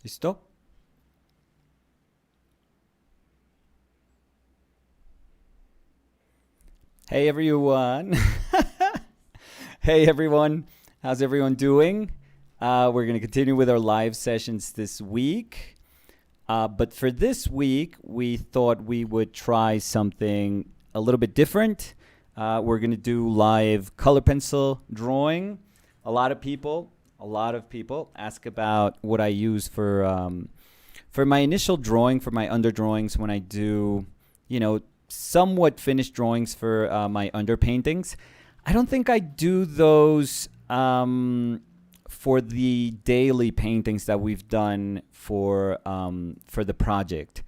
¿Listo? Hey everyone. Hey everyone. How's everyone doing? We're going to continue with our live sessions this week. But for this week, we thought we would try something a little bit different. We're going to do live color pencil drawing. A lot of people ask about what I use for my initial drawing, for my under drawings when I do, somewhat finished drawings for my under paintings. I don't think I do those for the daily paintings that we've done for the project.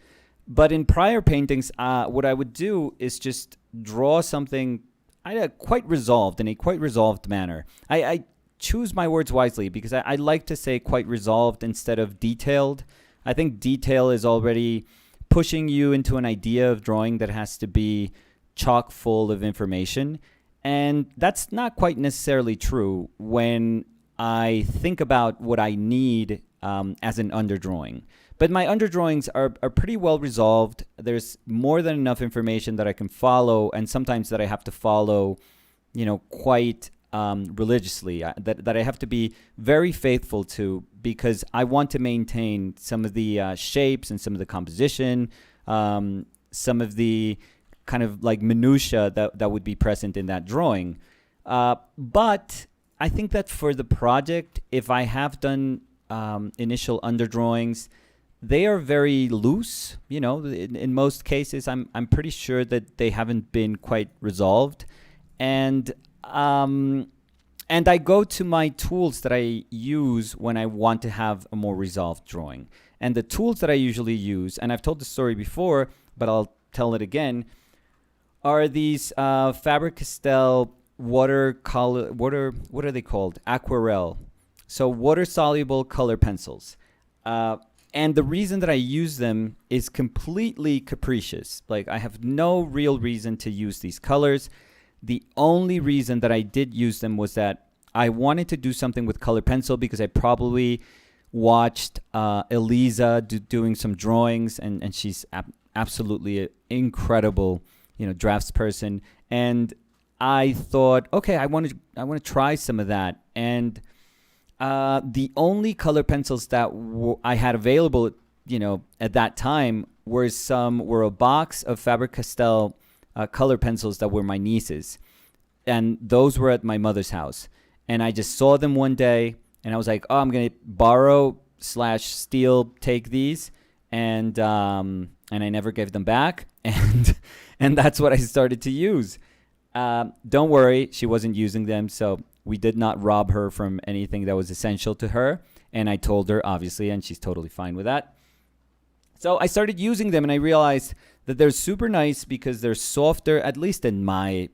But in prior paintings, what I would do is just draw something quite resolved, in a quite resolved manner. I choose my words wisely because I like to say quite resolved instead of detailed. I think detail is already pushing you into an idea of drawing that has to be chock full of information. And that's not quite necessarily true when I think about what I need as an underdrawing. But my underdrawings are pretty well resolved. There's more than enough information that I can follow, and sometimes that I have to follow, quite religiously, that I have to be very faithful to, because I want to maintain some of the shapes and some of the composition, some of the kind of like minutia that would be present in that drawing. But I think that for the project, if I have done initial underdrawings, they are very loose. In most cases, I'm pretty sure that they haven't been quite resolved, and I go to my tools that I use when I want to have a more resolved drawing. And the tools that I usually use, and I've told the story before, but I'll tell it again, are these Faber-Castell what are they called? Aquarelle. So water-soluble color pencils. And the reason that I use them is completely capricious. Like, I have no real reason to use these colors. The only reason that I did use them was that I wanted to do something with color pencil because I probably watched Elisa doing some drawings, and she's absolutely an incredible, draftsperson. And I thought, okay, I want to try some of that. And the only color pencils that I had available, at that time were a box of Faber-Castell color pencils that were my niece's, and those were at my mother's house. And I just saw them one day, and I was like, oh, I'm gonna borrow / steal, take these, and I never gave them back, and that's what I started to use. Don't worry, she wasn't using them, so we did not rob her from anything that was essential to her. And I told her, obviously, and she's totally fine with that. So I started using them, and I realized that they're super nice because they're softer, at least in my,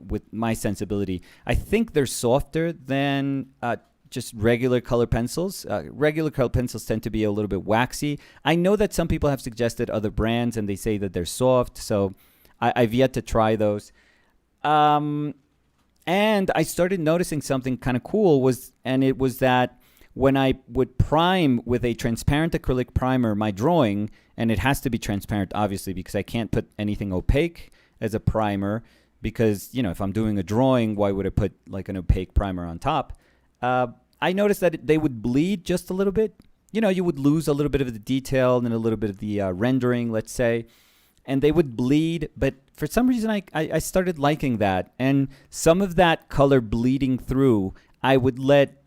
with my sensibility. I think they're softer than just regular color pencils. Regular color pencils tend to be a little bit waxy. I know that some people have suggested other brands, and they say that they're soft, so I've yet to try those. And I started noticing something kind of cool it was that when I would prime with a transparent acrylic primer my drawing, and it has to be transparent, obviously, because I can't put anything opaque as a primer, because, if I'm doing a drawing, why would I put like an opaque primer on top? I noticed that they would bleed just a little bit. You would lose a little bit of the detail and a little bit of the rendering, let's say, and they would bleed. But for some reason, I started liking that. And some of that color bleeding through, I would let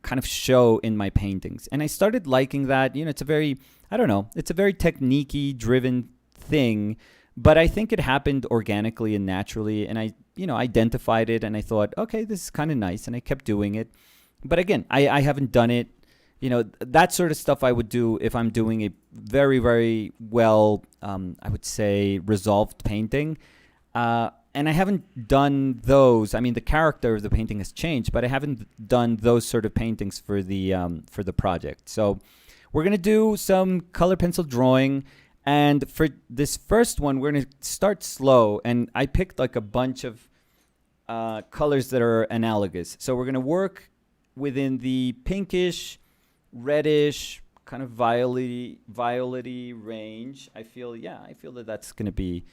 kind of show in my paintings. And I started liking that. It's a very, it's a very technique-y driven thing, but I think it happened organically and naturally. And I, identified it, and I thought, okay, this is kind of nice. And I kept doing it. But again, I haven't done it. That sort of stuff I would do if I'm doing a very, very well, I would say, resolved painting. And I haven't done those. I mean, the character of the painting has changed, but I haven't done those sort of paintings for the project. So we're going to do some color pencil drawing. And for this first one, we're going to start slow. And I picked like a bunch of colors that are analogous. So we're going to work within the pinkish, reddish, kind of violety range, I feel that that's gonna be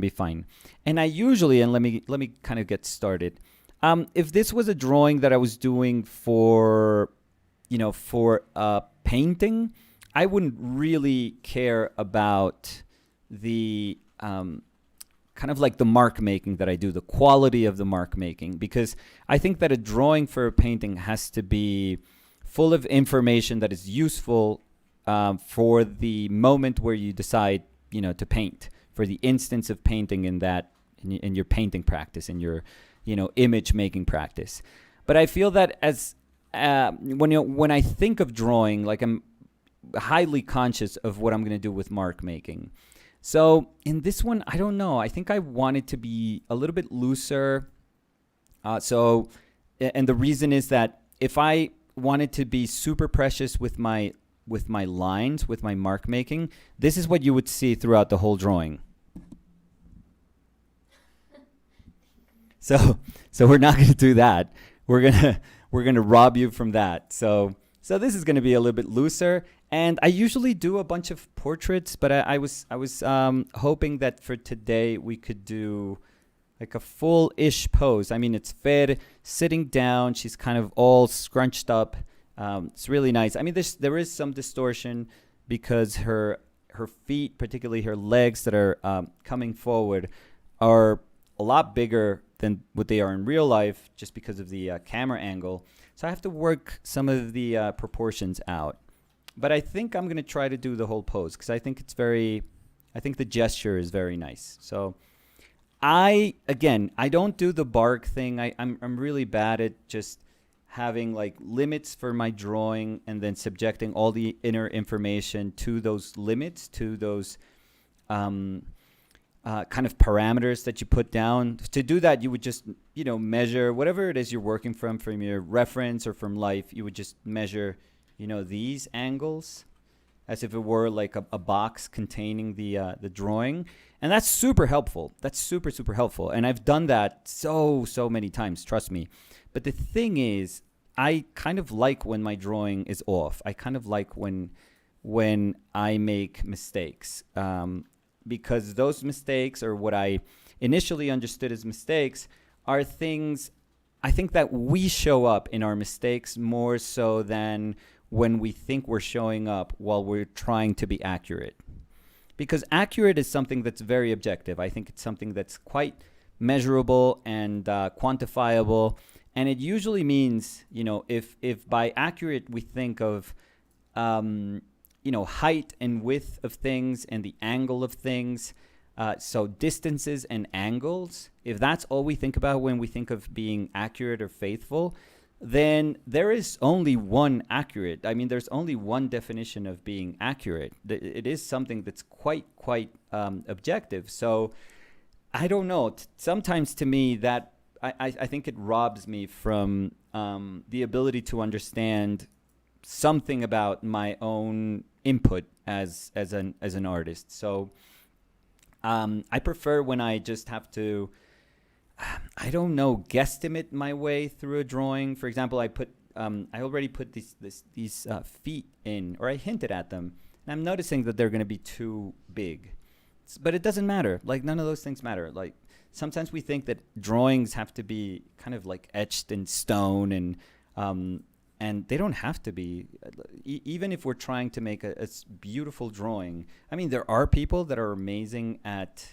fine. And I usually, and let me kind of get started. If this was a drawing that I was doing for painting, I wouldn't really care about the kind of like the mark making that I do, the quality of the mark making, because I think that a drawing for a painting has to be full of information that is useful for the moment where you decide, to paint, for the instance of painting in your painting practice, in your, image making practice. But I feel that as when I think of drawing, like I'm highly conscious of what I'm going to do with mark making. So in this one, I don't know. I think I want it to be a little bit looser. And the reason is that if I wanted to be super precious with my lines, with my mark making, this is what you would see throughout the whole drawing. So we're not going to do that. We're gonna rob you from that. So this is going to be a little bit looser. And I usually do a bunch of portraits, but I was hoping that for today we could do like a full-ish pose. I mean, it's Fer sitting down. She's kind of all scrunched up. It's really nice. I mean, there is some distortion because her feet, particularly her legs that are coming forward, are a lot bigger than what they are in real life just because of the camera angle. So I have to work some of the proportions out. But I think I'm going to try to do the whole pose because I think the gesture is very nice. So I don't do the bark thing. I'm really bad at just having like limits for my drawing and then subjecting all the inner information to those limits, to those kind of parameters that you put down. To do that, you would just, measure whatever it is you're working from your reference or from life. You would just measure, these angles as if it were like a box containing the drawing. And that's super helpful. That's super, super helpful. And I've done that so many times, trust me. But the thing is, I kind of like when my drawing is off. I kind of like when I make mistakes. Because those mistakes, or what I initially understood as mistakes, are things I think that we show up in our mistakes more so than when we think we're showing up while we're trying to be accurate. Because accurate is something that's very objective. I think it's something that's quite measurable and quantifiable. And it usually means, if by accurate we think of height and width of things and the angle of things. So distances and angles, if that's all we think about when we think of being accurate or faithful, then there is only one accurate. I mean, there's only one definition of being accurate. It is something that's quite objective. So I don't know. Sometimes to me that I think it robs me from the ability to understand something about my own input as an artist. So I prefer when I just have to, guesstimate my way through a drawing. For example, I already put these feet in, or I hinted at them, and I'm noticing that they're going to be too big. But it doesn't matter. Like, none of those things matter. Like, sometimes we think that drawings have to be kind of like etched in stone, and they don't have to be. Even if we're trying to make a beautiful drawing, I mean, there are people that are amazing at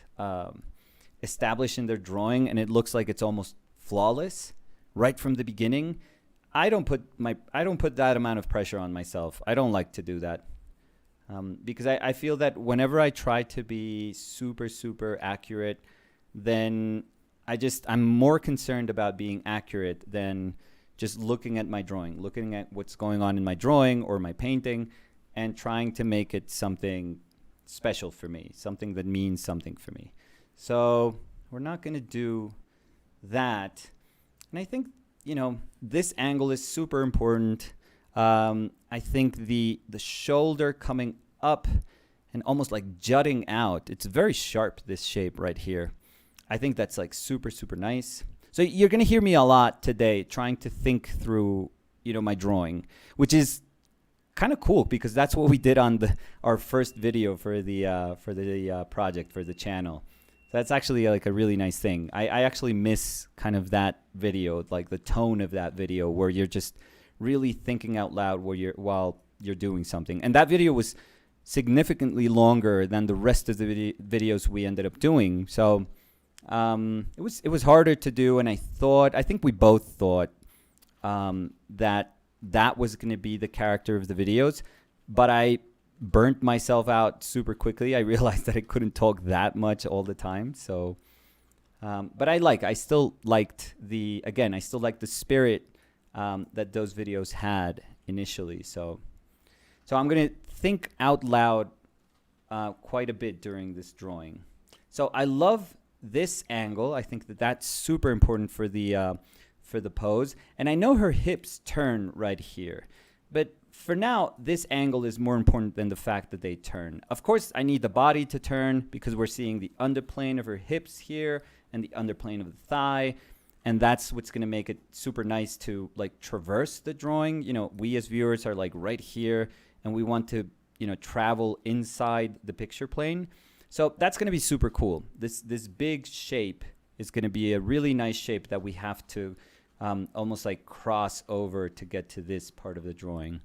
establishing their drawing, and it looks like it's almost flawless right from the beginning. I don't put that amount of pressure on myself. I don't like to do that because I feel that whenever I try to be super accurate, then I'm more concerned about being accurate than just looking at my drawing, looking at what's going on in my drawing or my painting, and trying to make it something special for me, something that means something for me. So we're not going to do that. And I think, this angle is super important. I think the shoulder coming up and almost like jutting out, it's very sharp, this shape right here. I think that's like super nice. So you're going to hear me a lot today trying to think through, my drawing, which is kind of cool because that's what we did on our first video for the project for the channel. So that's actually like a really nice thing. I actually miss kind of that video, like the tone of that video where you're just really thinking out loud while you're doing something. And that video was significantly longer than the rest of the videos we ended up doing. So it was harder to do, and I think we both thought that was going to be the character of the videos, but I burnt myself out super quickly. I realized that I couldn't talk that much all the time. So, but I still liked the spirit that those videos had initially. So I'm going to think out loud quite a bit during this drawing. So I love this angle. I think that's super important for the pose. And I know her hips turn right here. But for now, this angle is more important than the fact that they turn. Of course, I need the body to turn because we're seeing the underplane of her hips here and the underplane of the thigh. And that's what's going to make it super nice to like traverse the drawing. You know, we as viewers are like right here and we want to, travel inside the picture plane. So that's going to be super cool. This big shape is going to be a really nice shape that we have to almost like cross over to get to this part of the drawing.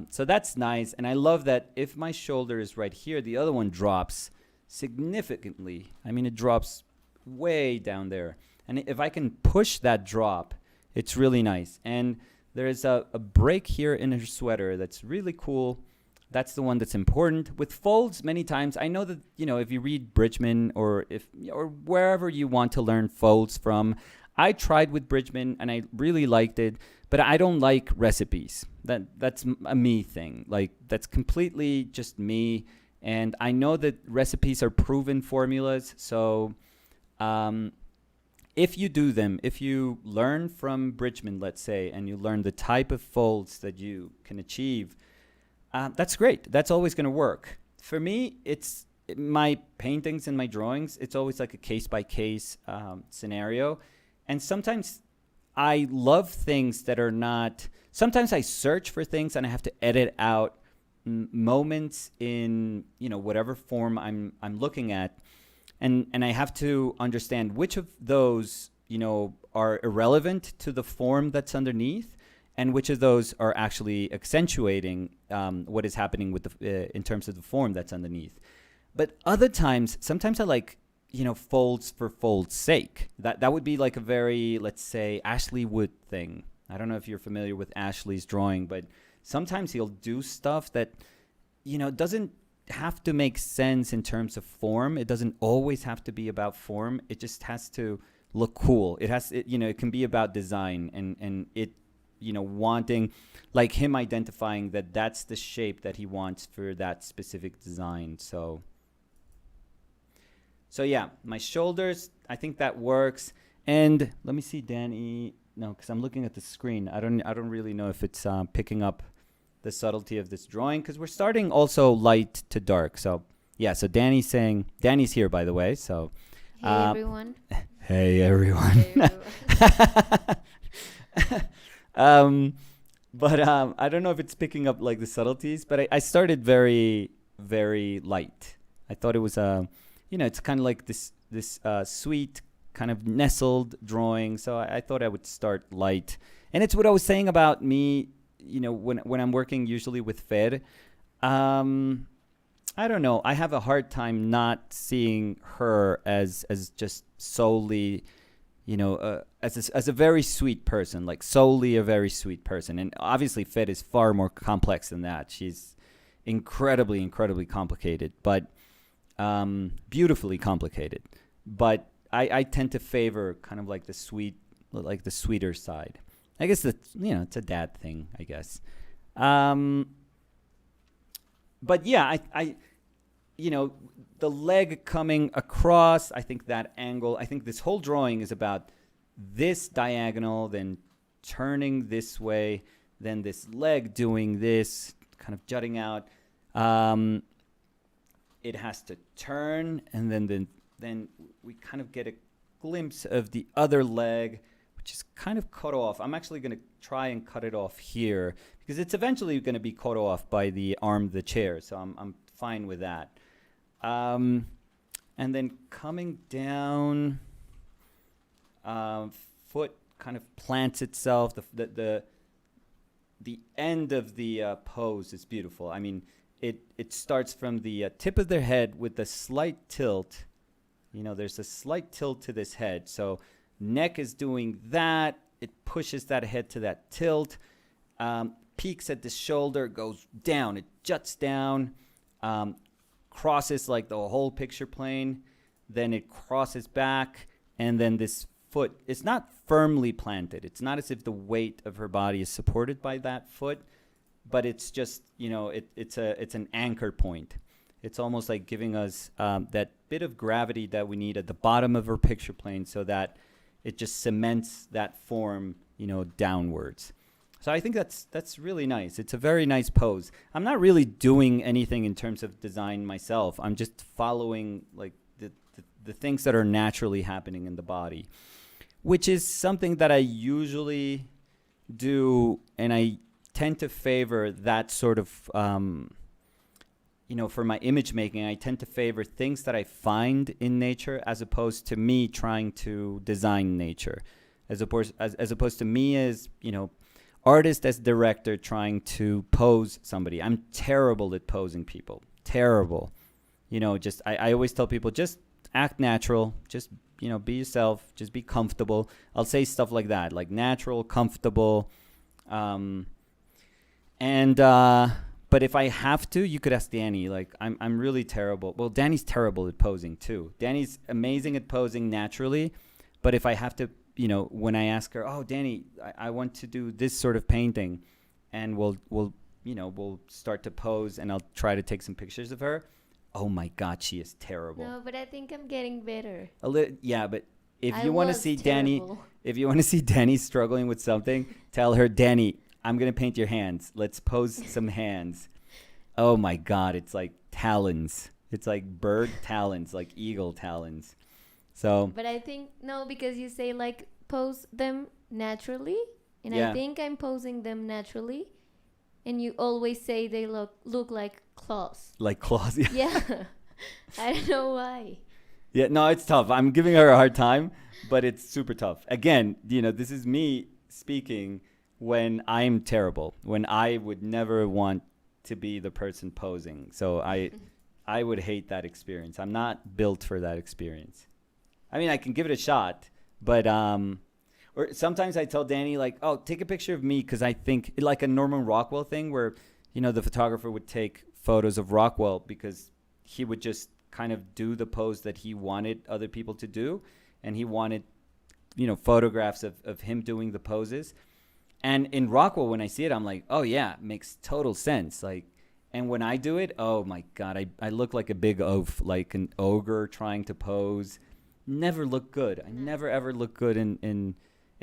So that's nice. And I love that if my shoulder is right here, the other one drops significantly. I mean, it drops way down there. And if I can push that drop, it's really nice. And there's a break here in her sweater that's really cool. That's the one that's important. With folds, many times, I know that, if you read Bridgman or wherever you want to learn folds from, I tried with Bridgman and I really liked it, but I don't like recipes. That's a me thing. Like, that's completely just me. And I know that recipes are proven formulas. So if you do them, if you learn from Bridgman, let's say, and you learn the type of folds that you can achieve, that's great. That's always going to work. For me, it's my paintings and my drawings. It's always like a case-by-case scenario. And sometimes I love things that are not... Sometimes I search for things and I have to edit out moments in, whatever form I'm looking at. And I have to understand which of those, are irrelevant to the form that's underneath, and which of those are actually accentuating what is happening with in terms of the form that's underneath. But other times, sometimes I like, folds for fold's sake. That would be like a very, let's say, Ashley Wood thing. I don't know if you're familiar with Ashley's drawing, but sometimes he'll do stuff that, doesn't have to make sense in terms of form. It doesn't always have to be about form. It just has to look cool. It can be about design and it, wanting, like him identifying that that's the shape that he wants for that specific design. So yeah, my shoulders, I think that works. And let me see, Danny. No, because I'm looking at the screen. I don't really know if it's picking up the subtlety of this drawing, because we're starting also light to dark. So yeah, so Danny's here, by the way. So hey everyone. Hey everyone. Hey everyone. But I don't know if it's picking up like the subtleties, but I started very, very light. I thought it was it's kind of like this sweet kind of nestled drawing. So I thought I would start light. And it's what I was saying about me, when I'm working usually with Fer. I don't know. I have a hard time not seeing her as just solely, as a very sweet person, like solely a very sweet person. And obviously Fer is far more complex than that. She's incredibly, incredibly complicated, but beautifully complicated. But I tend to favor kind of like the sweeter side. I guess it's a dad thing, I guess. But yeah, I the leg coming across, I think that angle, I think this whole drawing is about this diagonal, then turning this way, then this leg doing this, kind of jutting out. It has to turn, and then we kind of get a glimpse of the other leg, which is kind of cut off. I'm actually going to try and cut it off here because it's eventually going to be cut off by the arm of the chair. So I'm fine with that. And then coming down, foot kind of plants itself. The end of the pose is beautiful. I mean, it starts from the tip of their head with a slight tilt. You know, there's a slight tilt to this head. So neck is doing that. It pushes that head to that tilt. Peaks at the shoulder, goes down. It juts down, crosses like the whole picture plane. Then it crosses back. And then this foot, it's not firmly planted. It's not as if the weight of her body is supported by that foot. But it's just, you know, it's an anchor point. It's almost like giving us that bit of gravity that we need at the bottom of our picture plane so that it just cements that form, you know, downwards. So I think that's really nice. It's a very nice pose. I'm not really doing anything in terms of design myself. I'm just following like the things that are naturally happening in the body, which is something that I usually do, and I tend to favor that sort of, you know, for my image making, I tend to favor things that I find in nature as opposed to me trying to design nature, as opposed to me as, you know, artist as director trying to pose somebody. I'm terrible at posing people. Terrible. You know, just I always tell people, just act natural. Just, you know, be yourself. Just be comfortable. I'll say stuff like that, like natural, comfortable. But if I have to, you could ask Danny. Like, I'm really terrible. Well, Danny's terrible at posing too. Danny's amazing at posing naturally. But if I have to, you know, when I ask her, oh, Danny, I want to do this sort of painting, and we'll start to pose, and I'll try to take some pictures of her. Oh my God, she is terrible. No, but I think I'm getting better. Yeah, but if you want to see terrible. Danny struggling with something, tell her, Danny, I'm going to paint your hands. Let's pose some hands. Oh my God, it's like talons. It's like bird talons, like eagle talons. So. But I think, no, because you say like pose them naturally. And Yeah. I think I'm posing them naturally. And you always say they look like claws. Like claws. Yeah. I don't know why. Yeah, no, it's tough. I'm giving her a hard time, but it's super tough. Again, you know, this is me speaking when I'm terrible, when I would never want to be the person posing. So I would hate that experience. I'm not built for that experience. I mean, I can give it a shot, but or sometimes I tell Danny, like, oh, take a picture of me, because I think, like a Norman Rockwell thing where, you know, the photographer would take photos of Rockwell because he would just kind of do the pose that he wanted other people to do, and he wanted, you know, photographs of him doing the poses. And in Rockwell, when I see it, I'm like, oh yeah, makes total sense. Like, and when I do it, oh my God, I look like a big oaf, like an ogre trying to pose. Never look good. I never ever look good in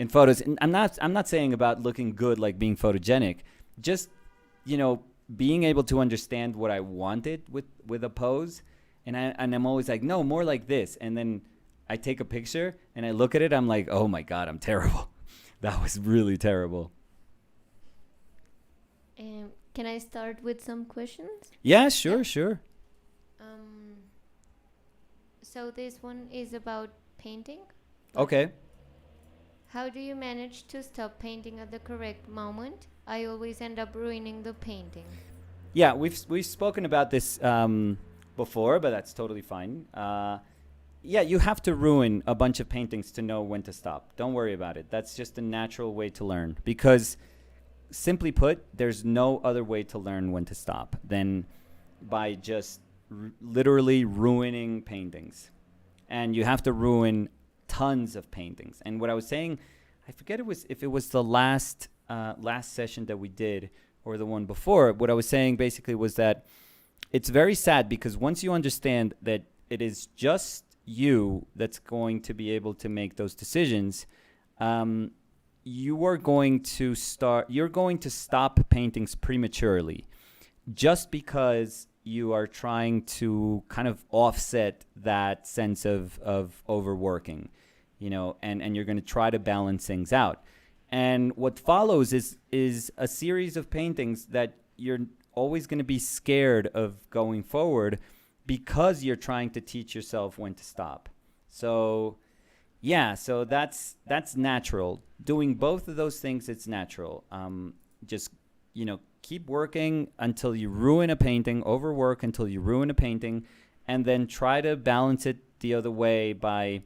photos. And I'm not saying about looking good like being photogenic. Just, you know, being able to understand what I wanted with a pose. And I'm always like, no, more like this. And then I take a picture and I look at it, I'm like, oh my God, I'm terrible. That was really terrible. Can I start with some questions? Yeah, sure. So this one is about painting. Okay. How do you manage to stop painting at the correct moment? I always end up ruining the painting. Yeah, we've spoken about this before, but that's totally fine. Yeah, you have to ruin a bunch of paintings to know when to stop. Don't worry about it. That's just a natural way to learn, because simply put, there's no other way to learn when to stop than by just literally ruining paintings. And you have to ruin tons of paintings. And what I was saying, I forget if it was the last session that we did or the one before. What I was saying basically was that it's very sad, because once you understand that it is just you that's going to be able to make those decisions, you're going to stop paintings prematurely, just because you are trying to kind of offset that sense of overworking. and you're going to try to balance things out. And what follows is a series of paintings that you're always going to be scared of going forward because you're trying to teach yourself when to stop. So so that's natural. Doing both of those things, it's natural. Just keep working until you ruin a painting, overwork until you ruin a painting, and then try to balance it the other way by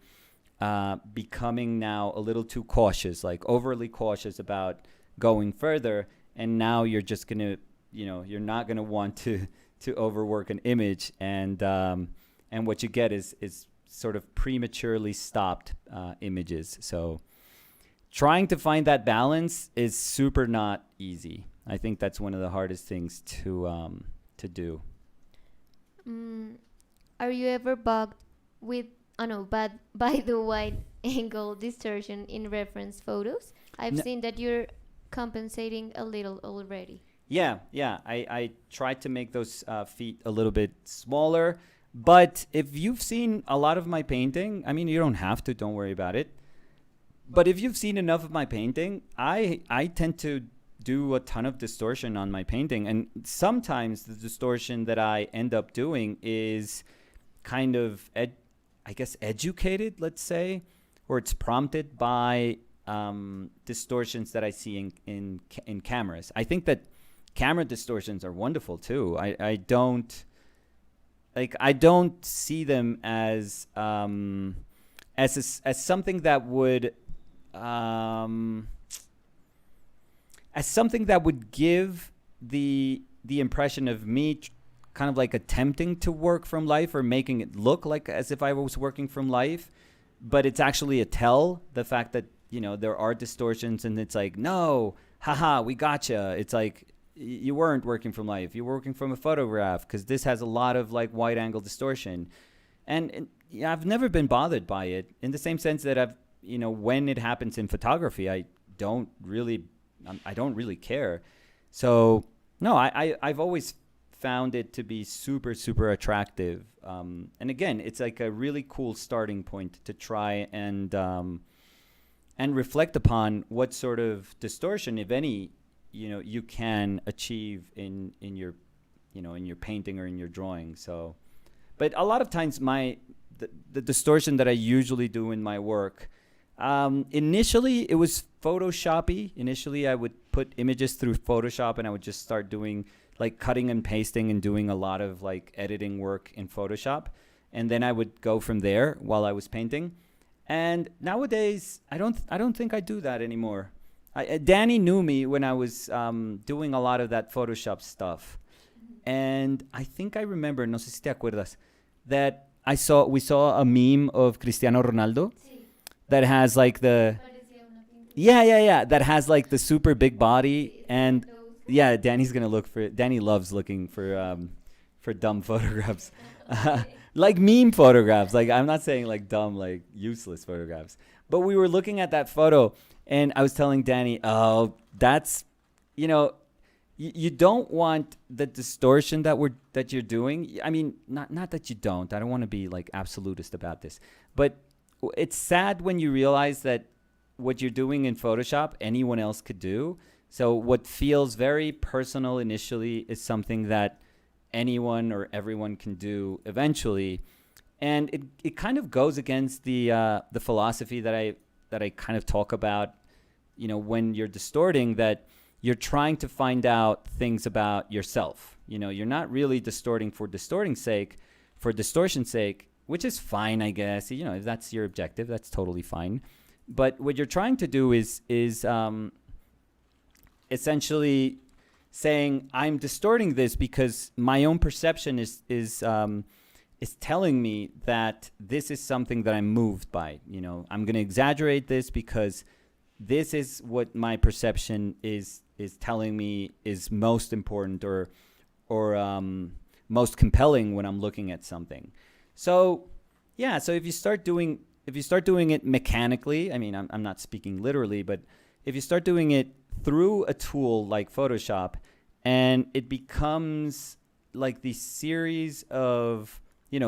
becoming now a little too cautious, like overly cautious about going further. And now you're just gonna, you're not gonna want to overwork an image, and what you get is sort of prematurely stopped images. So trying to find that balance is super not easy. I think that's one of the hardest things to do. Are you ever bugged with by the wide angle distortion in reference photos? I've seen that you're compensating a little already. Yeah. I tried to make those feet a little bit smaller. But if you've seen a lot of my painting, I mean, you don't have to, don't worry about it. But if you've seen enough of my painting, I tend to do a ton of distortion on my painting. And sometimes the distortion that I end up doing is kind of, educated, let's say, or it's prompted by distortions that I see in cameras. I think that camera distortions are wonderful too. I don't see them as something that would give the impression of me kind of like attempting to work from life, or making it look like as if I was working from life, but it's actually a tell. The fact that there are distortions, and it's like, no, haha, we gotcha. It's like, you weren't working from life. You were working from a photograph, because this has a lot of like wide angle distortion. And I've never been bothered by it, in the same sense that when it happens in photography, I don't really care. So no, I've always found it to be super, super attractive. And again, it's like a really cool starting point to try and reflect upon what sort of distortion, if any, you can achieve in your painting or in your drawing. So, but a lot of times the distortion that I usually do in my work, initially it was Photoshoppy. Initially I would put images through Photoshop, and I would just start doing like cutting and pasting and doing a lot of like editing work in Photoshop. And then I would go from there while I was painting. And nowadays I don't think I do that anymore. Danny knew me when I was doing a lot of that Photoshop stuff. And I think I remember, no sé si te acuerdas, that we saw a meme of Cristiano Ronaldo that has like that has like the super big body. And yeah, Danny's gonna look for it. Danny loves looking for dumb photographs. Like meme photographs. Like, I'm not saying like dumb, like useless photographs. But we were looking at that photo, and I was telling Danny, oh, that's, you don't want the distortion that you're doing. I mean, not that you don't. I don't want to be like absolutist about this. But it's sad when you realize that what you're doing in Photoshop, anyone else could do. So what feels very personal initially is something that anyone or everyone can do eventually. And it kind of goes against the philosophy that I kind of talk about, when you're distorting, that you're trying to find out things about yourself. You're not really distorting for distortion's sake, which is fine, I guess. If that's your objective, that's totally fine. But what you're trying to do is essentially saying, I'm distorting this because my own perception is telling me that this is something that I'm moved by. I'm going to exaggerate this because this is what my perception is telling me is most important or most compelling when I'm looking at something. So yeah, so if you start doing it mechanically, I mean, I'm not speaking literally, but if you start doing it through a tool like Photoshop, and it becomes like the series of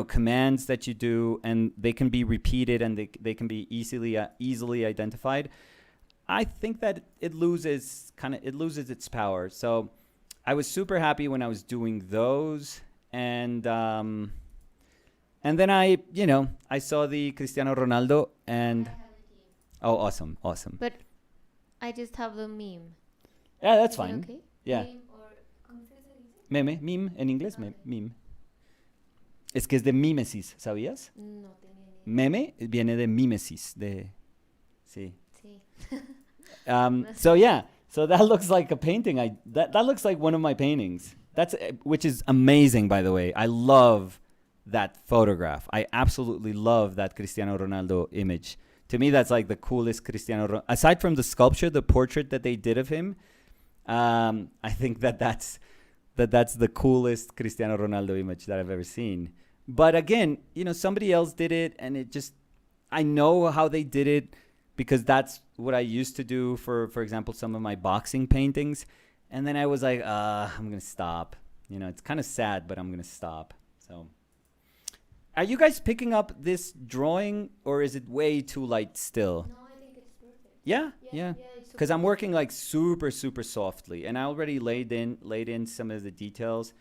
commands that you do, and they can be repeated, and they can be easily identified, I think that it loses its power. So I was super happy when I was doing those, and then I saw the Cristiano Ronaldo, and oh, awesome. But I just have the meme. Yeah, that's Is it fine. okay? Yeah. Meme or ¿cómo se dice? Meme, en inglés, meme. Es que es de mimesis, ¿sabías? No tenía ni idea. Meme viene de mimesis, sí. Sí. So yeah, so that looks like a painting. That looks like one of my paintings. Which is amazing, by the way. I love that photograph. I absolutely love that Cristiano Ronaldo image. To me, that's like the coolest aside from the sculpture, the portrait that they did of him. I think that's the coolest Cristiano Ronaldo image that I've ever seen. But again, somebody else did it, and I know how they did it because that's what I used to do for example, some of my boxing paintings. And then I was like, I'm going to stop. It's kind of sad, but I'm going to stop. So, are you guys picking up this drawing, or is it way too light still? No, I think it's perfect. Yeah. It's Because I'm working like super, super softly, and I already laid in some of the details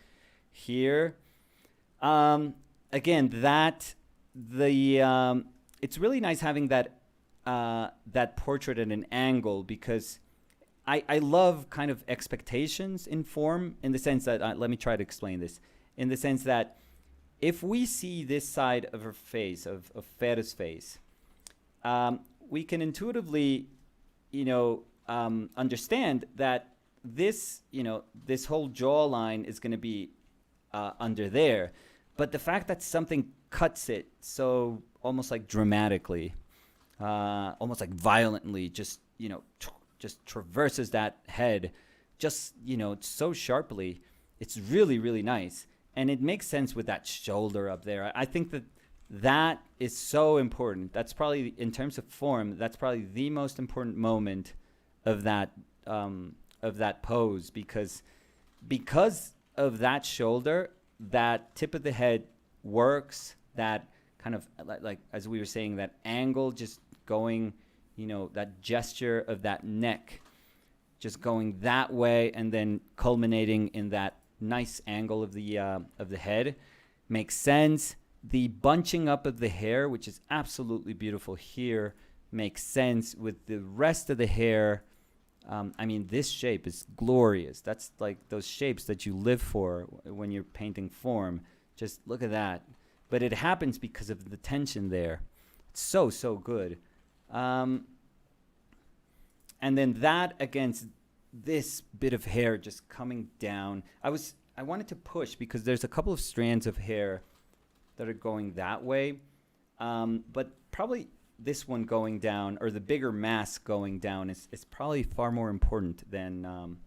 here. Again, it's really nice having that portrait at an angle, because I love kind of expectations in form, in the sense that let me try to explain this. In the sense that if we see this side of her face, of Fer's face, we can intuitively understand that this whole jawline is going to be under there. But the fact that something cuts it so almost like dramatically, almost like violently, just traverses that head, so sharply, it's really, really nice. And it makes sense with that shoulder up there. I think that is so important. That's probably, in terms of form, that's probably the most important moment of that pose, because of that shoulder, that tip of the head works, that kind of like as we were saying, that angle just going, that gesture of that neck just going that way, and then culminating in that nice angle of the head makes sense. The bunching up of the hair, which is absolutely beautiful here, makes sense with the rest of the hair. This shape is glorious. That's like those shapes that you live for when you're painting form. Just look at that. But it happens because of the tension there. It's so, so good. And then that against this bit of hair just coming down. I wanted to push because there's a couple of strands of hair that are going that way. But probably this one going down, or the bigger mass going down, is probably far more important than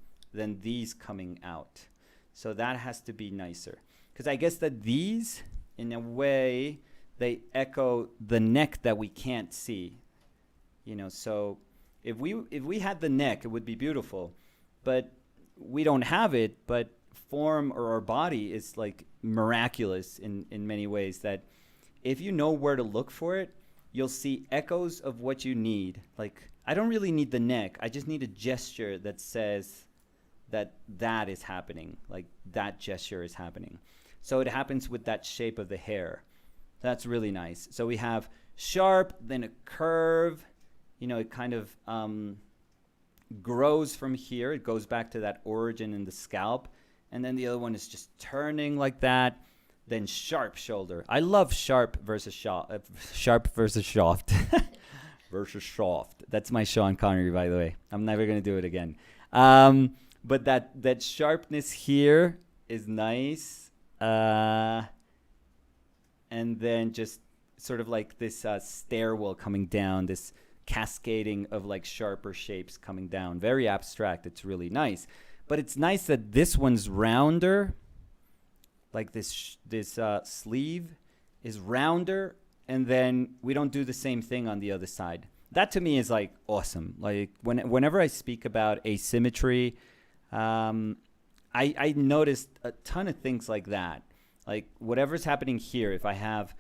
these coming out. So that has to be nicer. Because I guess that these, in a way, they echo the neck that we can't see. So if we had the neck, it would be beautiful. But we don't have it, but form or our body is like miraculous in many ways, that if you know where to look for it, you'll see echoes of what you need. Like, I don't really need the neck. I just need a gesture that says that is happening. Like, that gesture is happening. So it happens with that shape of the hair. That's really nice. So we have sharp, then a curve. It kind of grows from here. It goes back to that origin in the scalp. And then the other one is just turning like that. Then sharp shoulder. I love sharp versus shaft. Sharp versus shaft. Versus shaft. That's my Sean Connery, by the way. I'm never going to do it again. But that sharpness here is nice. And then just sort of like this stairwell coming down, this cascading of like sharper shapes coming down. Very abstract. It's really nice. But it's nice that this one's rounder. Like this sleeve is rounder, and then we don't do the same thing on the other side. That to me is like awesome. Like whenever I speak about asymmetry, I noticed a ton of things like that. Like whatever's happening here, if I have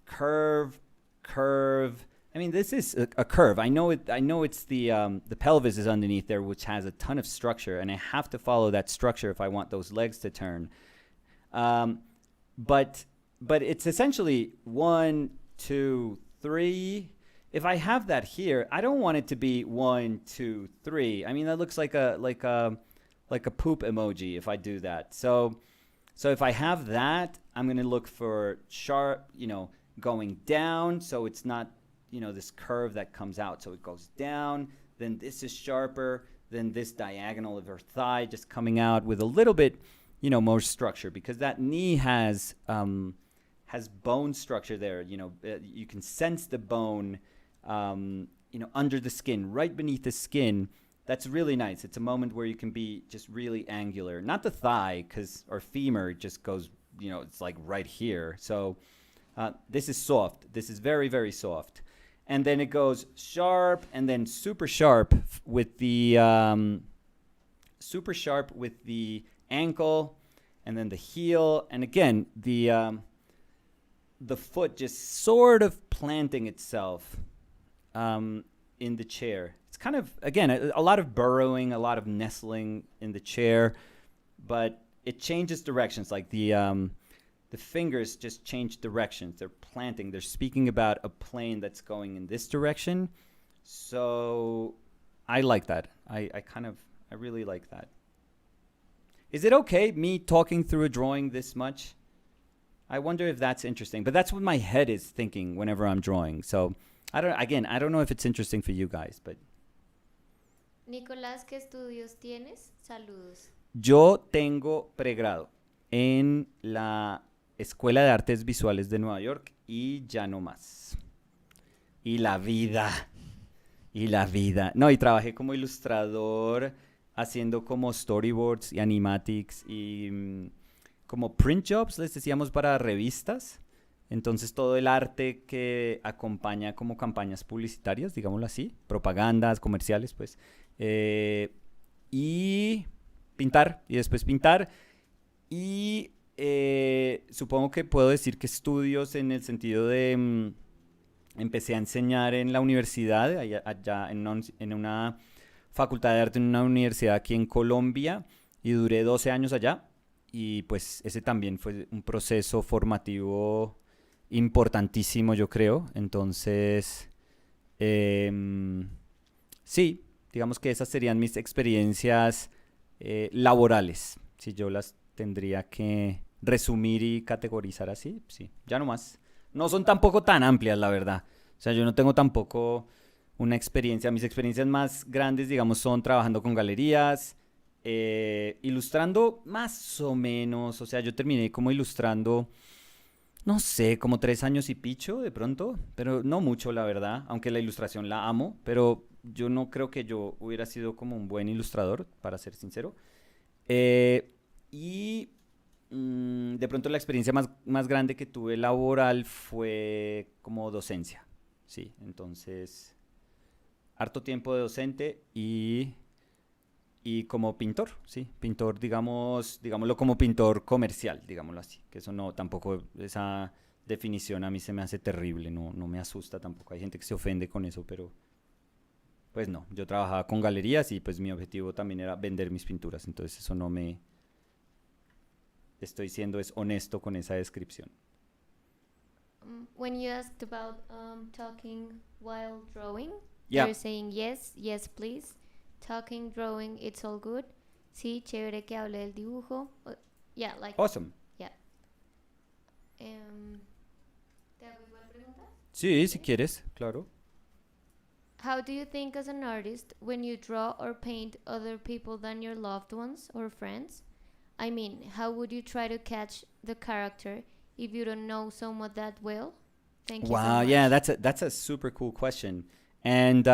curve, curve. I mean, this is a curve. I know it. I know it's the pelvis is underneath there, which has a ton of structure, and I have to follow that structure if I want those legs to turn. But it's essentially 1, 2, 3. If I have that here, I don't want it to be 1, 2, 3. I mean, that looks like a poop emoji if I do that. So if I have that, I'm going to look for sharp, going down. So it's not, this curve that comes out. So it goes down. Then this is sharper. Then this diagonal of her thigh just coming out with a little bit, more structure, because that knee has bone structure there. You can sense the bone, under the skin, right beneath the skin. That's really nice. It's a moment where you can be just really angular. Not the thigh, or femur just goes, it's like right here. So this is soft. This is very, very soft. And then it goes sharp and then super sharp with the ankle and then the heel. And again, the foot just sort of planting itself in the chair. It's kind of, again, a lot of burrowing, a lot of nestling in the chair, but it changes directions. Like the fingers just change directions. They're planting. They're speaking about a plane that's going in this direction. So I like that. I really like that. Is it okay, me talking through a drawing this much? I wonder if that's interesting. But that's what my head is thinking whenever I'm drawing. So I don't know if it's interesting for you guys, but... Nicolás, ¿qué estudios tienes? Saludos. Yo tengo pregrado en la Escuela de Artes Visuales de Nueva York y ya no más. Y la vida. No, y trabajé como ilustrador haciendo como storyboards y animatics y como print jobs, les decíamos, para revistas. Entonces todo el arte que acompaña como campañas publicitarias, digámoslo así, propagandas, comerciales, pues. Y pintar, y después pintar. Y supongo que puedo decir que estudios en el sentido de... empecé a enseñar en la universidad, allá en una facultad de arte en una universidad aquí en Colombia, y duré 12 años allá. Y pues ese también fue un proceso formativo importantísimo, yo creo. Entonces, sí, digamos que esas serían mis experiencias laborales. Si yo las tendría que resumir y categorizar así, sí, ya no más. No son tampoco tan amplias, la verdad. O sea, yo no tengo tampoco una experiencia. Mis experiencias más grandes, digamos, son trabajando con galerías, ilustrando más o menos. O sea, yo terminé como ilustrando, no sé, como 3 años y picho de pronto, pero no mucho, la verdad, aunque la ilustración la amo, pero yo no creo que yo hubiera sido como un buen ilustrador, para ser sincero. Y de pronto la experiencia más grande que tuve laboral fue como docencia, sí, entonces harto tiempo de docente y como pintor, sí, pintor, digámoslo como pintor comercial, digámoslo así, que eso no, tampoco, esa definición a mí se me hace terrible, no me asusta tampoco, hay gente que se ofende con eso, pero pues no, yo trabajaba con galerías y pues mi objetivo también era vender mis pinturas, entonces eso no me... Estoy siendo honesto con esa descripción. When you asked about talking while drawing, yeah. You're saying yes, yes please. Talking, drawing, it's all good. Sí, chévere que hable del dibujo. Yeah, like... Awesome. Yeah. ¿Te hago igual pregunta? Sí, si quieres, claro. How do you think as an artist when you draw or paint other people than your loved ones or friends? I mean, how would you try to catch the character if you don't know someone that well? Thank you so much. Wow, yeah, that's a super cool question. And,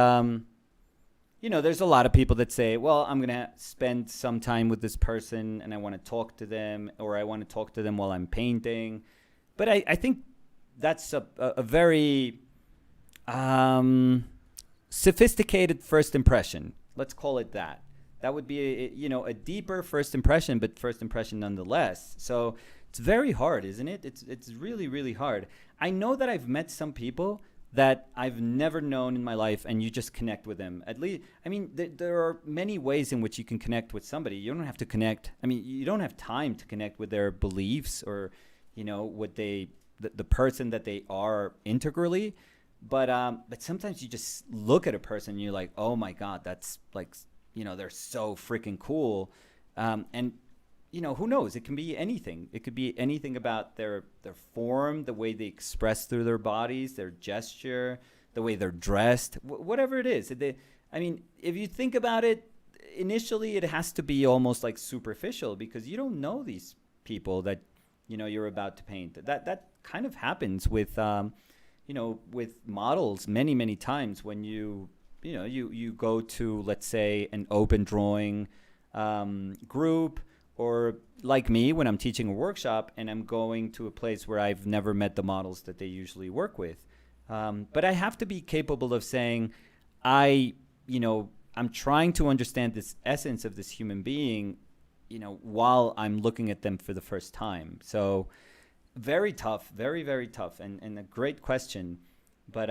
there's a lot of people that say, well, I'm going to spend some time with this person and I want to talk to them, or I want to talk to them while I'm painting. But I think that's a very sophisticated first impression. Let's call it that. That would be a deeper first impression, but first impression nonetheless. So it's very hard, isn't it? It's really, really hard. I know that I've met some people that I've never known in my life, and you just connect with them. At least, I mean, there are many ways in which you can connect with somebody. You don't have to connect. I mean, you don't have time to connect with their beliefs or, what the person that they are integrally. But sometimes you just look at a person and you're like, oh my God, that's like, they're so freaking cool. And who knows? It can be anything. It could be anything about their form, the way they express through their bodies, their gesture, the way they're dressed, whatever it is. If you think about it, initially it has to be almost like superficial because you don't know these people that you're about to paint. That kind of happens with with models many times when you go to, let's say, an open drawing group, or like me when I'm teaching a workshop and I'm going to a place where I've never met the models that they usually work with. But I have to be capable of saying, I'm trying to understand this essence of this human being, while I'm looking at them for the first time. So very tough, very, very tough, and a great question. But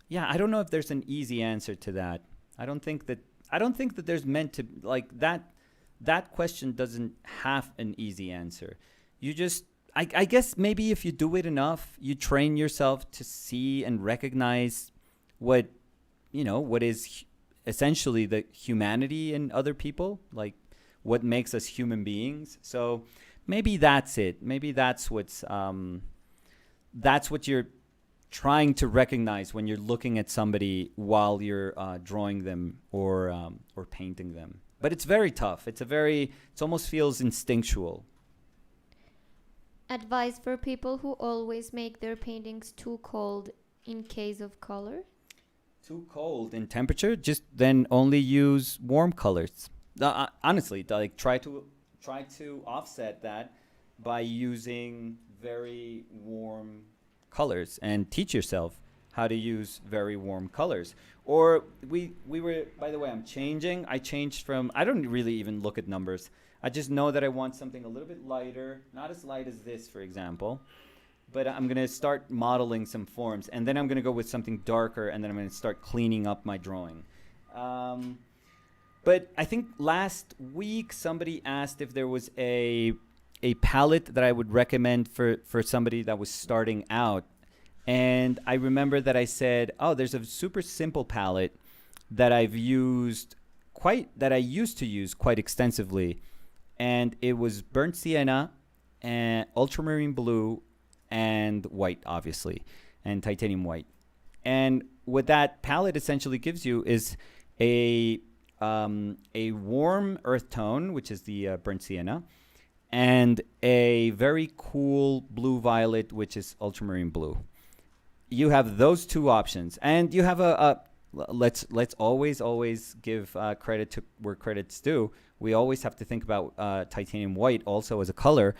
yeah, I don't know if there's an easy answer to that. I don't think that there's meant to, like, that question doesn't have an easy answer. You just, I guess maybe if you do it enough, you train yourself to see and recognize what is essentially the humanity in other people, like what makes us human beings. So maybe that's it. Maybe that's what you're trying to recognize when you're looking at somebody while you're drawing them or painting them. But it's very tough. It almost feels instinctual. Advice for people who always make their paintings too cold in case of color? Too cold in temperature? Just then only use warm colors. Honestly, like try to offset that by using very warm colors and teach yourself how to use very warm colors. Or we were, by the way, I changed from, I don't really even look at numbers. I just know that I want something a little bit lighter, not as light as this, for example. But I'm going to start modeling some forms, and then I'm going to go with something darker, and then I'm going to start cleaning up my drawing. But I think last week somebody asked if there was a palette that I would recommend for somebody that was starting out. And I remember that I said, there's a super simple palette that I used to use quite extensively. And it was burnt sienna and ultramarine blue and white, obviously, and titanium white. And what that palette essentially gives you is a warm earth tone, which is the burnt sienna, and a very cool blue violet, which is ultramarine blue. You have those two options, and you have let's always give credit to where credit's due. We always have to think about titanium white also as a color,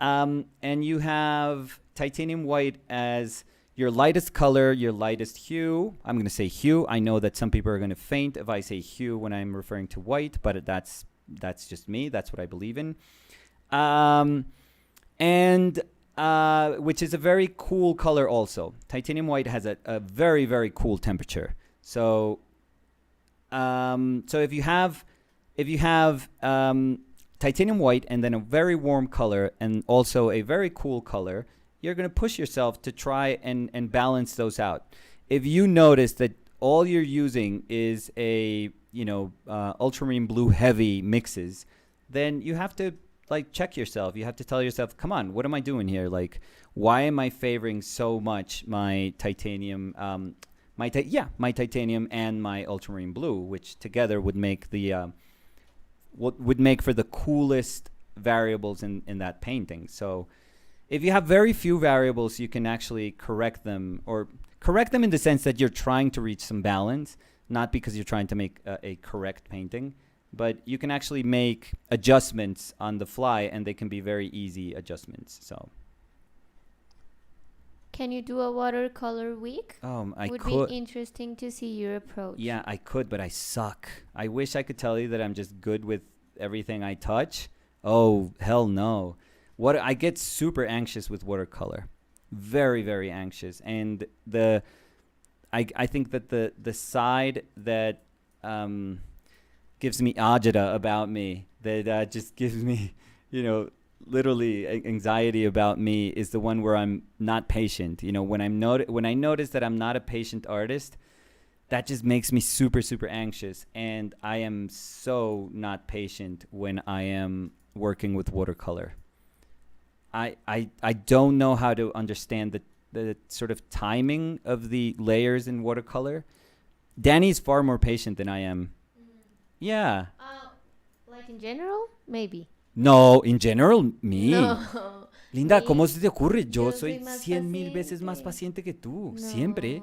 and you have titanium white as your lightest color, your lightest hue. I'm going to say hue. I know that some people are going to faint if I say hue when I'm referring to white, but that's just me. That's what I believe in. Which is a very cool color also. Titanium white has a very, very cool temperature. So if you have titanium white and then a very warm color and also a very cool color, you're going to push yourself to try and balance those out. If you notice that all you're using is ultramarine blue heavy mixes, then you have to check yourself. You have to tell yourself, come on, what am I doing here? Like, why am I favoring so much my titanium, my titanium and my ultramarine blue, which together would make would make for the coolest variables in that painting. So if you have very few variables, you can actually correct them in the sense that you're trying to reach some balance, not because you're trying to make a correct painting. But you can actually make adjustments on the fly, and they can be very easy adjustments. So, can you do a watercolor week? I would could. Be interesting to see your approach. Yeah, I could, but I suck. I wish I could tell you that I'm just good with everything I touch. Oh, hell no. what I get super anxious with watercolor, very very anxious, and I think that the side that gives me agita about me, that just gives me, literally anxiety about me, is the one where I'm not patient. When I notice that I'm not a patient artist, that just makes me super super anxious, and I am so not patient when I am working with watercolor. I don't know how to understand the sort of timing of the layers in watercolor. Danny's far more patient than I am. Yeah. Like in general, maybe. No, in general, me. No. Linda, Me. ¿cómo se te ocurre? Yo Yo soy soy más 100,000 veces más paciente. paciente que tú. No. Siempre.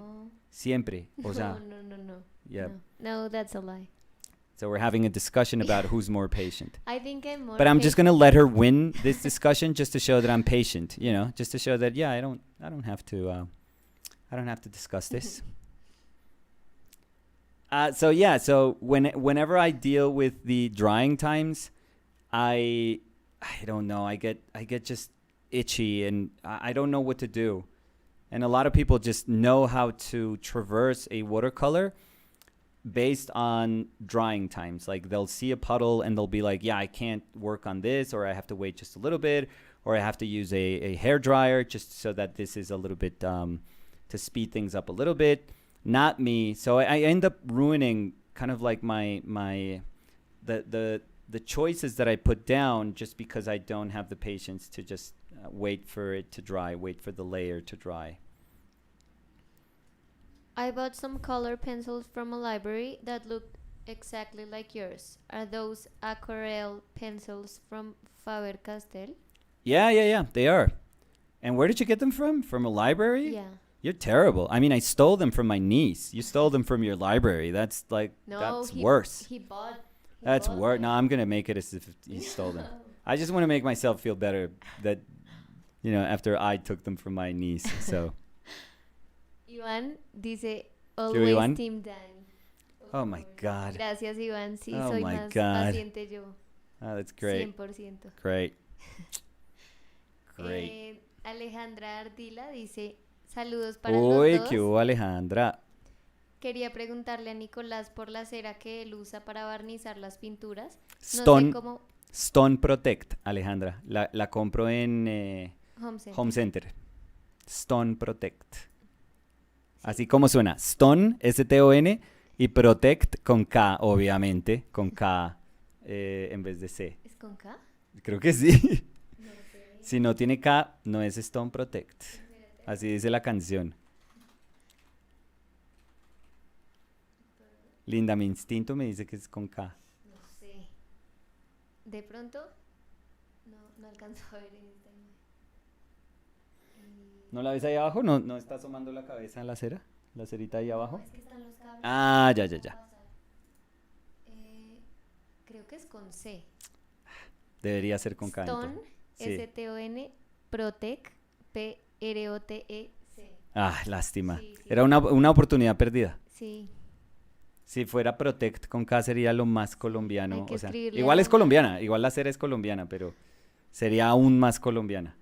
Siempre. O sea, No. yeah. No, that's a lie. So we're having a discussion about who's more patient. I think I'm more. But I'm just patient. gonna let her win this discussion just to show that I'm patient. Just to show that I don't have to discuss this. So whenever I deal with the drying times, I don't know. I get just itchy, and I don't know what to do. And a lot of people just know how to traverse a watercolor based on drying times. Like they'll see a puddle and they'll be like, yeah, I can't work on this, or I have to wait just a little bit, or I have to use a hair dryer just so that this is a little bit to speed things up a little bit. Not me. So I end up ruining kind of like the choices that I put down just because I don't have the patience to just wait for it to dry, wait for the layer to dry. I bought some color pencils from a library that looked exactly like yours. Are those aquarelle pencils from Faber-Castell? Yeah, they are. And where did you get them from? From a library? Yeah. You're terrible. I mean, I stole them from my niece. You stole them from your library. That's like, No, that's worse. He bought. That's worse. No, I'm going to make it as if he stole them. I just want to make myself feel better that, after I took them from my niece. So. Iván dice, ¿Qué, Iván? always Team Danny. Oh my God. Gracias, Iván. Sí, Oh soy my más God. paciente yo. Oh, that's great. 100%. Great. Great. Alejandra Ardila dice, saludos para Uy, los dos. qué hubo, Alejandra. Quería preguntarle a Nicolás por la cera que él usa para barnizar las pinturas. Stone, No sé cómo... Stone Protect, Alejandra. La compro en Home Center. Home Center. Stone Protect. Así como suena. Stone, S-T-O-N, y Protect con K, obviamente. Con K en vez de C. ¿Es con K? Creo que sí. No sé. Si no tiene K, no es Stone Protect. Así dice la canción. Linda, mi instinto me dice que es con K. No sé. De pronto, no alcanzo a ver en esta imagen. ¿No la ves ahí abajo? ¿No está asomando la cabeza en la cera? ¿La cerita ahí abajo? No, es que están los cables. Ah, ya. Creo que es con C. Debería ser con K. Stone, entonces. Sí. S-T-O-N, Protec, P-R-O-T-E-C. Ah, lástima. Sí. Era una oportunidad perdida. Sí. Si fuera Protect con K sería lo más colombiano. Hay que O sea, escribirle igual a es una- colombiana, igual la cera es colombiana, pero sería aún más colombiana.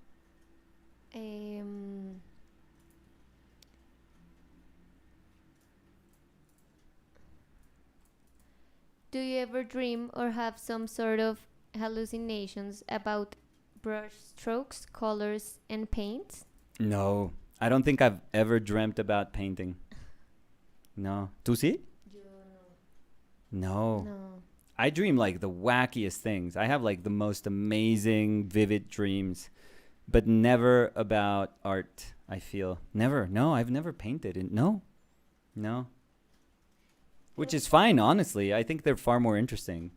Do you ever dream or have some sort of hallucinations about brush strokes, colors, and paints? No, I don't think I've ever dreamt about painting. No. ¿Tú sí? Yo No. no. I dream like the wackiest things. I have like the most amazing, vivid dreams, but never about art, I feel. Never. No, I've never painted. No. Which is fine, honestly. I think they're far more interesting.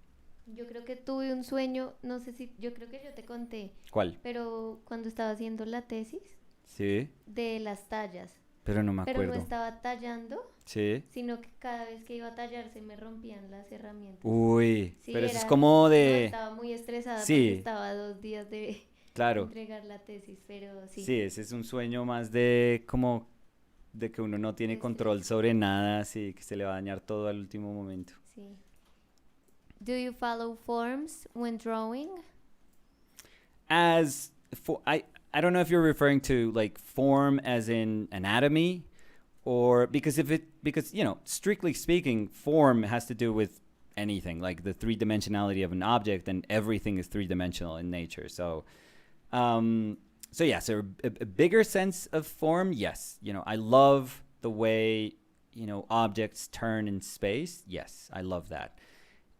Yo creo que tuve un sueño, no sé si, yo creo que yo te conté, ¿Cuál? pero cuando estaba haciendo la tesis Sí, de las tallas, pero no me pero no acuerdo. estaba tallando, Sí. sino que cada vez que iba a tallar se me rompían las herramientas. Uy, Sí, pero eso es era- como No, de... estaba muy estresada Sí. porque estaba a 2 días de Claro. entregar la tesis, pero sí. Sí, ese es un sueño más de como de que uno no tiene De control estrés. sobre nada, así que se le va a dañar todo al último momento. Sí. Do you follow forms when drawing? As I don't know if you're referring to like form as in anatomy, or because strictly speaking, form has to do with anything, like the three dimensionality of an object, and everything is three dimensional in nature. So so a bigger sense of form, yes. I love the way objects turn in space. Yes, I love that.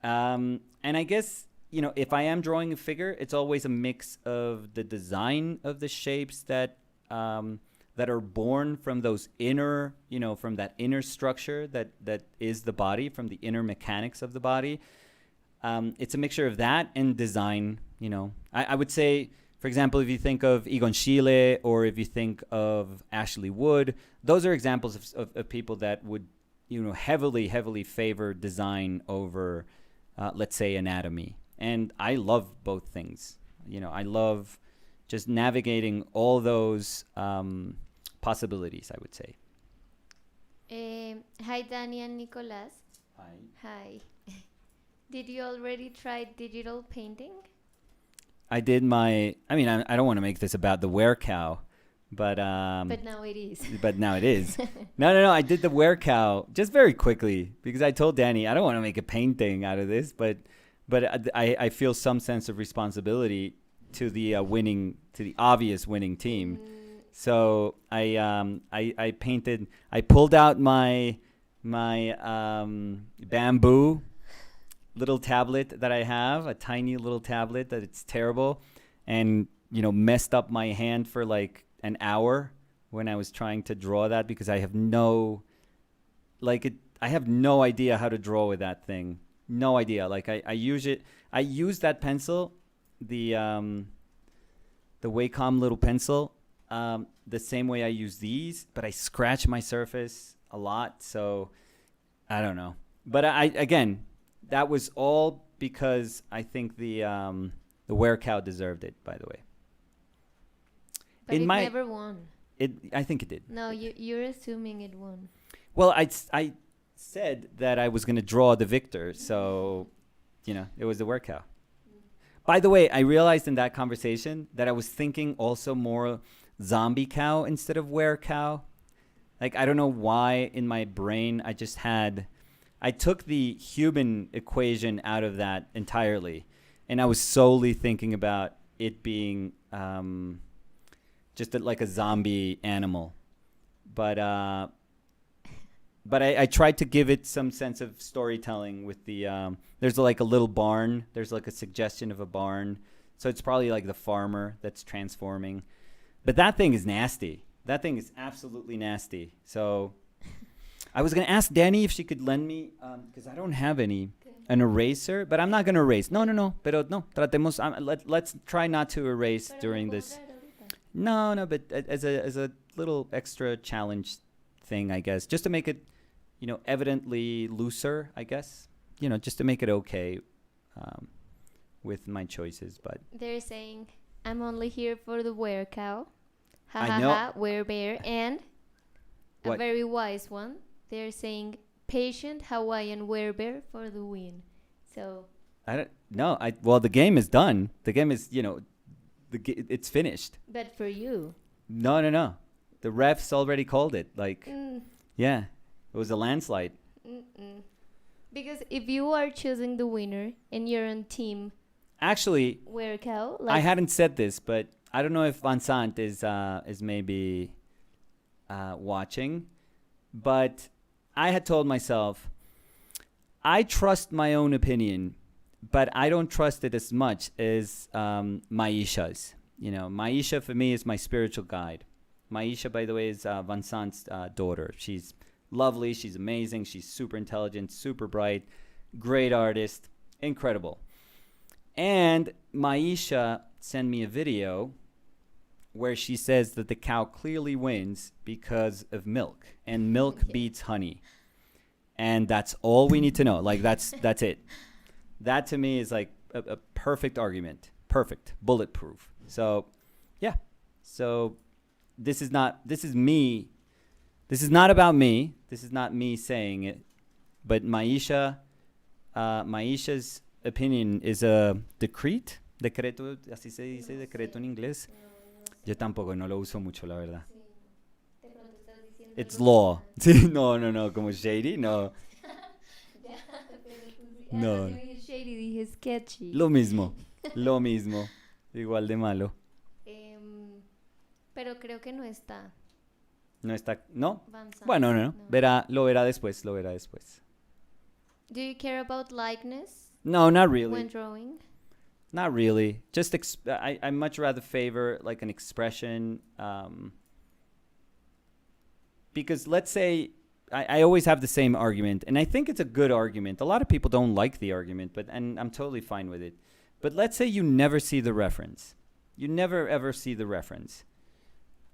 And I guess if I am drawing a figure, it's always a mix of the design of the shapes that are born from those inner, from that inner structure that is the body, from the inner mechanics of the body. It's a mixture of that and design. I would say, for example, if you think of Egon Schiele or if you think of Ashley Wood, those are examples of people that would, heavily favor design over, let's say, anatomy. And I love both things. I love just navigating all those possibilities, I would say. Hi, Danny and Nicolas. Hi. Hi. Did you already try digital painting? I did I don't want to make this about the werecow, but now it is. But now it is. No. I did the werecow just very quickly because I told Danny I don't want to make a painting out of this, but I feel some sense of responsibility to the obvious winning team. So I painted. I pulled out my bamboo little tablet that I have, a tiny little tablet that it's terrible, and messed up my hand for like an hour when I was trying to draw that because I have no idea how to draw with that thing. No idea. Like I use that pencil, the Wacom little pencil, the same way I use these, but I scratch my surface a lot, so I don't know. But that was all because I think the werecow deserved it, by the way. But it never won. I think it did. No, you're assuming it won. Well, I said that I was going to draw the victor, so it was the werecow. By the way, I realized in that conversation that I was thinking also more zombie cow instead of werecow. Like, I don't know why in my brain I took the human equation out of that entirely, and I was solely thinking about it being just like a zombie animal. But I tried to give it some sense of storytelling with the there's like a little barn. There's like a suggestion of a barn. So it's probably like the farmer that's transforming. But that thing is nasty. That thing is absolutely nasty. So I was going to ask Danny if she could lend me, because I don't have an eraser, but I'm not going to erase. No. Pero no, tratemos, let's try not to erase during this. No, but as a little extra challenge thing, I guess, just to make it, evidently looser, I guess, just to make it okay with my choices. But they're saying, I'm only here for the werecow. I know. Werebear, and What? a very wise one. They're saying patient Hawaiian werebear for the win. So I don't know. Well, the game is done. The game is, it's finished. but for you, No. The refs already called it. Like, mm, yeah, it was a landslide. because if you are choosing the winner and you're on team Actually, werecow, I hadn't said this, but I don't know if Vincent is maybe watching, but I had told myself, I trust my own opinion, but I don't trust it as much as Maisha's. Maisha for me is my spiritual guide. Maisha, by the way, is Vincent's daughter. She's lovely. She's amazing. She's super intelligent, super bright, great artist, incredible. And Maisha sent me a video where she says that the cow clearly wins because of milk, and milk beats honey. And that's all we need to know. Like, that's it. That to me is like a perfect argument. Perfect. Bulletproof. So, yeah. So this is me. This is not about me. This is not me saying it. But Maisha's opinion is a decree. Decreto, así se dice, decreto en inglés. Yo tampoco, no lo uso mucho, la verdad. It's law. Sí, no, como shady, no. No, No dije shady, dije sketchy. lo mismo, lo mismo, igual de malo. Pero creo que no está. No está, ¿no? Van Zandt, Bueno, no. Lo verá después, lo verá después. Do you care about likeness No, not when really. drawing? Not really. Just I much rather favor like an expression. Because let's say I always have the same argument, and I think it's a good argument. A lot of people don't like the argument, and I'm totally fine with it. But let's say you never see the reference. You never ever see the reference.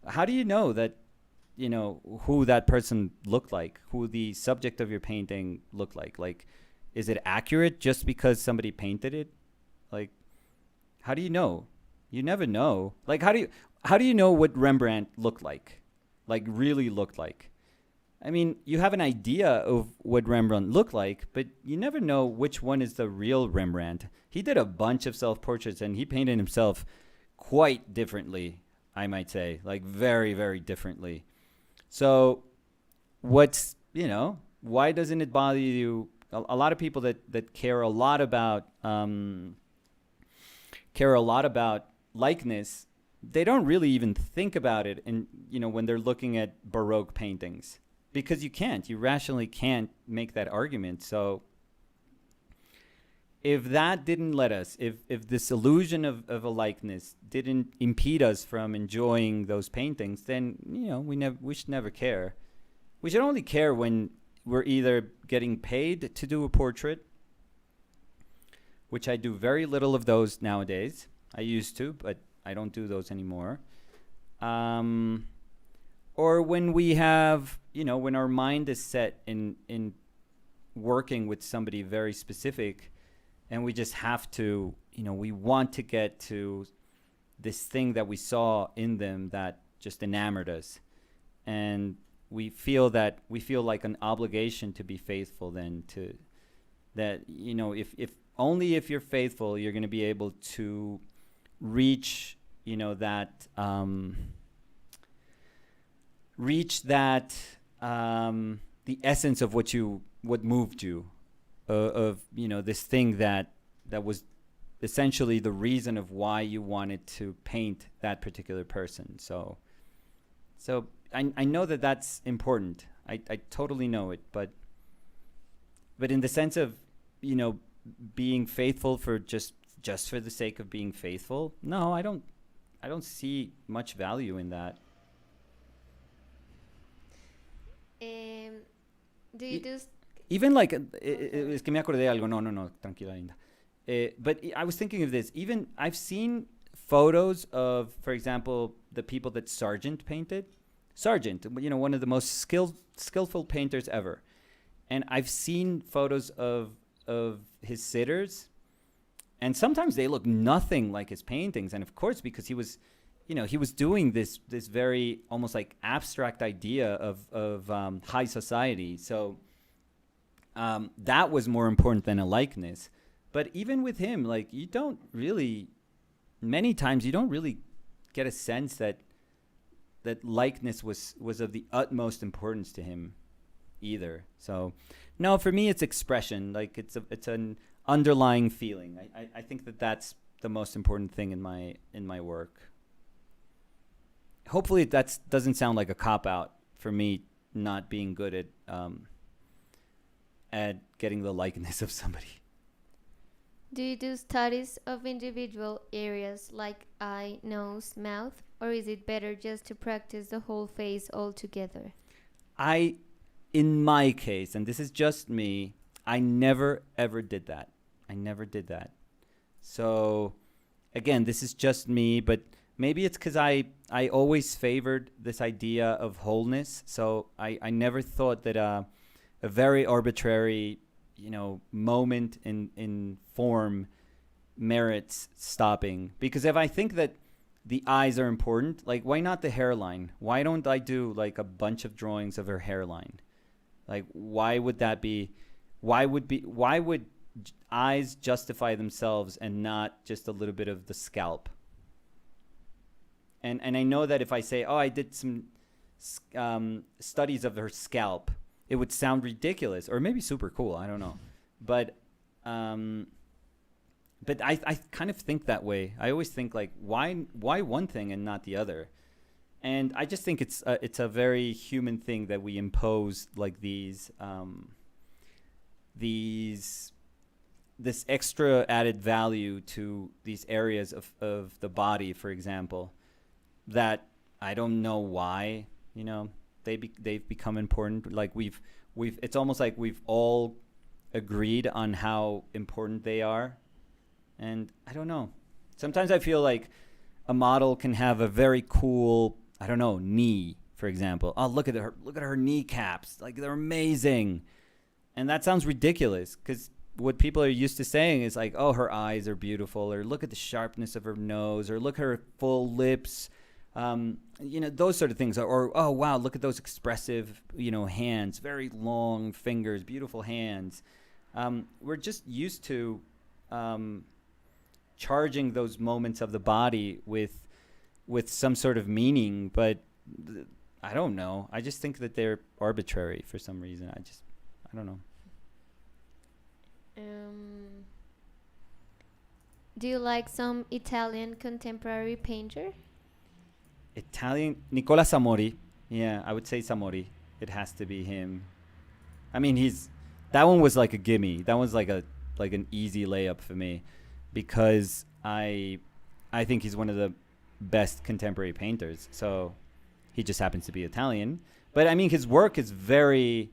How do you know that, who that person looked like, who the subject of your painting looked like? Like, is it accurate just because somebody painted it? Like, how do you know? You never know. Like, how do you know what Rembrandt looked like? Like, really looked like? I mean, you have an idea of what Rembrandt looked like, but you never know which one is the real Rembrandt. He did a bunch of self-portraits, and he painted himself quite differently, I might say. Like, very, very differently. So, why doesn't it bother you? A lot of people that care a lot about likeness, they don't really even think about it when they're looking at Baroque paintings, because you rationally can't make that argument. So if that didn't let us, if this illusion of a likeness didn't impede us from enjoying those paintings, then we should never care. We should only care when we're either getting paid to do a portrait, which I do very little of those nowadays. I used to, but I don't do those anymore. Or when we have, when our mind is set in working with somebody very specific, and we just have to, we want to get to this thing that we saw in them that just enamored us. And we feel like an obligation to be faithful then to that, if only if you're faithful, you're going to be able to reach the essence of what moved you, of this thing that was essentially the reason of why you wanted to paint that particular person. So I know that that's important. I totally know it, but in the sense of being faithful for just for the sake of being faithful, no, I don't see much value in that. Do you just Even like es que me acordé de algo. No, tranquila, Linda. But I was thinking of this. Even I've seen photos of, for example, the people that Sargent painted. Sargent, one of the most skillful painters ever. And I've seen photos of his sitters, and sometimes they look nothing like his paintings. And of course, because he was doing this very almost like abstract idea of high society. So that was more important than a likeness. But even with him, like, many times you don't really get a sense that likeness was of the utmost importance to him either. So no, for me it's expression. Like, it's an underlying feeling. I think that's the most important thing in my work. Hopefully that doesn't sound like a cop-out for me not being good at getting the likeness of somebody. Do you do studies of individual areas like eye, nose, mouth, or is it better just to practice the whole face altogether? In my case, and this is just me, I never ever did that. I never did that. So again, this is just me, but maybe it's because I always favored this idea of wholeness. So I never thought that a very arbitrary moment in form merits stopping. Because if I think that the eyes are important, like, why not the hairline? Why don't I do like a bunch of drawings of her hairline? Like, why would eyes justify themselves and not just a little bit of the scalp. And I know that if I say, oh, I did some studies of her scalp, it would sound ridiculous or maybe super cool. I don't know. But I kind of think that way. I always think like, why one thing and not the other? And I just think it's a very human thing that we impose like this extra added value to these areas of the body, for example, that I don't know why, they've become important. Like it's almost like we've all agreed on how important they are. And I don't know. Sometimes I feel like a model can have a very cool, I don't know, knee, for example. Oh, look at her kneecaps. Like, they're amazing. And that sounds ridiculous because what people are used to saying is like, oh, her eyes are beautiful, or look at the sharpness of her nose, or look at her full lips. Those sort of things. Or, oh, wow, look at those expressive, hands, very long fingers, beautiful hands. We're just used to charging those moments of the body with some sort of meaning, but I don't know. I just think that they're arbitrary for some reason. I don't know. Do you like some Italian contemporary painter? Nicola Samori. Yeah, I would say Samori. It has to be him. I mean, that one was like a gimme. That was like an easy layup for me, because I think he's one of the best contemporary painters. So he just happens to be Italian. But I mean, his work is very,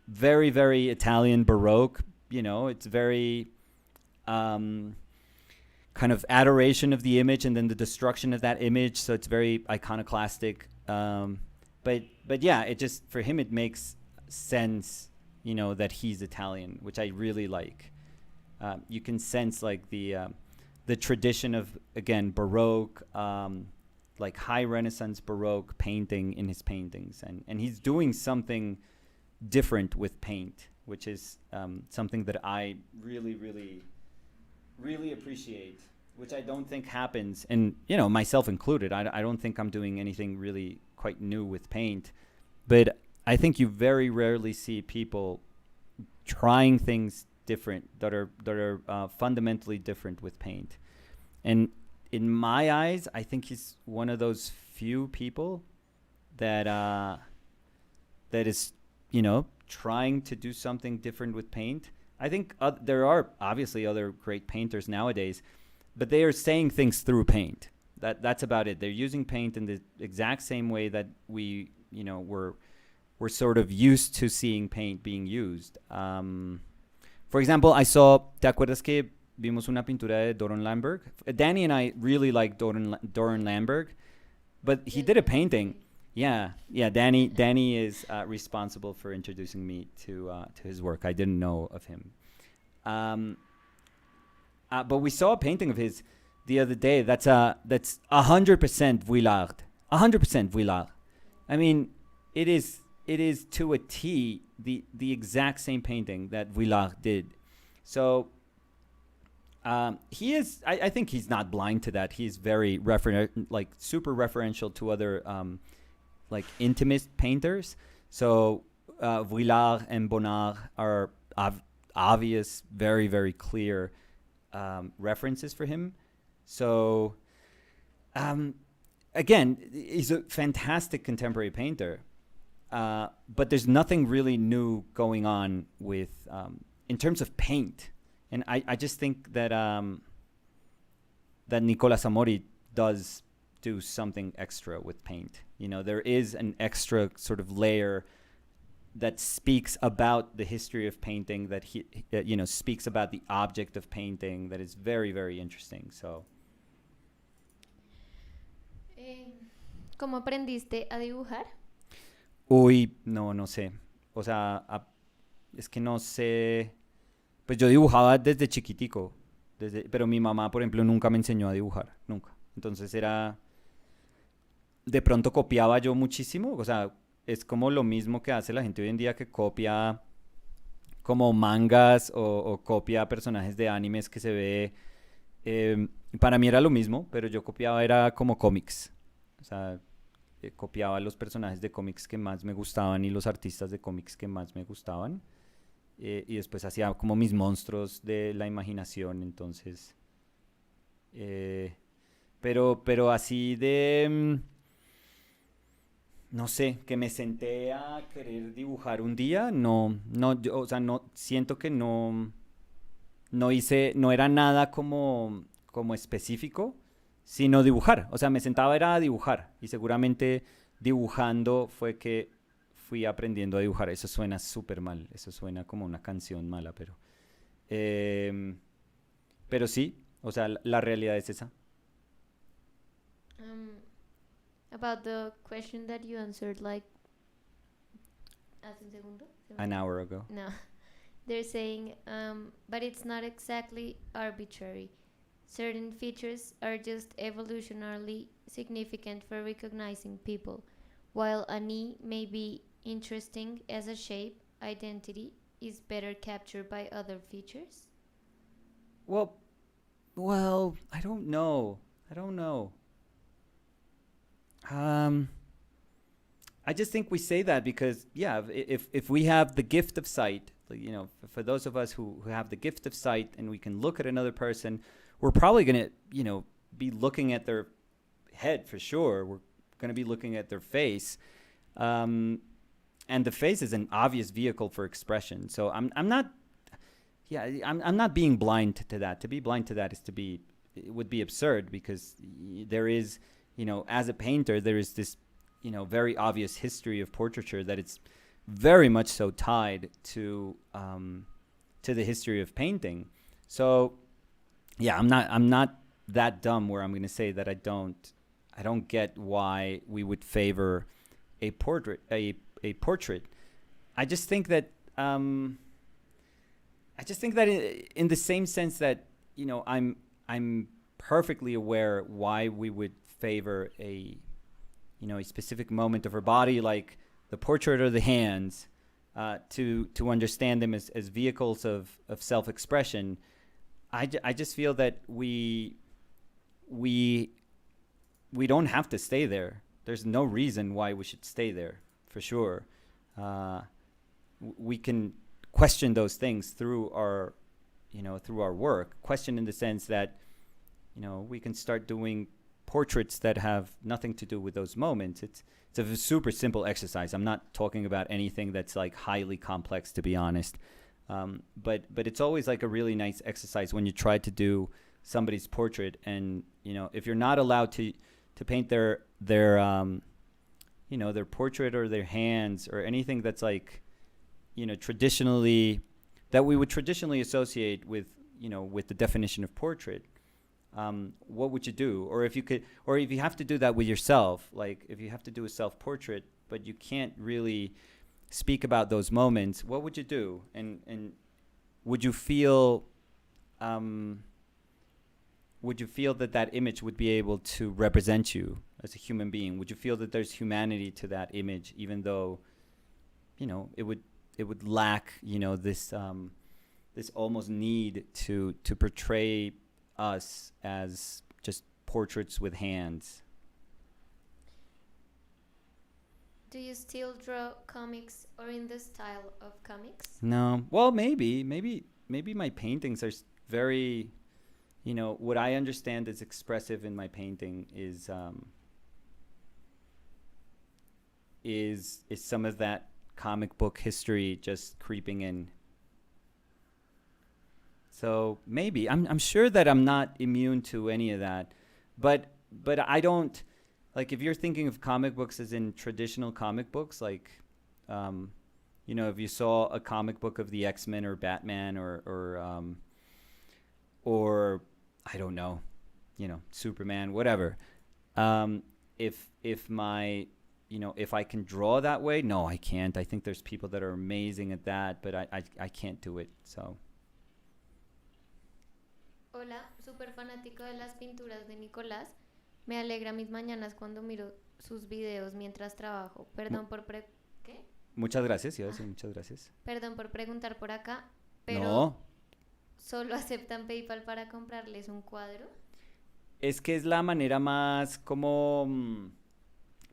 very, very Italian Baroque. It's very kind of adoration of the image and then the destruction of that image. So it's very iconoclastic. But yeah, it just, for him, it makes sense, that he's Italian, which I really like. You can sense like the tradition of, again, Baroque, like high Renaissance Baroque painting in his paintings. And he's doing something different with paint, which is something that I really, really, really appreciate, which I don't think happens. And, myself included, I don't think I'm doing anything really quite new with paint. But I think you very rarely see people trying things different that are fundamentally different with paint. And in my eyes, I think he's one of those few people that is, trying to do something different with paint. I think there are obviously other great painters nowadays, but they are saying things through paint. That's about it. They're using paint in the exact same way that we're sort of used to seeing paint being used. For example, ¿te acuerdas que vimos una pintura de Doron Lamberg? Danny and I really like Doron Lamberg, but he did a painting. Yeah. Danny is responsible for introducing me to his work. I didn't know of him. But we saw a painting of his the other day. That's 100% Vuillard. 100% Vuillard. I mean, it is to a T the exact same painting that Vuillard did. So he is. I think he's not blind to that. He's very super referential to other like intimist painters. So Vuillard and Bonnard are obvious, very, very clear references for him. So again, he's a fantastic contemporary painter, but there's nothing really new going on with in terms of paint. And I just think that that Nicola Samori does do something extra with paint. There is an extra sort of layer that speaks about the history of painting, that speaks about the object of painting, that is very, very interesting. So, ¿cómo aprendiste a dibujar? Uy, no sé. O sea, es que no sé. Pues yo dibujaba desde chiquitico, pero mi mamá, por ejemplo, nunca me enseñó a dibujar, nunca. Entonces de pronto copiaba yo muchísimo. O sea, es como lo mismo que hace la gente hoy en día, que copia como mangas o copia personajes de animes que se ve. Para mí era lo mismo, pero yo copiaba era como cómics. O sea, copiaba los personajes de cómics que más me gustaban y los artistas de cómics que más me gustaban. Y después hacía como mis monstruos de la imaginación, entonces... eh, pero así de... no sé, que me senté a querer dibujar un día, no, no, o sea, no, siento que no, no hice, no era nada como específico, sino dibujar. O sea, me sentaba era a dibujar y seguramente dibujando fue que fui aprendiendo a dibujar. Eso suena súper mal, eso suena como una canción mala, em, pero sí, o sea, la realidad es esa. Um, about the question that you answered, like, hace un segundo. An hour ago. No, they're saying, but it's not exactly arbitrary. Certain features are just evolutionarily significant for recognizing people, while a knee may be interesting as a shape, identity is better captured by other features. Well, well, I don't know. I don't know. Um, I just think we say that because, yeah, if we have the gift of sight, like, you know, for those of us who have the gift of sight and we can look at another person, we're probably going to, you know, be looking at their head for sure. We're going to be looking at their face. And the face is an obvious vehicle for expression. So I'm not, yeah, I'm not being blind to that. To be blind to that is to be, it would be absurd because there is, you know, as a painter, there is this, you know, very obvious history of portraiture that it's very much so tied to the history of painting. So, yeah, I'm not that dumb where I'm going to say that I don't get why we would favor a portrait. I just think that in the same sense that, you know, I'm perfectly aware why we would favor a, you know, a specific moment of her body, like the portrait or the hands, to understand them as vehicles of self-expression. I just feel that we don't have to stay there. There's no reason why we should stay there, for sure. We can question those things through our, you know, through our work. Question in the sense that, you know, we can start doing portraits that have nothing to do with those moments. It's a super simple exercise. I'm not talking about anything that's like highly complex, to be honest. But it's always like a really nice exercise when you try to do somebody's portrait, and, you know, if you're not allowed to paint their you know, their portrait or their hands or anything that's like, you know, traditionally, that we would traditionally associate with, you know, with the definition of portrait. What would you do? Or if you have to do that with yourself, like if you have to do a self-portrait, but you can't really speak about those moments, what would you do? And would you feel that image would be able to represent you as a human being? Would you feel that there's humanity to that image, even though, you know, it would lack, you know, this almost need to portray us as just portraits with hands? Do you still draw comics or in the style of comics? No. Well, maybe my paintings are very, you know, what I understand as expressive in my painting is some of that comic book history just creeping in. So maybe I'm sure that I'm not immune to any of that, but I don't, like, if you're thinking of comic books as in traditional comic books, like, you know, if you saw a comic book of the X-Men or Batman or I don't know, you know, Superman, whatever. If my, you know, if I can draw that way, no, I can't. I think there's people that are amazing at that, but I can't do it. So. Hola, súper fanático de las pinturas de Nicolás. Me alegra mis mañanas cuando miro sus videos mientras trabajo. Perdón por ¿qué? Muchas gracias, iba a decir Ah, muchas gracias. perdón por preguntar por acá, pero No, ¿solo aceptan PayPal para comprarles un cuadro? es que es la manera más como,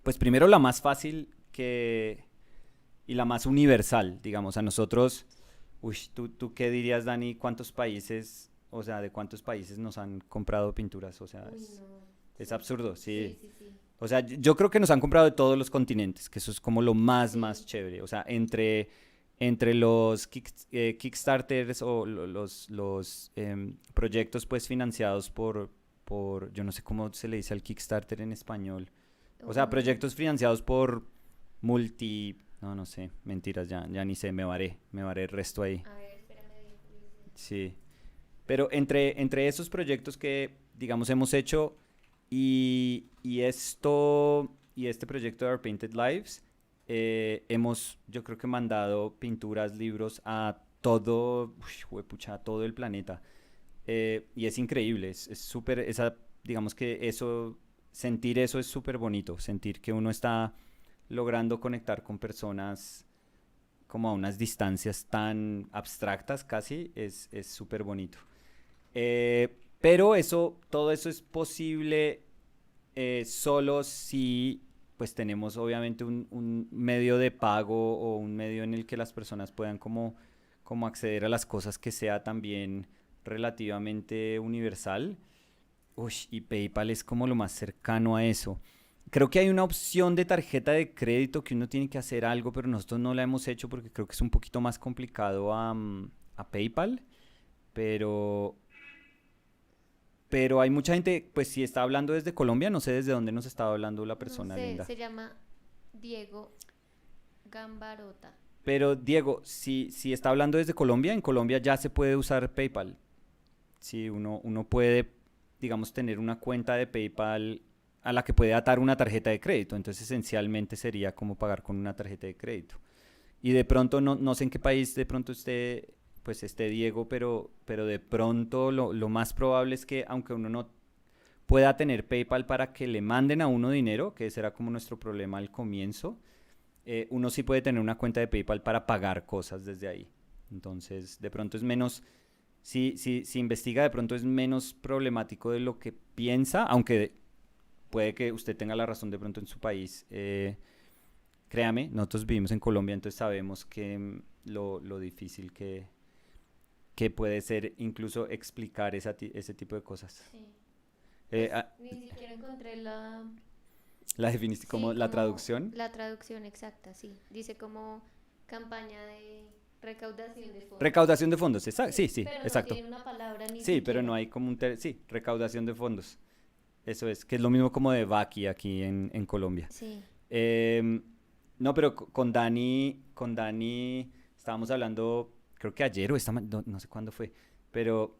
pues primero la más fácil y la más universal, digamos, a nosotros, uy, ¿tú qué dirías, Dani? ¿Cuántos países, o sea, de cuántos países nos han comprado pinturas? O sea, Uy, no. es Sí, absurdo, sí, sí. sí, sí. O sea, yo creo que nos han comprado de todos los continentes, que eso es como lo más Sí. chévere. O sea, entre los Kickstarters o los proyectos pues financiados yo no sé cómo se le dice al Kickstarter en español. O sea, Um, proyectos financiados por no sé, mentiras, ya ni sé, me varé el resto ahí. a ver, espérame, de curiosidad. Sí. Pero entre esos proyectos que, digamos, hemos hecho y este proyecto de Our Painted Lives, hemos, yo creo que mandado pinturas, libros a todo, juepucha, a todo el planeta. Y es increíble, es súper, digamos que sentir eso es súper bonito, sentir que uno está logrando conectar con personas como a unas distancias tan abstractas casi, es súper bonito. Pero todo eso es posible solo si pues tenemos obviamente un medio de pago o un medio en el que las personas puedan como acceder a las cosas que sea también relativamente universal. Uy, y PayPal es como lo más cercano a eso. Creo que hay una opción de tarjeta de crédito que uno tiene que hacer algo, pero nosotros no la hemos hecho porque creo que es un poquito más complicado a PayPal. Pero, pero hay mucha gente, pues si está hablando desde Colombia, no sé desde dónde nos estaba hablando la No persona sé, linda. se llama Diego Gambarota. Pero Diego, si está hablando desde Colombia, en Colombia ya se puede usar PayPal. Si uno puede, digamos, tener una cuenta de PayPal a la que puede atar una tarjeta de crédito. Entonces, esencialmente sería como pagar con una tarjeta de crédito. Y de pronto, no sé en qué país de pronto esté Diego, pero de pronto lo más probable es que, aunque uno no pueda tener PayPal para que le manden a uno dinero, que ese era como nuestro problema al comienzo, uno sí puede tener una cuenta de PayPal para pagar cosas desde ahí. Entonces, de pronto es menos, si investiga, de pronto es menos problemático de lo que piensa, aunque puede que usted tenga la razón de pronto en su país. Créame, nosotros vivimos en Colombia, entonces sabemos que lo difícil que puede ser incluso explicar ese tipo de cosas. Sí. Eh, Pues ah, ni siquiera encontré la... la definiste como Sí, la como traducción. la traducción exacta, sí. Dice como campaña de recaudación de fondos. Recaudación de fondos, Sí, sí, pero no exacto. tiene una palabra ni Sí, pero no siquiera. hay como sí, recaudación de fondos. Eso es, que es lo mismo como de Vaki aquí en Colombia. Sí. Em, no, pero con Dani estábamos hablando, creo que ayer o no sé cuándo fue, pero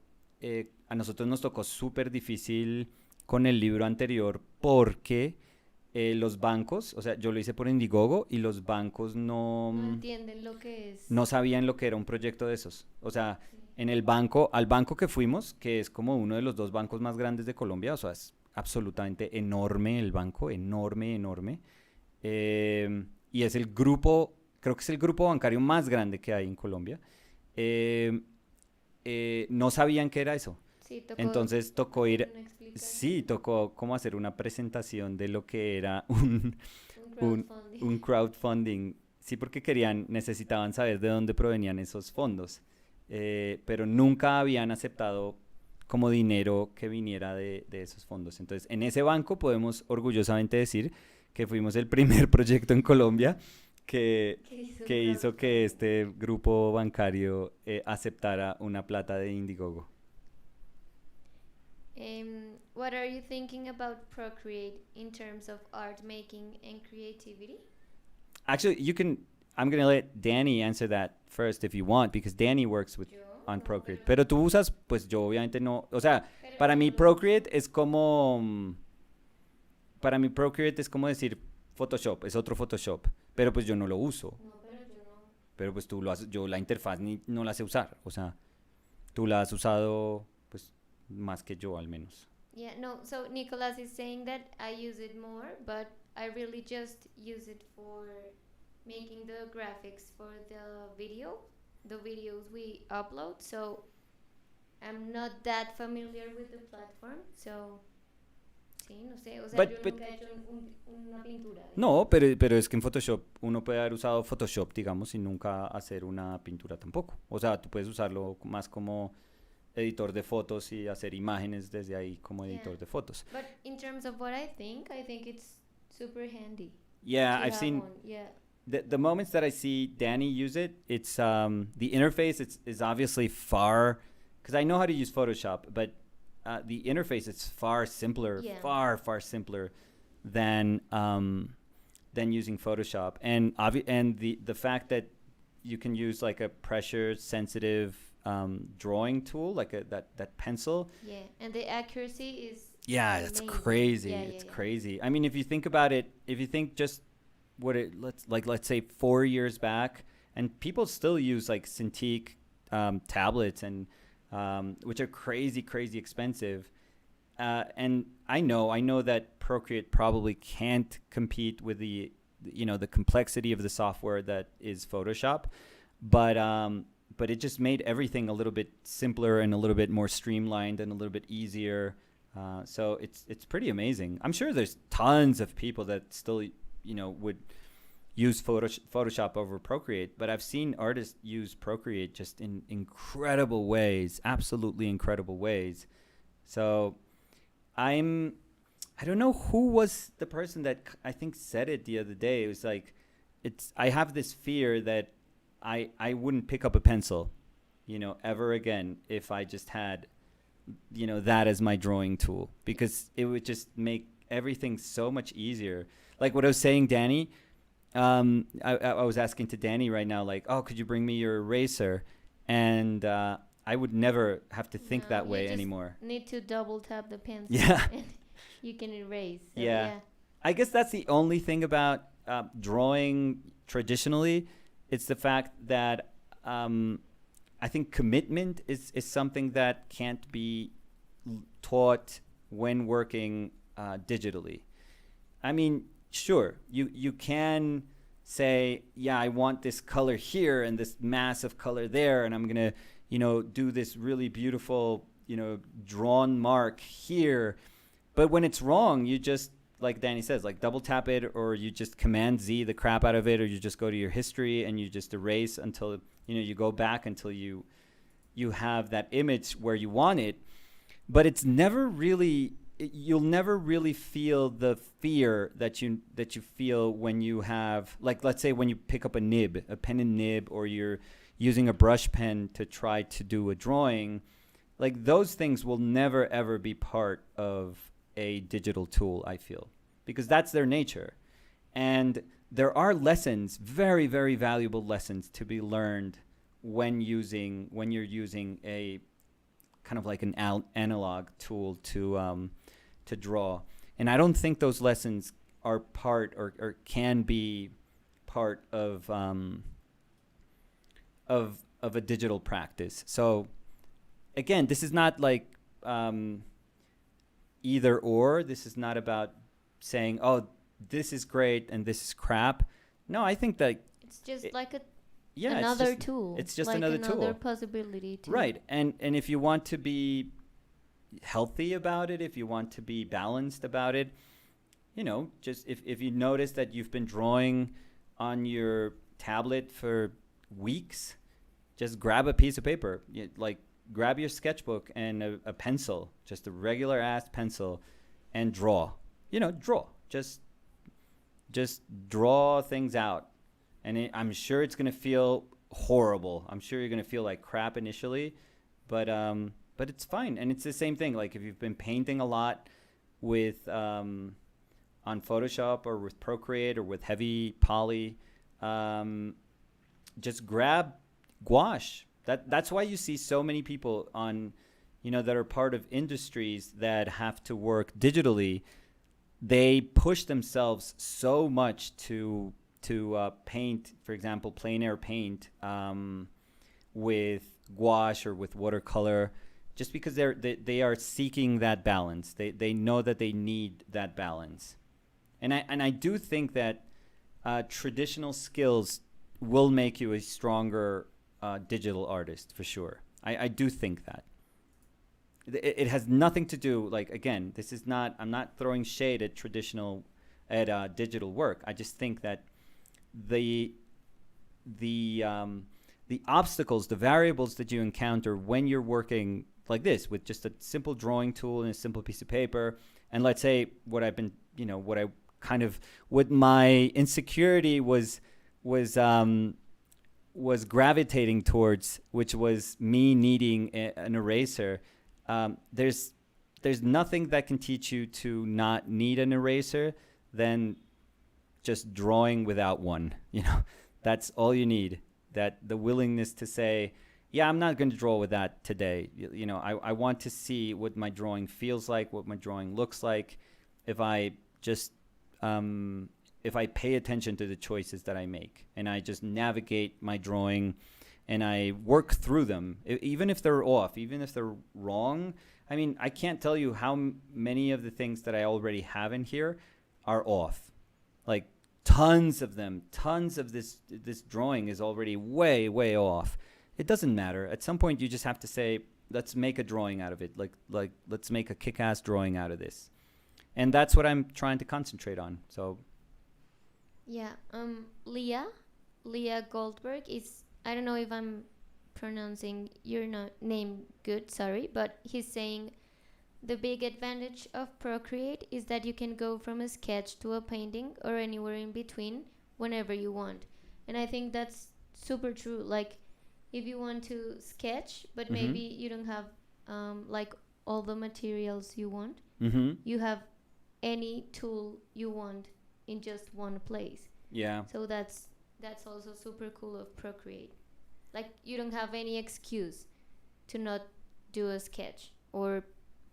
a nosotros nos tocó súper difícil con el libro anterior porque los bancos, o sea, yo lo hice por Indiegogo y los bancos No entienden lo que es. no sabían lo que era un proyecto de esos. O sea, Sí. al banco que fuimos, que es como uno de los dos bancos más grandes de Colombia, o sea, es absolutamente enorme el banco, enorme, enorme. Y es creo que es el grupo bancario más grande que hay en Colombia. Eh, no sabían qué era eso. Sí, tocó Entonces tocó hacer ir, una explicación. sí, tocó como hacer una presentación de lo que era Un un, crowdfunding. un crowdfunding. Sí, porque necesitaban saber de dónde provenían esos fondos. Pero nunca habían aceptado como dinero que viniera de esos fondos. Entonces, en ese banco podemos orgullosamente decir que fuimos el primer proyecto en Colombia que, Que hizo un que hizo que crowdfunding. este grupo bancario aceptara una plata de Indiegogo. What are you thinking about Procreate in terms of art making and creativity? Actually, I'm going to let Danny answer that first if you want, because Danny works Yo, on no, Procreate. Pero tú usas, pues yo obviamente no. O sea, pero para yo mí lo uso. Procreate es como. Para mí Procreate es como decir Photoshop, es otro Photoshop. Pero pues yo no lo uso. No, pero yo no. Pero pues tú lo haces, yo la interfaz no la sé usar. O sea, tú la has usado, pues, más que yo al menos. Yeah, no, so Nicholas is saying that I use it more, but I really just use it for making the graphics for the videos we upload. So I'm not that familiar with the platform. So sí, no sé, o sea, yo But nunca he hecho una pintura. no, pero es que en Photoshop uno puede haber usado Photoshop, digamos, sin nunca hacer una pintura tampoco. O sea, tú puedes usarlo más como editor de fotos y hacer imágenes desde ahí como Yeah. editor de fotos. But in terms of what I think it's super handy Yeah, to I've have seen one. Yeah. the moments that I see Danny use it. It's the interface is obviously far, because I know how to use Photoshop, but the interface is far simpler, Yeah. far simpler than using Photoshop, and the fact that you can use like a pressure sensitive drawing tool, like that pencil. Yeah, and the accuracy is Yeah, it's amazing. crazy. Yeah, It's yeah. crazy. I mean, if you think about it, if you think just let's say 4 years back, and people still use like Cintiq tablets, and which are crazy expensive. And I know that Procreate probably can't compete with the complexity of the software that is Photoshop, but it just made everything a little bit simpler and a little bit more streamlined and a little bit easier. So it's pretty amazing. I'm sure there's tons of people that still would use Photoshop over Procreate, but I've seen artists use Procreate just in incredible ways, absolutely incredible ways. So I don't know who was the person that I think said it the other day. It was like, I have this fear that I wouldn't pick up a pencil, ever again if I just had, that as my drawing tool, because it would just make everything so much easier. Like what I was saying, Danny, I was asking to Danny right now, like, oh, could you bring me your eraser? And I would never have to think that way anymore. Need to double tap the pencil. Yeah. And you can erase. So yeah. I guess that's the only thing about drawing traditionally. It's the fact that I think commitment is something that can't be taught when working digitally. I mean, sure, you can say, yeah, I want this color here and this massive color there, and I'm going to, do this really beautiful, drawn mark here. But when it's wrong, you just, like Danny says, like double tap it, or you just Command Z the crap out of it, or you just go to your history and you just erase until, you go back until you have that image where you want it. But it's never really, you'll never really feel the fear that you feel when you have, like, let's say when you pick up a pen and nib, or you're using a brush pen to try to do a drawing. Like, those things will never ever be part of a digital tool, I feel, because that's their nature. And there are lessons, very, very valuable lessons to be learned when you're using a kind of like an analog tool to draw. And I don't think those lessons are part or can be part of a digital practice. So again, this is not like either or. This is not about saying, oh, this is great and this is crap. No, I think that it's just like another tool. It's just like another tool. Another possibility to right. And if you want to be healthy about it, if you want to be balanced about it, just if you notice that you've been drawing on your tablet for weeks, just grab a piece of paper, grab your sketchbook and a pencil, just a regular ass pencil, and draw. Draw. Just draw things out. And I'm sure it's going to feel horrible. I'm sure you're going to feel like crap initially, but it's fine. And it's the same thing. Like if you've been painting a lot with on Photoshop or with Procreate or with heavy poly, just grab gouache. That's why you see so many people on, that are part of industries that have to work digitally. They push themselves so much to paint, for example, plein air paint with gouache or with watercolor, just because they are seeking that balance. They know that they need that balance, and I do think that traditional skills will make you a stronger digital artist for sure. I do think that. It has nothing to do, like, again, this is not, I'm not throwing shade at digital work. I just think that the obstacles, the variables that you encounter when you're working like this with just a simple drawing tool and a simple piece of paper, and let's say what my insecurity was gravitating towards, which was me needing an eraser. There's nothing that can teach you to not need an eraser than just drawing without one. That's all you need. That the willingness to say, yeah, I'm not going to draw with that today. I want to see what my drawing feels like, what my drawing looks like, if I just if I pay attention to the choices that I make, and I just navigate my drawing and I work through them, even if they're off, even if they're wrong. I mean, I can't tell you how many of the things that I already have in here are off. Like, tons of them, tons of this drawing is already way, way off. It doesn't matter. At some point, you just have to say, let's make a drawing out of it. Like let's make a kick-ass drawing out of this. And that's what I'm trying to concentrate on. So, yeah. Leah Goldberg is, I don't know if I'm pronouncing your name good, sorry, but he's saying the big advantage of Procreate is that you can go from a sketch to a painting or anywhere in between whenever you want. And I think that's super true. Like, if you want to sketch, but maybe you don't have like all the materials you want, you have any tool you want in just one place. Yeah. So that's also super cool of Procreate. Like, you don't have any excuse to not do a sketch or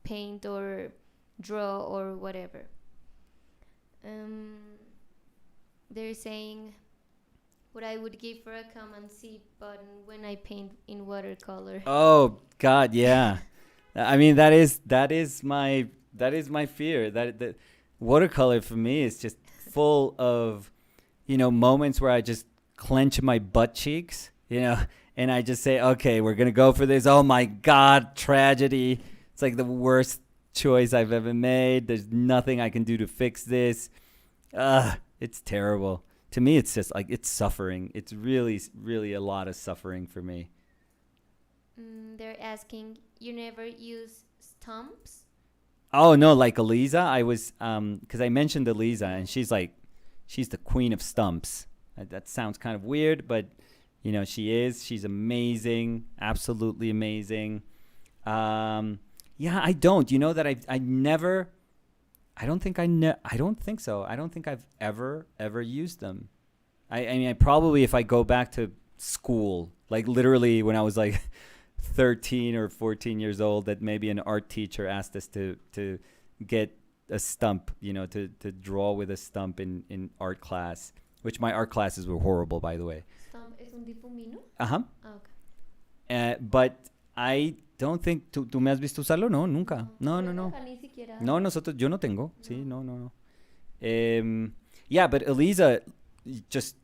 paint or draw or whatever. They're saying what I would give for a come and see button when I paint in watercolor. Oh God, yeah. I mean, that is my fear. That watercolor for me is just full of, moments where I just clench my butt cheeks, and I just say, okay, we're gonna go for this. Oh my God, tragedy. It's like the worst choice I've ever made. There's nothing I can do to fix this. It's terrible. To me, it's just like, it's suffering. It's really, really a lot of suffering for me. They're asking, you never use stumps? Oh, no, like Eliza. I was, because I mentioned Eliza, and she's the queen of stumps. That sounds kind of weird, but, she is. She's amazing. Absolutely amazing. Yeah, I don't. You know that I never... I don't think so. I don't think I've ever used them. I mean, I probably, if I go back to school, like literally when I was like 13 or 14 years old, that maybe an art teacher asked us to get a stump, to draw with a stump in art class, which my art classes were horrible, by the way. Stump es un tipo mino? Uh-huh. Oh, okay. But I don't think... ¿Tú me has visto usarlo? No, nunca. No. Ni siquiera. No, yo no tengo. Sí, no. Yeah, but Eliza just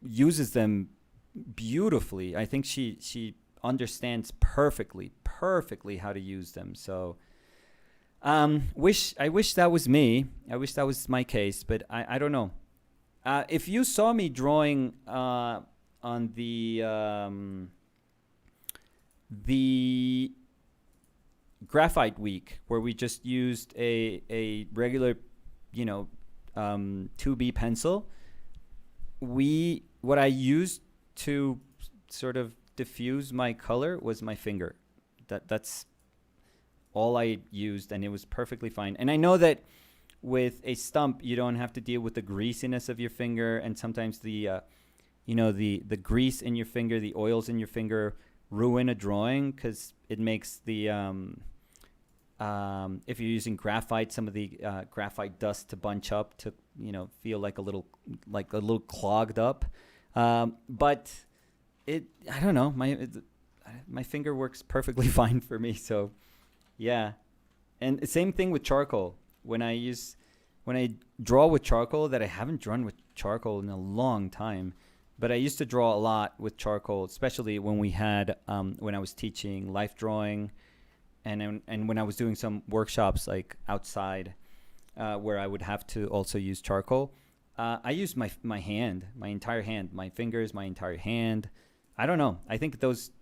uses them beautifully. I think she understands perfectly how to use them. So, I wish that was me. I wish that was my case, but I don't know. If you saw me drawing on the graphite week, where we just used a regular 2B pencil, what I used to sort of diffuse my color was my finger. That's all I used, and it was perfectly fine. And I know that with a stump, you don't have to deal with the greasiness of your finger, and sometimes the grease in your finger, the oils in your finger ruin a drawing, because it makes the if you're using graphite, some of the graphite dust to bunch up to feel like a little clogged up. But I don't know, my finger works perfectly fine for me. So yeah, and same thing with charcoal. When I draw with charcoal that I haven't drawn with charcoal in a long time, but I used to draw a lot with charcoal, especially when we had when I was teaching life drawing, and when I was doing some workshops like outside, where I would have to also use charcoal. I used my hand, my entire hand, my fingers, my entire hand. I don't know. I think those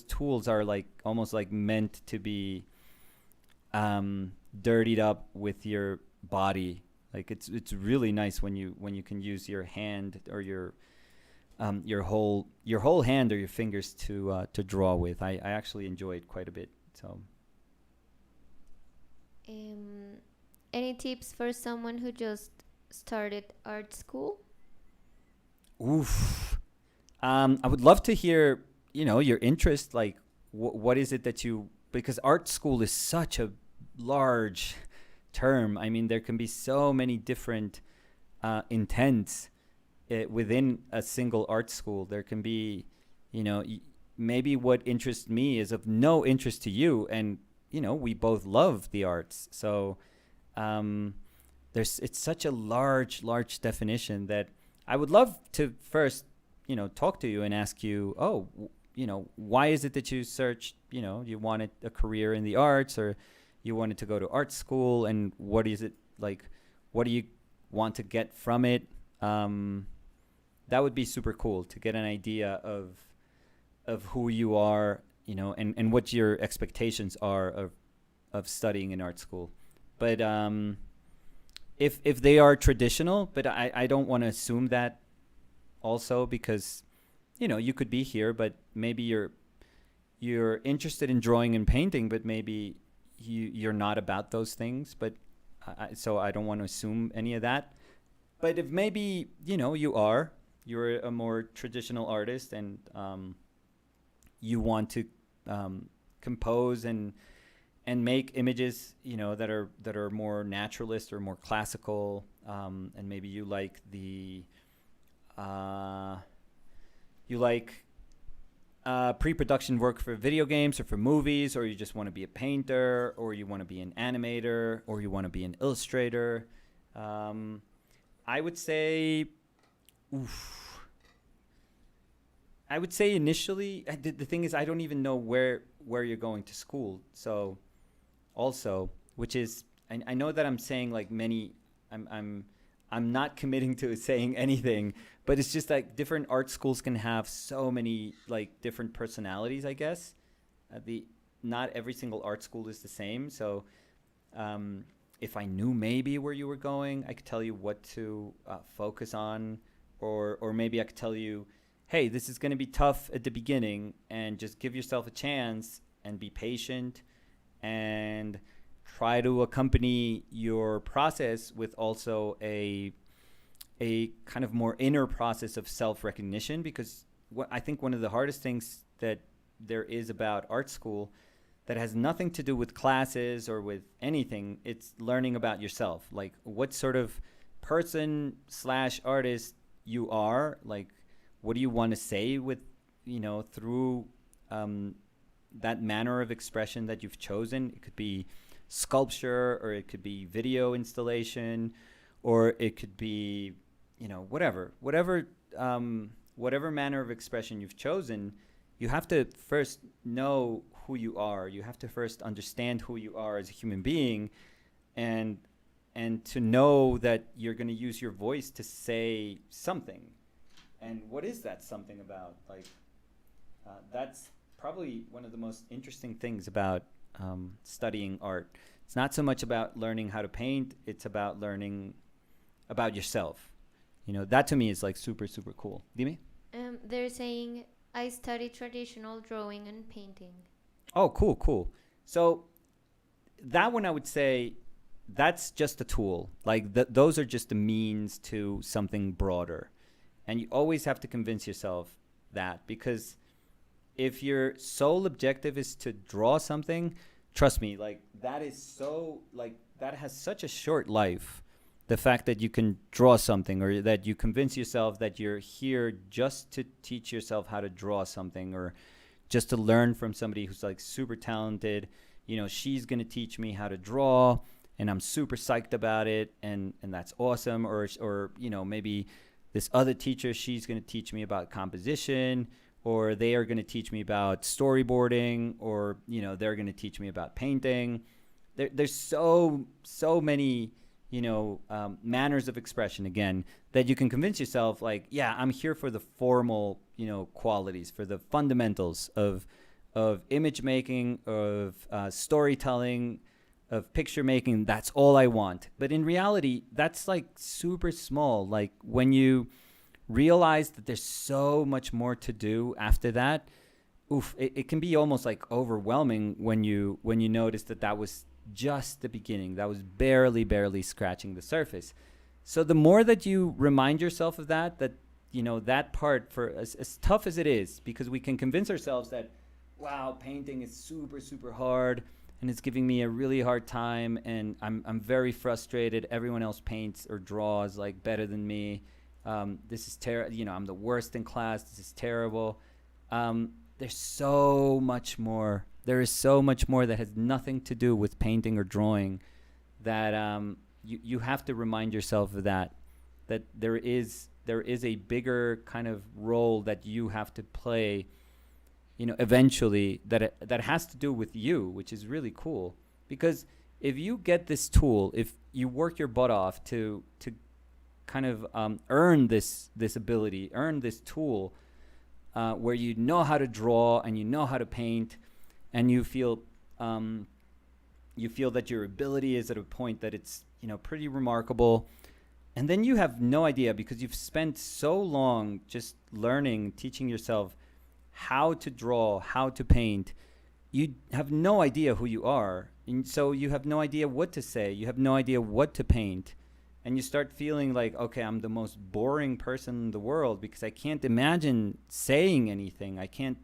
tools are like almost like meant to be dirtied up with your body. Like it's really nice when you can use your hand or your whole hand or your fingers to draw with. I actually enjoy it quite a bit. So Any tips for someone who just started art school? oof. I would love to hear, your interest. Like, what is it that you? Because art school is such a large term. I mean, there can be so many different intents within a single art school. There can be, maybe what interests me is of no interest to you, and we both love the arts. So it's such a large definition that I would love to first talk to you and ask you, why is it that you searched, you wanted a career in the arts, or you wanted to go to art school, and what is it like, what do you want to get from it? That would be super cool to get an idea of who you are, and what your expectations are of studying in art school. But if they are traditional, but I don't want to assume that also, because you could be here, but maybe you're interested in drawing and painting, but maybe you're not about those things. But so I don't want to assume any of that. But if maybe you're a more traditional artist, and you want to compose and make images that are more naturalist or more classical, and maybe you like pre-production work for video games or for movies, or you just want to be a painter, or you want to be an animator, or you want to be an illustrator. I would say initially, the thing is, I don't even know where you're going to school. So also, which is, I know that I'm saying like I'm not committing to saying anything, but it's just like different art schools can have so many like different personalities, I guess. Not every single art school is the same. So if I knew maybe where you were going, I could tell you what to focus on, or maybe I could tell you, hey, this is going to be tough at the beginning, and just give yourself a chance and be patient, and try to accompany your process with also a kind of more inner process of self-recognition. Because I think one of the hardest things that there is about art school, that has nothing to do with classes or with anything, it's learning about yourself, like what sort of person / artist you are, like what do you want to say with through that manner of expression that you've chosen. It could be sculpture, or it could be video installation, or it could be whatever manner of expression you've chosen. You have to first know who you are. You have to first understand who you are as a human being, and to know that you're going to use your voice to say something. And what is that something about? Like that's probably one of the most interesting things about studying art. It's not so much about learning how to paint, it's about learning about yourself. That to me is like super, super cool. Dime? They're saying, I study traditional drawing and painting. Oh, cool. So that one, I would say, that's just a tool. Like those are just the means to something broader. And you always have to convince yourself that, because if your sole objective is to draw something, trust me, like that is so, like that has such a short life. The fact that you can draw something, or that you convince yourself that you're here just to teach yourself how to draw something, or just to learn from somebody who's like super talented, she's going to teach me how to draw, and I'm super psyched about it, and that's awesome. Or you know, maybe this other teacher, she's going to teach me about composition, or they are going to teach me about storyboarding, or you know, they're going to teach me about painting. There's so many, you know, manners of expression, again, that you can convince yourself, like, yeah, I'm here for the formal, you know, qualities, for the fundamentals of image making, of storytelling, of picture making. That's all I want. But in reality, that's like super small. Like when you realize that there's so much more to do after that, it can be almost like overwhelming when you notice that was just the beginning. That was barely scratching the surface. So the more that you remind yourself of that you know, that part, for as tough as it is, because we can convince ourselves that, wow, painting is super hard and it's giving me a really hard time, and I'm very frustrated. Everyone else paints or draws like better than me. This is terrible. You know, I'm the worst in class. This is terrible. There's so much more. There is so much more that has nothing to do with painting or drawing, that you have to remind yourself of that there is a bigger kind of role that you have to play, you know, eventually, that has to do with you, which is really cool. Because if you get this tool, if you work your butt off to kind of earn this ability, earn this tool, where you know how to draw and you know how to paint, and you feel that your ability is at a point that it's, you know, pretty remarkable. And then you have no idea, because you've spent so long just learning, teaching yourself how to draw, how to paint. You have no idea who you are. And so you have no idea what to say. You have no idea what to paint. And you start feeling like, okay, I'm the most boring person in the world because I can't imagine saying anything. I can't,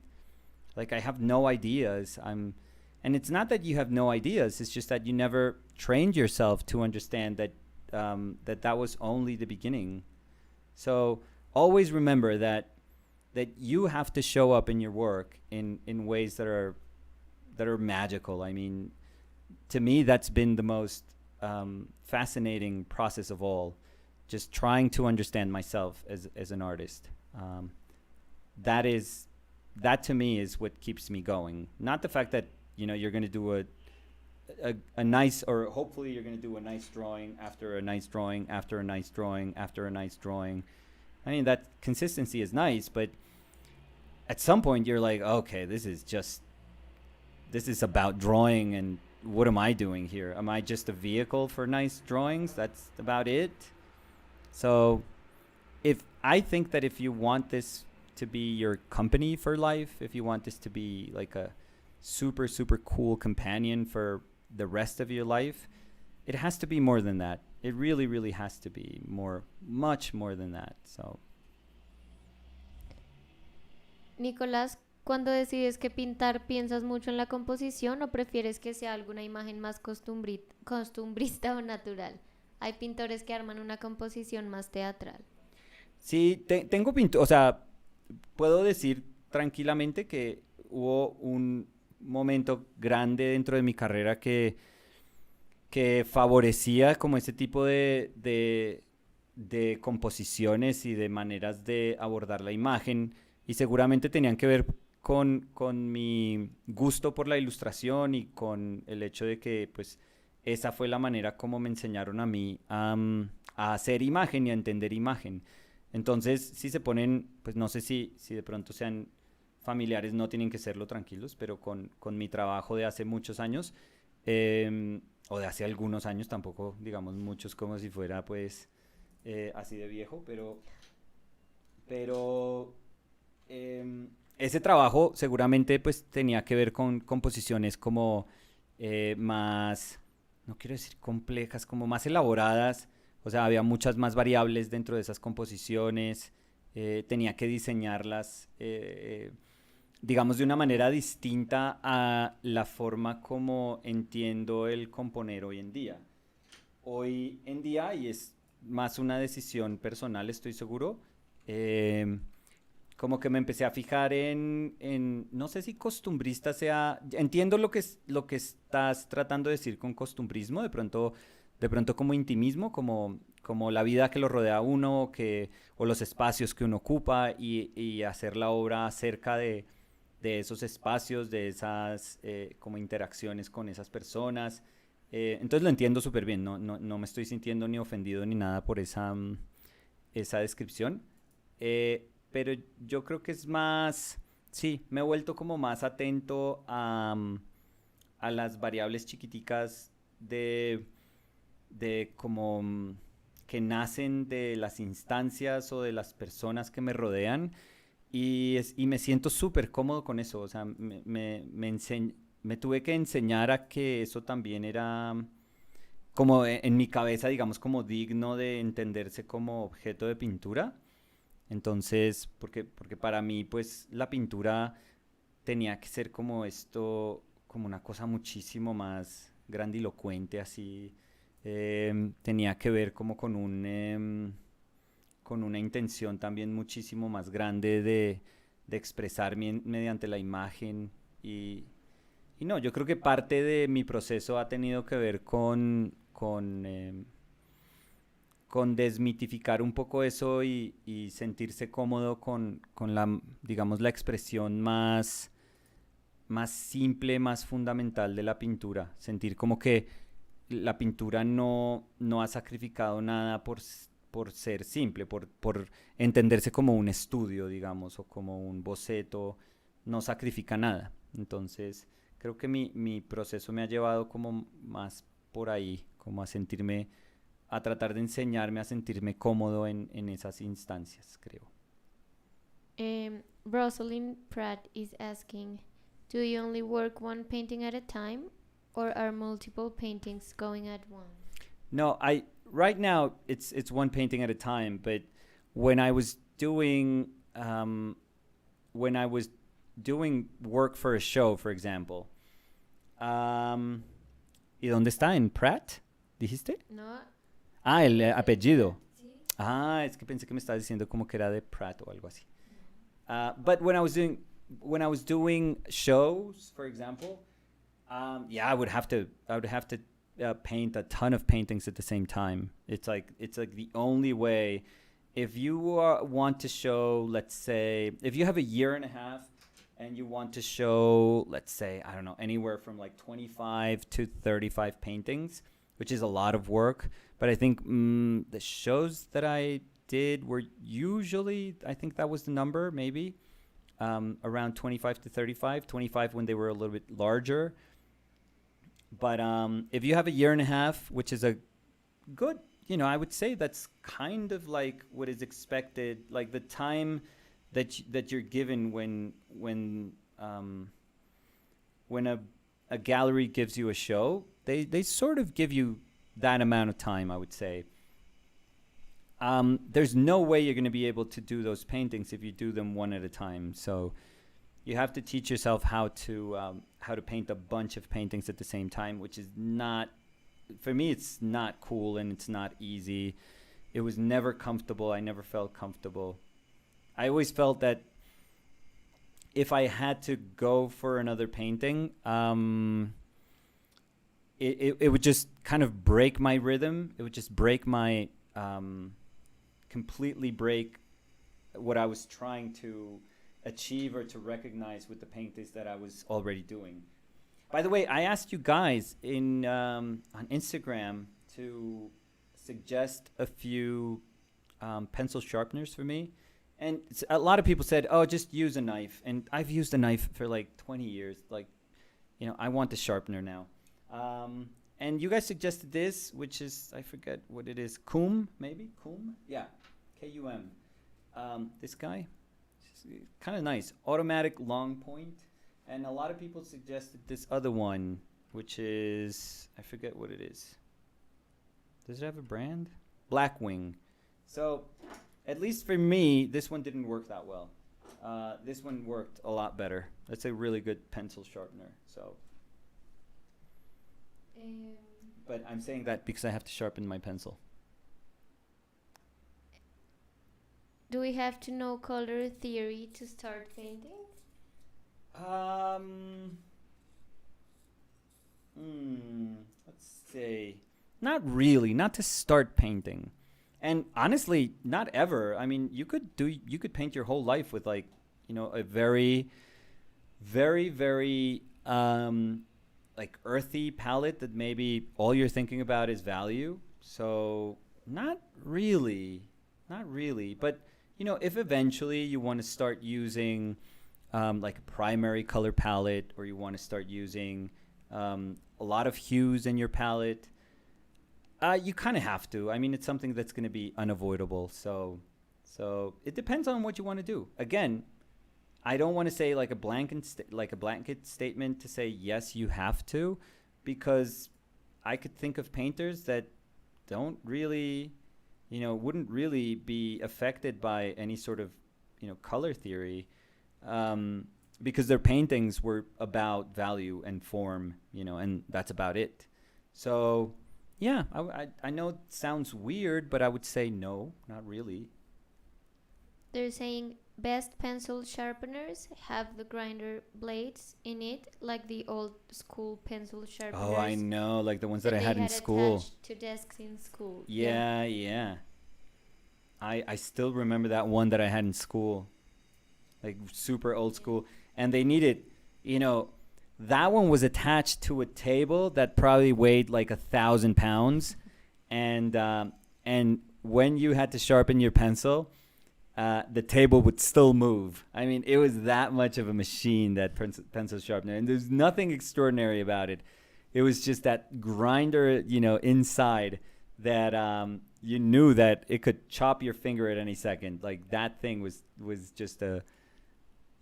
like, I have no ideas. And it's not that you have no ideas. It's just that you never trained yourself to understand that that was only the beginning. So always remember that you have to show up in your work in ways that are magical. I mean, to me, that's been the most fascinating process of all, just trying to understand myself as an artist. That to me is what keeps me going. Not the fact that, you know, you're going to do a nice, or hopefully you're going to do a nice drawing after a nice drawing after a nice drawing after a nice drawing. I mean, that consistency is nice, but at some point you're like, okay, this is about drawing, and what am I doing here? Am I just a vehicle for nice drawings? That's about it. So I think that if you want this to be your company for life, if you want this to be like a super cool companion for the rest of your life, it has to be more than that. It really has to be much more than that. So, Nicolás, cuando decides que pintar, ¿piensas mucho en la composición o prefieres que sea alguna imagen más costumbrista o natural? Hay pintores que arman una composición más teatral. Sí, tengo pintura, o sea, puedo decir tranquilamente que hubo un momento grande dentro de mi carrera que favorecía como ese tipo de composiciones y de maneras de abordar la imagen, y seguramente tenían que ver con mi gusto por la ilustración y con el hecho de que, pues, esa fue la manera como me enseñaron a mí a hacer imagen y a entender imagen. Entonces, si se ponen, pues no sé si de pronto sean familiares, no tienen que serlo, tranquilos, pero con mi trabajo de hace muchos años, o de hace algunos años, tampoco digamos muchos como si fuera pues así de viejo, pero ese trabajo seguramente pues tenía que ver con composiciones como más, no quiero decir complejas, como más elaboradas. O sea, había muchas más variables dentro de esas composiciones, tenía que diseñarlas, digamos, de una manera distinta a la forma como entiendo el componer hoy en día. Hoy en día, y es más una decisión personal, estoy seguro, como que me empecé a fijar no sé si costumbrista sea, entiendo lo que estás tratando de decir con costumbrismo, de pronto como intimismo, como la vida que lo rodea a uno, o los espacios que uno ocupa y hacer la obra acerca de esos espacios, de esas como interacciones con esas personas. Entonces lo entiendo súper bien, no me estoy sintiendo ni ofendido ni nada por esa descripción. Pero yo creo que es más, sí, me he vuelto como más atento a las variables chiquiticas de como que nacen de las instancias o de las personas que me rodean y me siento súper cómodo con eso. O sea, me tuve que enseñar a que eso también era como en mi cabeza, digamos, como digno de entenderse como objeto de pintura. Entonces, porque para mí, pues, la pintura tenía que ser como esto, como una cosa muchísimo más grandilocuente, así. Tenía que ver como con una intención también muchísimo más grande de expresar mediante la imagen. Y, y no, yo creo que parte de mi proceso ha tenido que ver con desmitificar un poco eso y sentirse cómodo con la, digamos, la expresión más simple, más fundamental de la pintura. Sentir como que la pintura no ha sacrificado nada por ser simple, por entenderse como un estudio, digamos, o como un boceto, no sacrifica nada. Entonces, creo que mi proceso me ha llevado como más por ahí, como a tratar de enseñarme a sentirme cómodo en esas instancias, creo. Rosalind Pratt is asking, do you only work one painting at a time, or are multiple paintings going at once? No, right now it's one painting at a time, but when I was doing um, when I was doing work for a show, for example, ¿y dónde está? ¿En Pratt? ¿Dijiste? No. Ah, el apellido. Ah, es que pensé que me estabas diciendo como que era de Pratt o algo así. But when I was doing shows, for example, yeah, I would have to paint a ton of paintings at the same time. It's like the only way. If you want to show, let's say, if you have a year and a half and you want to show, let's say, I don't know, anywhere from like 25 to 35 paintings, which is a lot of work. But I think the shows that I did were usually, I think that was the number, maybe around 25 to 35, 25 when they were a little bit larger. But if you have a year and a half, which is a good, I would say that's kind of like what is expected, like the time that you're given when a gallery gives you a show, they sort of give you that amount of time, I would say. There's no way you're going to be able to do those paintings if you do them one at a time. So you have to teach yourself how to paint a bunch of paintings at the same time, which is not, for me, it's not cool and it's not easy. It was never comfortable. I never felt comfortable. I always felt that if I had to go for another painting, it would just kind of break my rhythm. It would just break my, completely break what I was trying to achieve or to recognize with the paintings that I was already doing. By the way, I asked you guys on Instagram to suggest a few pencil sharpeners for me. And a lot of people said, oh, just use a knife. And I've used a knife for like 20 years. Like, I want the sharpener now. And you guys suggested this, which is, I forget what it is. Kum, maybe? Kum? Yeah. Kum. This guy. Kind of nice. Automatic long point. And a lot of people suggested this other one, which is, I forget what it is. Does it have a brand? Blackwing. So, at least for me, this one didn't work that well. This one worked a lot better. That's a really good pencil sharpener. So, but I'm saying that because I have to sharpen my pencil. Do we have to know color theory to start painting? Um, let's see. Not really. Not to start painting, and honestly, not ever. I mean, you could paint your whole life with like, a very, very, very like earthy palette that maybe all you're thinking about is value. So not really, not really. But if eventually you want to start using like a primary color palette, or you want to start using a lot of hues in your palette, you kind of have to. I mean, it's something that's going to be unavoidable. So it depends on what you want to do. Again, I don't want to say like a blanket statement to say yes, you have to, because I could think of painters that don't really, wouldn't really be affected by any sort of, color theory, because their paintings were about value and form, and that's about it. So, yeah, I know it sounds weird, but I would say no, not really. They're saying best pencil sharpeners have the grinder blades in it, like the old school pencil sharpeners. Oh, I know, like the ones that I they had in school. attached to desks in school. Yeah, yeah. I still remember that one that I had in school, like super old school. And they needed, that one was attached to a table that probably weighed like 1,000 pounds. And when you had to sharpen your pencil, the table would still move. I mean, it was that much of a machine, that pencil sharpener. And there's nothing extraordinary about it. It was just that grinder, inside that you knew that it could chop your finger at any second. Like that thing was just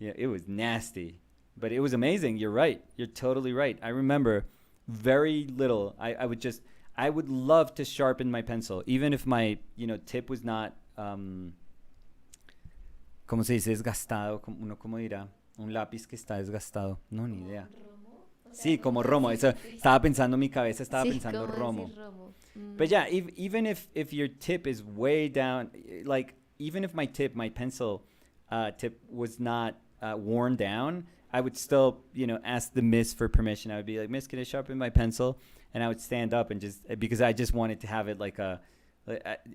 it was nasty. But it was amazing. You're right. You're totally right. I remember very little. I would love to sharpen my pencil, even if my, tip was not, ¿cómo se dice? Desgastado. ¿Cómo dirá? Un lápiz que está desgastado. No, ni idea. Sí, como romo. Eso, estaba pensando, mi cabeza estaba pensando romo. But yeah, even if your tip is way down, like even if my pencil tip was not worn down, I would still, ask the miss for permission. I would be like, Miss, can I sharpen my pencil? And I would stand up and because I just wanted to have it like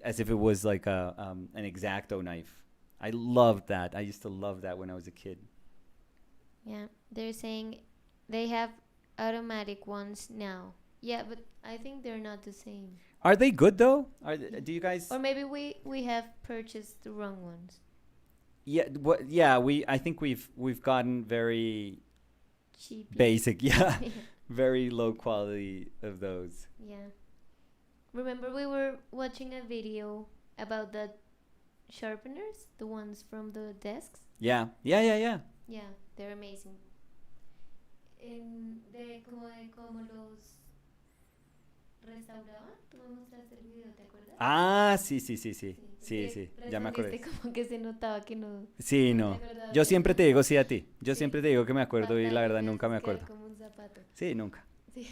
as if it was like an X-Acto knife. I loved that. I used to love that when I was a kid. Yeah, they're saying they have automatic ones now. Yeah, but I think they're not the same. Are they good though? Do you guys? Or maybe we have purchased the wrong ones. Yeah, yeah. I think we've gotten very Cheap. basic. Yeah, very low quality of those. Yeah. Remember we were watching a video about the sharpeners, the ones from the desks? Yeah. Yeah, they're amazing. Como los restauraban. Tú me mostraste el video, ¿te acuerdas? Ah, sí. Sí, ya me acordé. Como que se notaba que no. Sí, no. Yo siempre te digo sí a ti. Yo siempre te digo que me acuerdo y la verdad nunca me acuerdo. Como un zapato. Sí, nunca. Sí.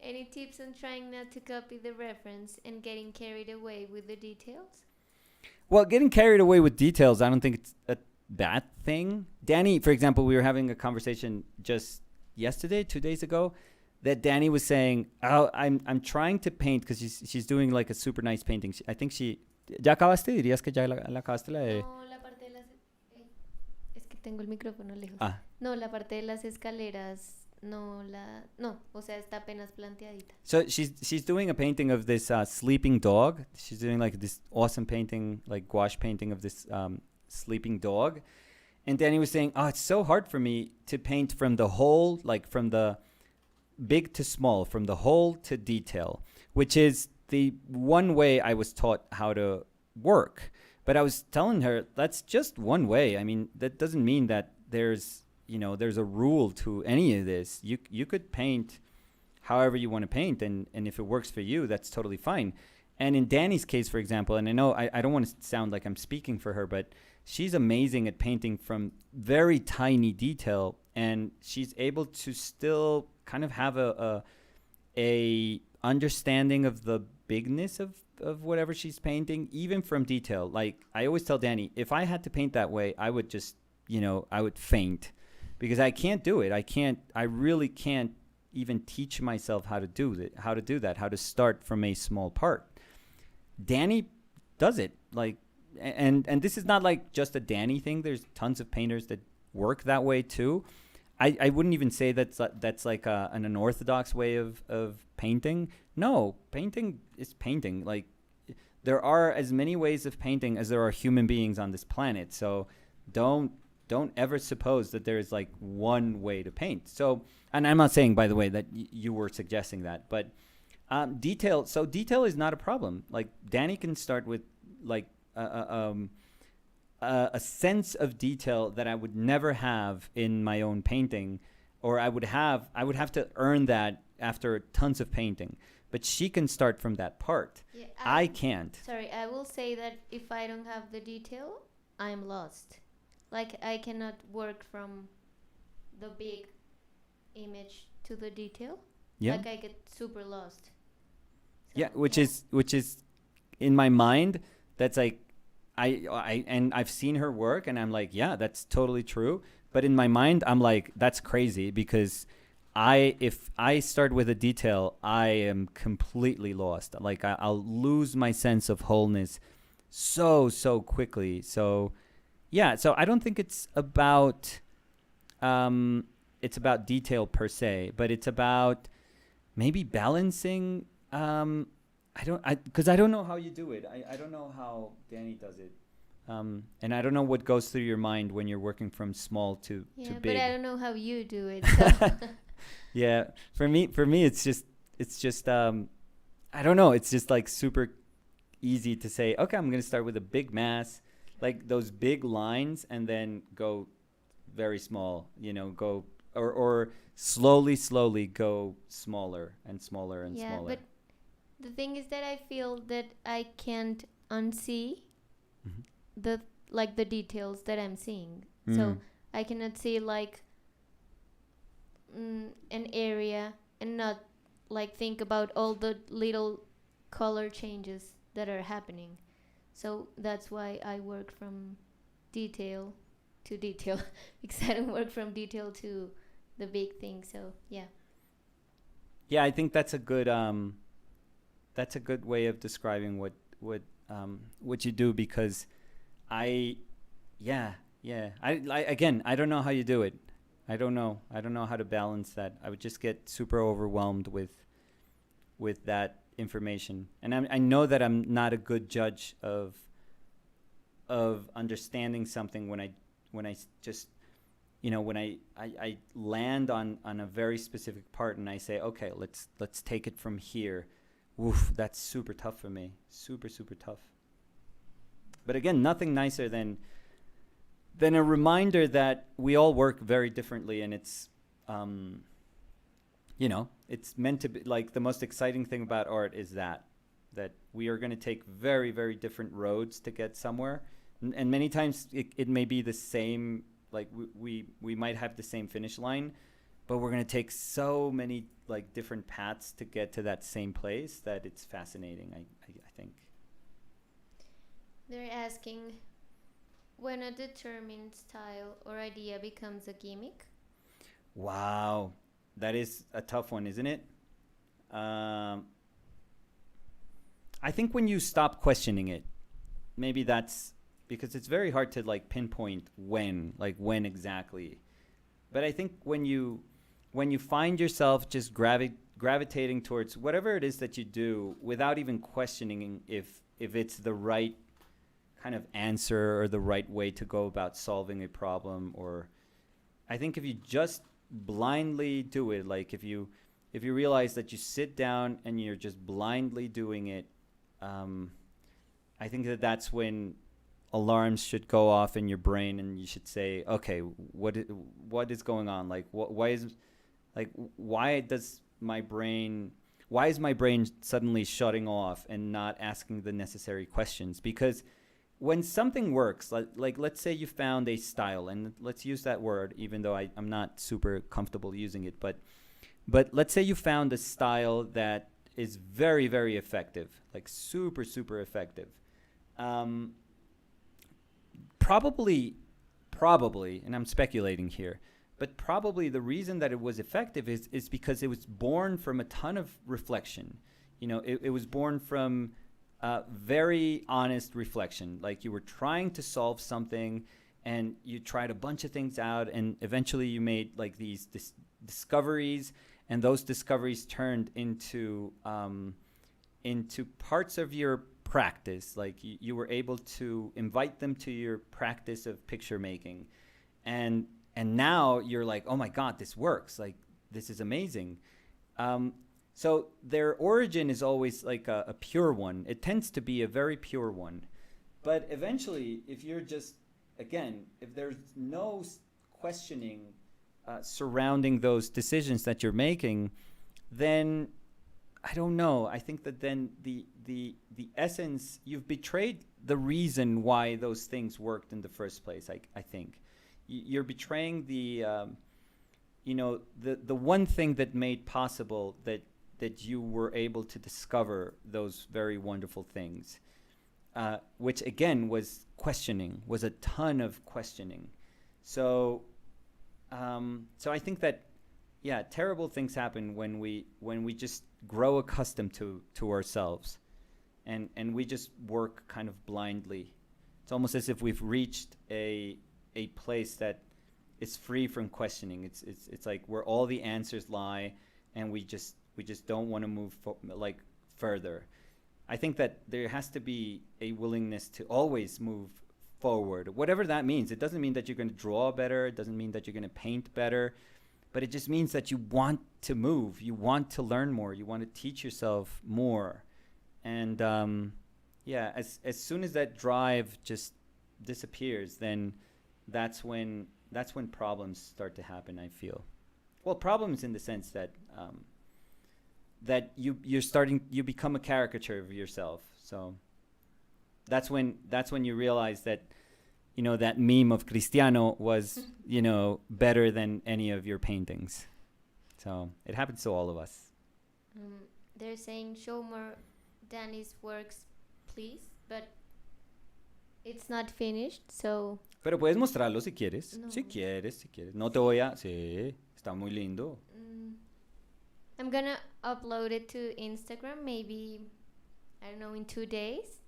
Any tips on trying not to copy the reference and getting carried away with the details? Well, getting carried away with details, I don't think it's a bad thing. Danny, for example, we were having a conversation just yesterday, 2 days ago, that Danny was saying, "Oh, I'm trying to paint," because she's doing like a super nice painting. I think ¿Ya acabaste? ¿Dirías que ya la acabaste la de...? No, la parte de las... es que tengo el micrófono lejos. Ah. No, la parte de las escaleras... No, o sea, está apenas planteadita. So she's doing a painting of this sleeping dog. She's doing like this awesome painting, like gouache painting of this sleeping dog. And Danny was saying, "Oh, it's so hard for me to paint from the whole, like from the big to small, from the whole to detail," which is the one way I was taught how to work. But I was telling her that's just one way. I mean, that doesn't mean that there's a rule to any of this. You could paint however you want to paint, and if it works for you, that's totally fine. And in Danny's case, for example, and I know I don't want to sound like I'm speaking for her, but she's amazing at painting from very tiny detail, and she's able to still kind of have a understanding of the bigness of whatever she's painting, even from detail. Like I always tell Danny, if I had to paint that way, I would just, I would faint because I can't do it. I really can't even teach myself how to do that, how to start from a small part. Danny does it like, and this is not like just a Danny thing. There's tons of painters that work that way too. I wouldn't even say that's like an unorthodox way of painting. No, painting is painting. Like there are as many ways of painting as there are human beings on this planet. So don't ever suppose that there is like one way to paint. So, and I'm not saying, by the way, that you were suggesting that, but detail. So detail is not a problem. Like Danny can start with like a sense of detail that I would never have in my own painting, or I would have to earn that after tons of painting. But she can start from that part. Yeah, I can't. Sorry, I will say that if I don't have the detail, I'm lost. Like I cannot work from the big image to the detail. Yeah. Like I get super lost. So, yeah, which is in my mind, that's like I've seen her work and I'm like, yeah, that's totally true. But in my mind, I'm like, that's crazy because if I start with a detail, I am completely lost. Like I'll lose my sense of wholeness so quickly. So yeah, so I don't think it's about detail per se, but it's about maybe balancing. Because I don't know how you do it. I don't know how Danny does it. And I don't know what goes through your mind when you're working from small to big. Yeah, but I don't know how you do it. So. Yeah, for me, it's just I don't know. It's just like super easy to say, okay, I'm gonna start with a big mass, like those big lines, and then go very small. Go or slowly go smaller and smaller and smaller. But the thing is that I feel that I can't unsee the details that I'm seeing. So I cannot see like an area and not like think about all the little color changes that are happening. So that's why I work from detail to detail because I don't work from detail to the big thing. So yeah. Yeah, I think that's a good way of describing what you do, because I don't know how you do it. I don't know how to balance that. I would just get super overwhelmed with that information, and I know that I'm not a good judge of understanding something when I just when I land on a very specific part and I say, okay, let's take it from here. Oof, that's super tough for me. Super tough. But again, nothing nicer than a reminder that we all work very differently, and it's it's meant to be like the most exciting thing about art is that we are going to take very, very different roads to get somewhere, and many times it may be the same. Like we might have the same finish line, but we're going to take so many like different paths to get to that same place that it's fascinating. I think. They're asking when a determined style or idea becomes a gimmick. Wow, that is a tough one, isn't it? I think when you stop questioning it, maybe that's because it's very hard to like pinpoint when exactly. But I think when you find yourself just gravitating towards whatever it is that you do without even questioning if it's the right kind of answer or the right way to go about solving a problem, or I think if you just blindly do it, like if you realize that you sit down and you're just blindly doing it, I think that's when alarms should go off in your brain and you should say, okay, what is going on? Like why is my brain suddenly shutting off and not asking the necessary questions? Because when something works, like let's say you found a style, and let's use that word, even though I'm not super comfortable using it, but let's say you found a style that is very, very effective, like super, super effective. Um, probably, and I'm speculating here, but probably the reason that it was effective is because it was born from a ton of reflection. It was born from very honest reflection. Like you were trying to solve something and you tried a bunch of things out and eventually you made like these discoveries, and those discoveries turned into parts of your practice. Like you were able to invite them to your practice of picture making, and now you're like, oh my god, this works, like this is amazing. So their origin is always like a pure one. It tends to be a very pure one, but eventually if you're just, again, if there's no questioning surrounding those decisions that you're making, then I don't know. I think that then the essence, you've betrayed the reason why those things worked in the first place. I think you're betraying the one thing that made possible that you were able to discover those very wonderful things, which again was questioning, was a ton of questioning. So I think that, yeah, terrible things happen when we just grow accustomed to ourselves, and we just work kind of blindly. It's almost as if we've reached a place that is free from questioning. It's like where all the answers lie, and we just don't want to move further. I think that there has to be a willingness to always move forward, whatever that means. It doesn't mean that you're going to draw better. It doesn't mean that you're going to paint better. But it just means that you want to move. You want to learn more. You want to teach yourself more. And as soon as that drive just disappears, then that's when problems start to happen, I feel. Well, problems in the sense that that you become a caricature of yourself. So that's when you realize that, that meme of Cristiano was, better than any of your paintings. So it happens to all of us. They're saying show more Danny's works, please, but it's not finished, so... Pero puedes mostrarlo si quieres. No. Si quieres. No te voy a... Sí, está muy lindo. I'm gonna upload it to Instagram, maybe, I don't know, in 2 days.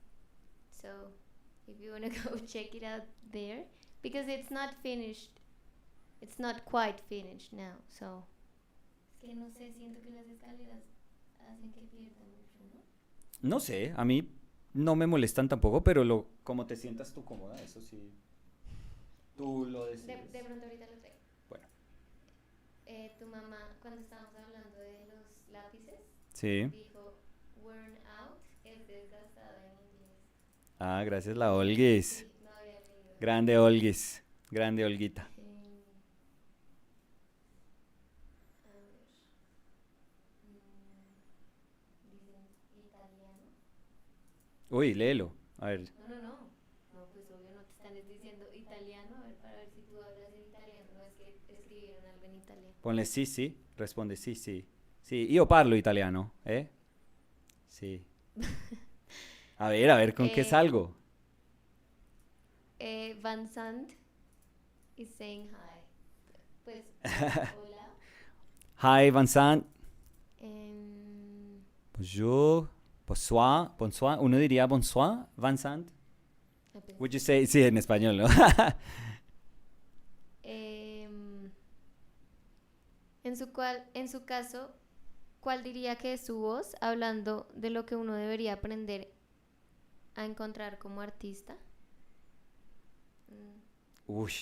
So if you wanna go check it out there, because it's not finished. It's not quite finished now, so. Es que no sé, siento que las escaleras hacen que pierda mucho, ¿no? No sé, a mí no me molestan tampoco, pero como te sientas tú cómoda, eso sí. Tú lo decides. De pronto ahorita lo traigo. Bueno. Tu mamá, cuando estábamos hablando de los lápices, Sí. dijo, worn out es desgastado en inglés. Ah, gracias, la Olguis. Sí, no había leído. Grande Olguis. Grande Olguita. A ver. Dicen italiano. Uy, léelo. A ver. No. No, pues obvio no te están diciendo italiano. A ver, para ver si tú hablas en italiano. No es que escribieron algo en italiano. Ponle sì. Responde sì. Sì, io parlo italiano, ¿eh? Sí. A ver, ¿con qué salgo? Van Sant is saying hi. Pues, hola. Hi, Vincent. Em, Bonjour. Bonsoir. Uno diría bonsoir, Vincent. pues, Would you say? Sí, en español, ¿no? en su caso, ¿cuál diría que es su voz hablando de lo que uno debería aprender a encontrar como artista? Uy.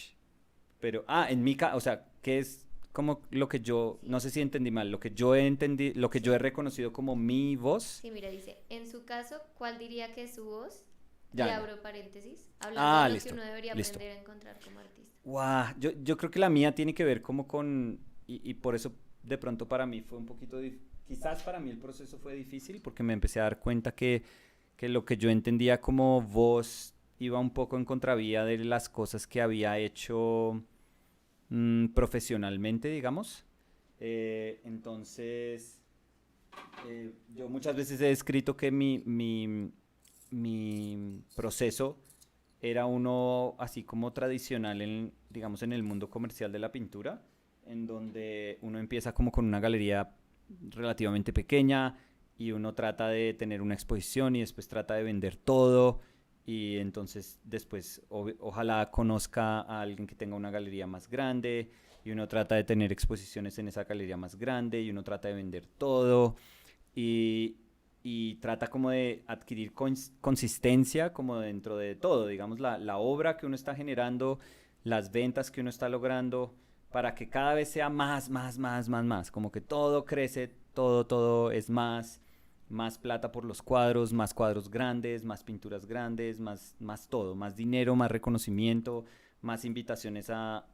Pero, en mi caso, o sea, ¿qué es como lo que yo, no sé si entendí mal, lo que yo he reconocido como mi voz? Sí, mira, dice, en su caso, ¿cuál diría que es su voz? Ya. Y abro paréntesis, hablando de lo listo, que uno debería listo. aprender a encontrar como artista. Wow, yo creo que la mía tiene que ver como con, y por eso de pronto para mí fue un poquito, quizás para mí el proceso fue difícil porque me empecé a dar cuenta que lo que yo entendía como voz iba un poco en contravía de las cosas que había hecho profesionalmente, digamos. Entonces, Yo muchas veces he escrito que mi proceso era uno así como tradicional en, digamos, en el mundo comercial de la pintura, en donde uno empieza como con una galería relativamente pequeña y uno trata de tener una exposición y después trata de vender todo y entonces después ojalá conozca a alguien que tenga una galería más grande y uno trata de tener exposiciones en esa galería más grande y uno trata de vender todo y, y trata como de adquirir consistencia como dentro de todo, digamos, la obra que uno está generando, las ventas que uno está logrando, para que cada vez sea más, más, más, más, más, como que todo crece, todo es más, más plata por los cuadros, más cuadros grandes, más pinturas grandes, más, más todo, más dinero, más reconocimiento, más invitaciones a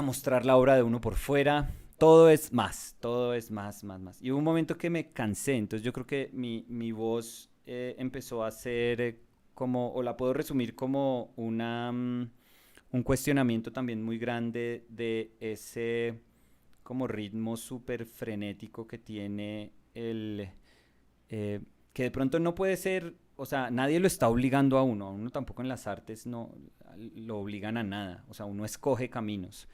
mostrar la obra de uno por fuera. Todo es más, más, más. Y hubo un momento que me cansé, entonces yo creo que mi voz empezó a ser como, o la puedo resumir como un cuestionamiento también muy grande de ese como ritmo súper frenético que tiene eh, que de pronto no puede ser, o sea, nadie lo está obligando a uno tampoco en las artes no lo obligan a nada, o sea, uno escoge caminos,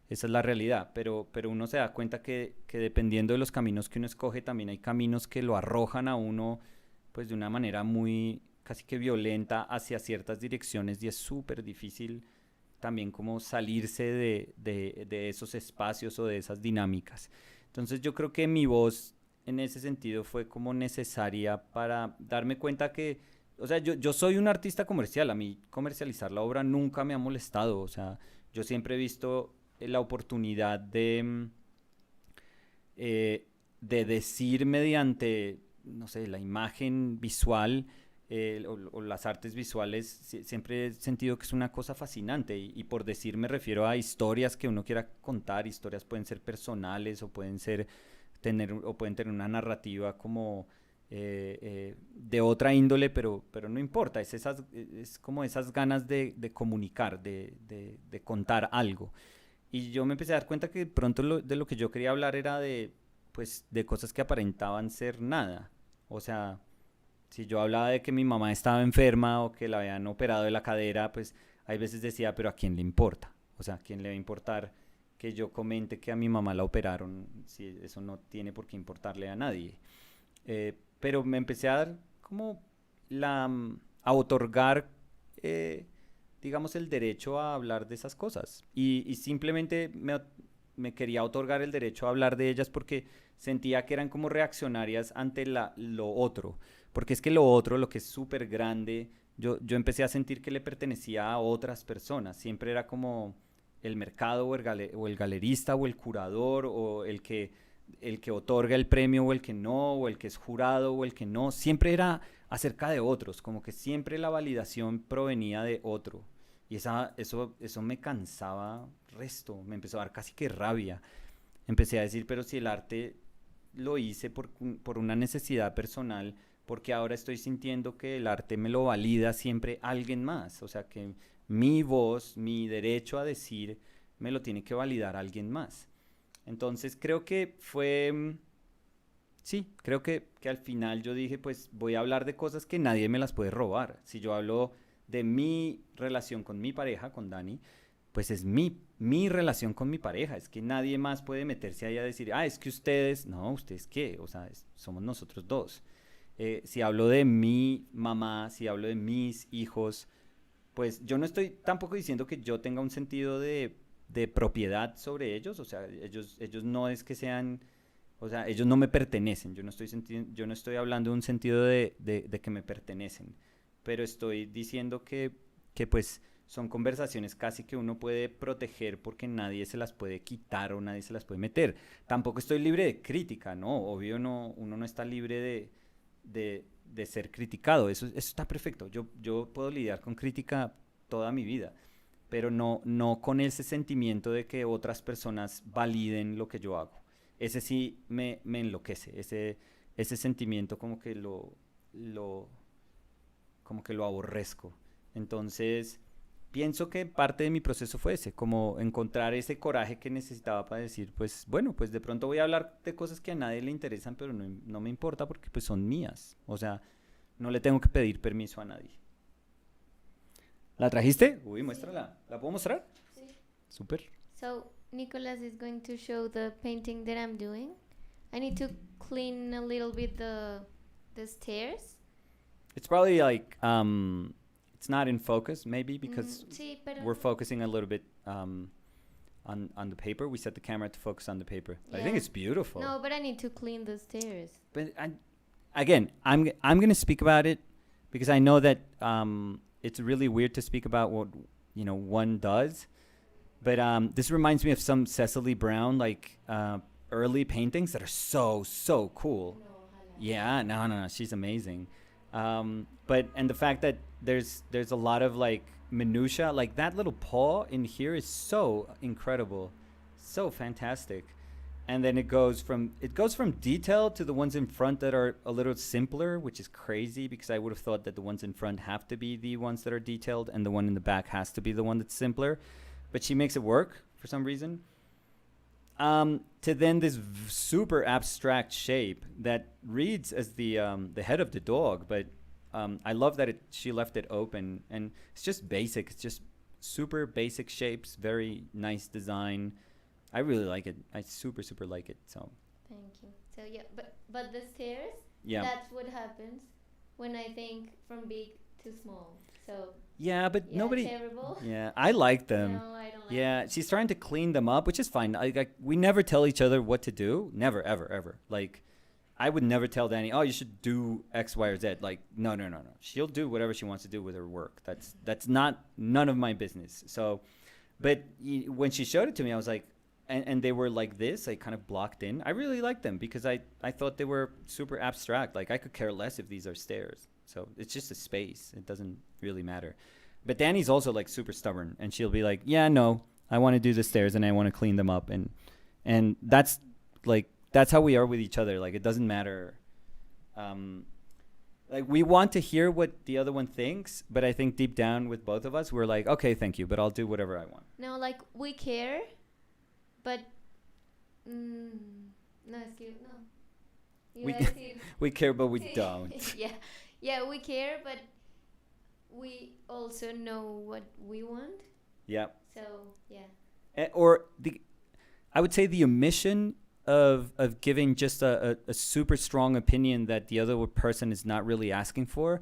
esa es la realidad, pero uno se da cuenta que dependiendo de los caminos que uno escoge, también hay caminos que lo arrojan a uno, pues de una manera muy casi que violenta hacia ciertas direcciones y es súper difícil también como salirse de esos espacios o de esas dinámicas. Entonces yo creo que mi voz en ese sentido fue como necesaria para darme cuenta que, o sea, yo soy un artista comercial, a mí comercializar la obra nunca me ha molestado, o sea, yo siempre he visto la oportunidad de decir mediante, no sé, la imagen visual o las artes visuales, siempre he sentido que es una cosa fascinante y por decir me refiero a historias que uno quiera contar, historias pueden ser personales o pueden ser o pueden tener una narrativa como de otra índole, pero no importa, es como esas ganas de comunicar, de contar algo. Y yo me empecé a dar cuenta que pronto de lo que yo quería hablar era pues, de cosas que aparentaban ser nada. O sea, si yo hablaba de que mi mamá estaba enferma o que la habían operado de la cadera, pues hay veces decía, pero ¿a quién le importa? O sea, ¿a quién le va a importar que yo comente que a mi mamá la operaron? Si eso no tiene por qué importarle a nadie. Pero me empecé a dar como a otorgar, digamos, el derecho a hablar de esas cosas. Y simplemente me quería otorgar el derecho a hablar de ellas porque sentía que eran como reaccionarias ante lo otro. Porque es que lo otro, lo que es súper grande, yo empecé a sentir que le pertenecía a otras personas. Siempre era como el mercado o el galerista o el curador o el que otorga el premio o el que no, o el que es jurado o el que no, siempre era acerca de otros, como que siempre la validación provenía de otro. Y eso me cansaba resto, me empezó a dar casi que rabia. Empecé a decir, pero si el arte lo hice por una necesidad personal, porque ahora estoy sintiendo que el arte me lo valida siempre alguien más, o sea que mi voz, mi derecho a decir, me lo tiene que validar alguien más. Entonces creo que sí, creo que al final yo dije, pues voy a hablar de cosas que nadie me las puede robar. Si yo hablo de mi relación con mi pareja, con Dani, pues es mi relación con mi pareja. Es que nadie más puede meterse ahí a decir, es que ustedes, no, ustedes qué, o sea, somos nosotros dos. Si hablo de mi mamá, si hablo de mis hijos, pues yo no estoy tampoco diciendo que yo tenga un sentido de propiedad sobre ellos, o sea, ellos no es que sean, o sea, ellos no me pertenecen, yo no estoy hablando de un sentido de que me pertenecen, pero estoy diciendo que pues son conversaciones casi que uno puede proteger porque nadie se las puede quitar o nadie se las puede meter. Tampoco estoy libre de crítica, ¿no? Obvio no, uno no está libre de ser criticado. Eso está perfecto. Yo puedo lidiar con crítica toda mi vida, pero no con ese sentimiento de que otras personas validen lo que yo hago. Ese sí me enloquece, ese sentimiento lo, como que lo aborrezco. Entonces, pienso que parte de mi proceso fue ese, como encontrar ese coraje que necesitaba para decir, pues bueno, pues de pronto voy a hablar de cosas que a nadie le interesan, pero no me importa porque pues son mías. O sea, no le tengo que pedir permiso a nadie. ¿La trajiste? Uy, muéstrala. ¿La puedo mostrar? Sí. Súper. So Nicholas is going to show the painting that I'm doing. I need to clean a little bit the stairs. It's probably like, it's not in focus maybe because Sí, pero we're focusing a little bit on the paper. We set the camera to focus on the paper. I think Yeah. it's beautiful. no, but I need to clean the stairs. But again, I'm going to speak about it because I know that it's really weird to speak about what one does. But this reminds me of some Cecily Brown like early paintings that are so cool. Yeah, no, she's amazing. But the fact that there's a lot of like minutia, like that little paw in here is so incredible, so fantastic. And then it goes from detail to the ones in front that are a little simpler, which is crazy because I would have thought that the ones in front have to be the ones that are detailed and the one in the back has to be the one that's simpler. But she makes it work for some reason. To then this super abstract shape that reads as the head of the dog, but I love that she left it open, and it's just basic. It's just super basic shapes, very nice design. I really like it. I super like it. So Thank you. So yeah, but the stairs, yeah, that's what happens when I think from big to small. So yeah, but yeah, nobody. terrible. Yeah, I like them. No, I don't like Yeah, them. she's trying to clean them up, which is fine. We never tell each other what to do. Never, ever. Like, I would never tell Danny, oh, you should do X, Y, or Z. Like, no. She'll do whatever she wants to do with her work. That's none of my business. So, but when she showed it to me, I was like, and they were like this, like kind of blocked in. I really liked them because I thought they were super abstract. Like, I could care less if these are stairs. So it's just a space. It doesn't really matter. But Danny's also like super stubborn, and she'll be like, yeah, no, I want to do the stairs and I want to clean them up. And that's how we are with each other. Like, it doesn't matter. Like, we want to hear what the other one thinks, but I think deep down with both of us, we're like, okay, thank you, but I'll do whatever I want. No, like we care, but no, excuse no. You We- guys see- We care, but we don't. yeah, we care, but we also know what we want. Yeah. So yeah, Or I would say the omission of giving just a super strong opinion that the other person is not really asking for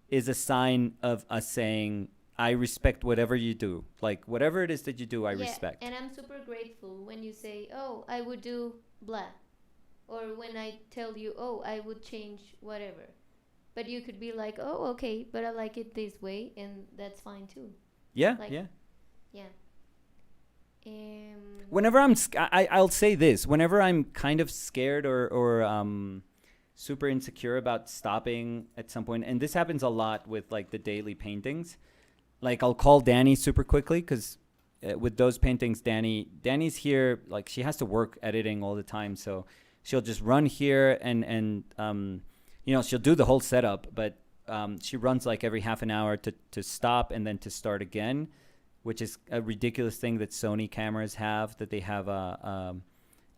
is a sign of us saying, I respect whatever you do. Like, whatever it is that you do, I respect. And I'm super grateful when you say, "Oh, I would do blah," or when I tell you, "Oh, I would change whatever." But you could be like, "Oh, okay, but I like it this way," and that's fine too. Yeah, like- yeah. Yeah. Whenever I'll say this. Whenever I'm kind of scared or super insecure about stopping at some point, and this happens a lot with like the daily paintings. Like, I'll call Danny super quickly because with those paintings, Danny's here. Like, she has to work editing all the time, so she'll just run here and she'll do the whole setup, but she runs like every half an hour to stop and then to start again, which is a ridiculous thing that Sony cameras have, that they have a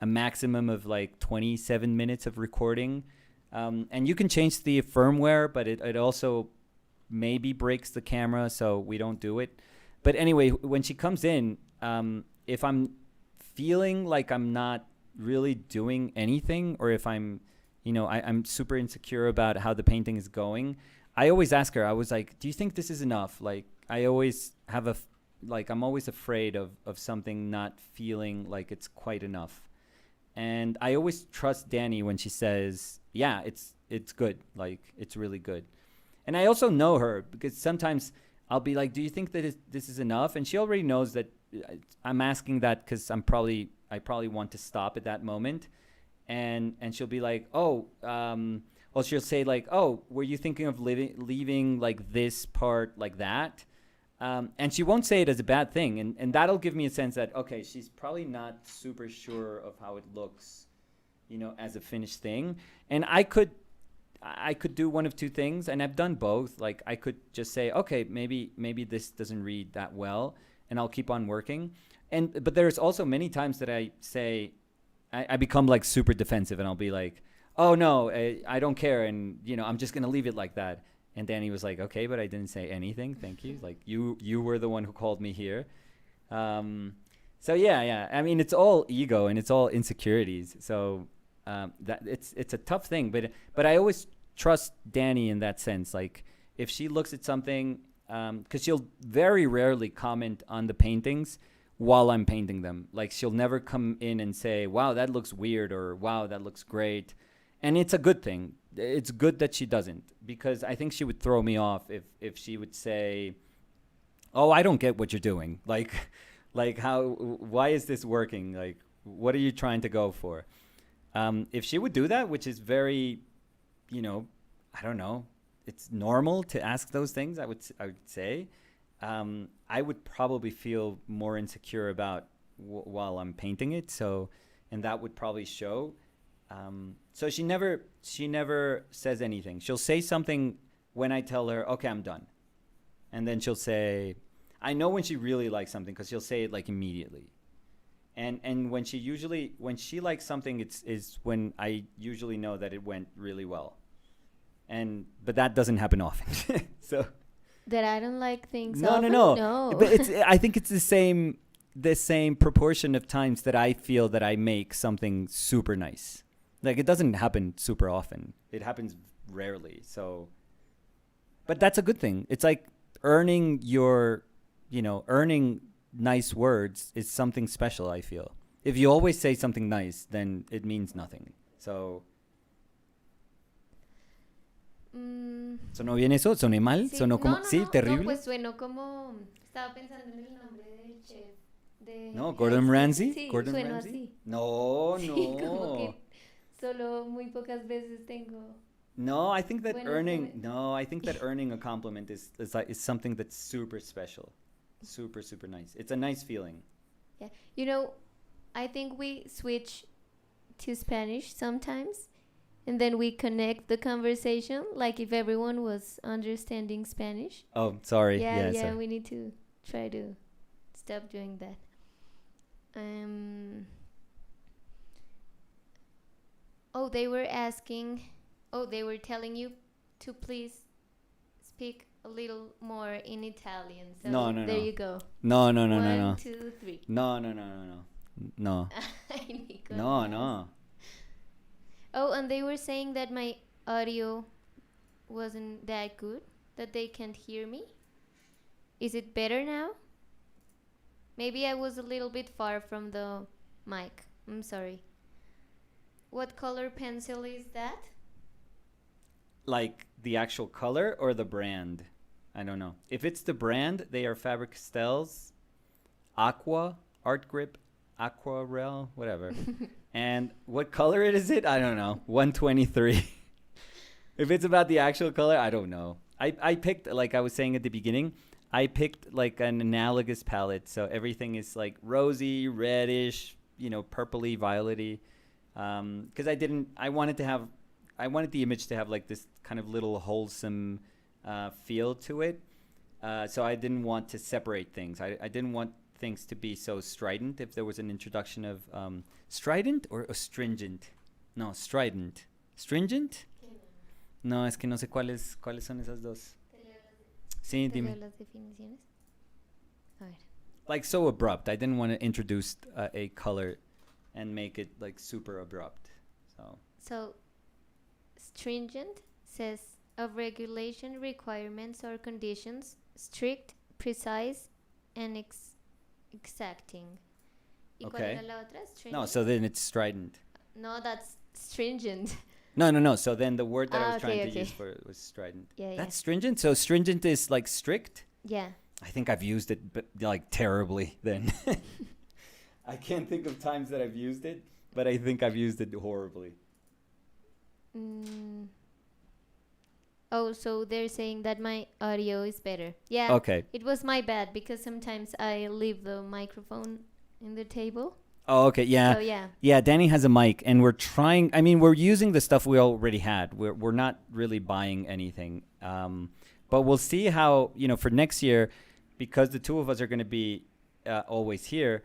maximum of like 27 minutes of recording. And you can change the firmware, but it also maybe breaks the camera, so we don't do it. But anyway, when she comes in, if I'm feeling like I'm not really doing anything, or if I'm super insecure about how the painting is going, I always ask her, I was like, do you think this is enough? Like, I always have I'm always afraid of something not feeling like it's quite enough. And I always trust Danny when she says, yeah, it's good. Like, it's really good. And I also know her because sometimes I'll be like, do you think that this is enough? And she already knows that I'm asking that because I probably want to stop at that moment. And she'll be like, or she'll say like, oh, were you thinking of leaving like this part like that? And she won't say it as a bad thing. And that'll give me a sense that, okay, she's probably not super sure of how it looks, as a finished thing. And I could I could do one of two things, and I've done both. Like I could just say, okay, maybe this doesn't read that well, and I'll keep on working. But there's also many times that I say, I become like super defensive, and I'll be like, oh no, I don't care, and I'm just gonna leave it like that. And Danny was like, okay, but I didn't say anything. Thank you. Like you were the one who called me here. So yeah. I mean, it's all ego and it's all insecurities. So that it's a tough thing, but I always trust Danny in that sense. Like if she looks at something, because she'll very rarely comment on the paintings while I'm painting them. Like she'll never come in and say, wow, that looks weird, or wow, that looks great. And it's a good thing. It's good that she doesn't, because I think she would throw me off if she would say, oh, I don't get what you're doing. Like why is this working? Like, what are you trying to go for? If she would do that, which is very, I don't know, it's normal to ask those things, I would say, I would probably feel more insecure about while I'm painting it. So, and that would probably show. So she never says anything. She'll say something when I tell her, okay, I'm done. And then she'll say, I know when she really likes something, because she'll say it like immediately. And when she likes something, is when I usually know that it went really well. But that doesn't happen often. So that I don't like things. No. But I think it's the same proportion of times that I feel that I make something super nice. Like it doesn't happen super often. It happens rarely. So, but that's a good thing. It's like earning nice words is something special, I feel. If you always say something nice, then it means nothing. So, ¿sonó bien eso? ¿Soné mal? Sí. ¿Sonó como? No, Sí, terrible. No, pues suenó como. Estaba pensando en el nombre del chef. No, Gordon Ramsay. Sí, Gordon suena Ramsay. así. No. Sí, como que solo muy pocas veces tengo. No, I think that Buenos I think that earning a compliment is something that's super special. Super, super nice. It's a nice feeling. Yeah. I think we switch to Spanish sometimes, and then we connect the conversation like if everyone was understanding Spanish. Oh, sorry. Yeah, sorry. we need to try to stop doing that. They were asking, they were telling you to please speak a little more in Italian. So No. there you go. No. 1, 2, 3. No. No. Oh, and they were saying that my audio wasn't that good, that they can't hear me. Is it better now? Maybe I was a little bit far from the mic. I'm sorry. What color pencil is that? Like the actual color or the brand? I don't know. If it's the brand, they are Faber-Castells, Aqua, Art Grip, Aquarel, whatever. And what color is it? I don't know. 123. If it's about the actual color, I don't know. I picked, like I was saying at the beginning, I picked like an analogous palette. So everything is like rosy, reddish, purpley, violety. Because I wanted the image to have like this kind of little wholesome feel to it. So I didn't want to separate things. I didn't want things to be so strident. If there was an introduction of strident or astringent. No, strident. Stringent? No, es que no sé cuáles son esas dos. Sí, dime. las definiciones. A ver. Like so abrupt. I didn't want to introduce a color and make it like super abrupt. So stringent says of regulation, requirements or conditions, strict, precise, and exacting. ¿Y cuál Okay. era la otra? Stringent? No, so then it's strident. No, that's stringent. No. So then the word that I was trying to okay. use for it was strident. Yeah. That's stringent? So stringent is like strict? Yeah. I think I've used it but like terribly then. I can't think of times that I've used it, but I think I've used it horribly. Oh, so they're saying that my audio is better. Yeah. Okay. It was my bad because sometimes I leave the microphone in the table. Oh, okay. Yeah. So yeah. Yeah, Danny has a mic, and we're trying. I mean, we're using the stuff we already had. We're not really buying anything. But we'll see how, for next year, because the two of us are going to be always here.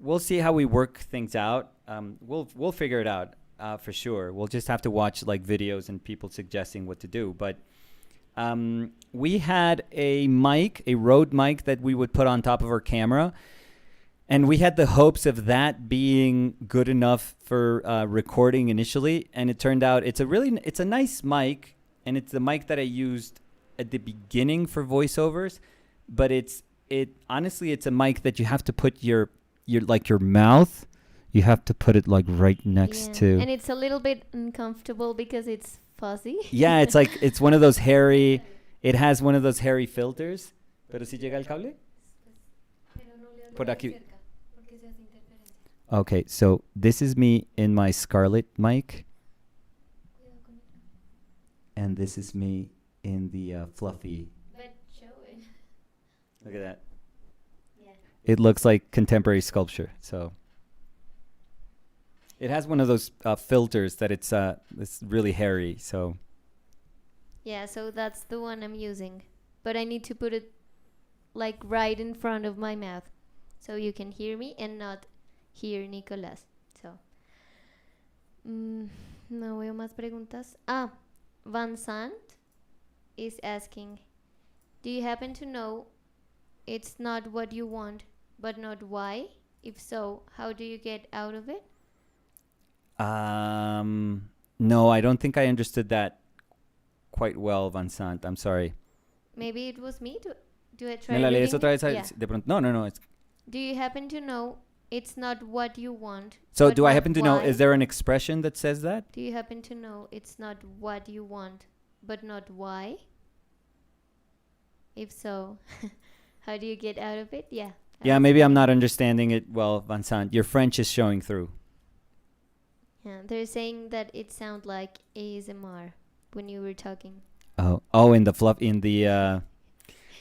We'll see how we work things out. We'll figure it out for sure. We'll just have to watch like videos and people suggesting what to do. But we had a mic, a Rode mic that we would put on top of our camera. And we had the hopes of that being good enough for recording initially, and it turned out it's a nice mic, and it's the mic that I used at the beginning for voiceovers, but honestly it's a mic that you have to put your mouth, you have to put it like right next to, and it's a little bit uncomfortable because it's fuzzy. Yeah, it's like it's one of those hairy. It has one of those hairy filters. Pero si llega el cable. Por aquí. Okay, so this is me in my Scarlett mic. And this is me in the fluffy. But show it. Look at that. Yeah. It looks like contemporary sculpture. So it has one of those filters that it's really hairy. So Yeah, so that's the one I'm using. But I need to put it like right in front of my mouth so you can hear me and not hear Nicolás. So, no veo más preguntas. Van Sant is asking, do you happen to know it's not what you want, but not why? If so, how do you get out of it? No, I don't think I understood that quite well, Van Sant. I'm sorry. Maybe it was me. Do I try ¿Me la lees reading otra vez? it? Yeah. De pronto. No. It's, Do you happen to know it's not what you want? so but do I not happen to know, why? is there an expression that says that? Do you happen to know it's not what you want, but not why? If so, how do you get out of it? Yeah. Yeah, maybe I'm not understanding it well, Van Sant. Your French is showing through. Yeah, they're saying that it sounds like ASMR when you were talking. Oh, in the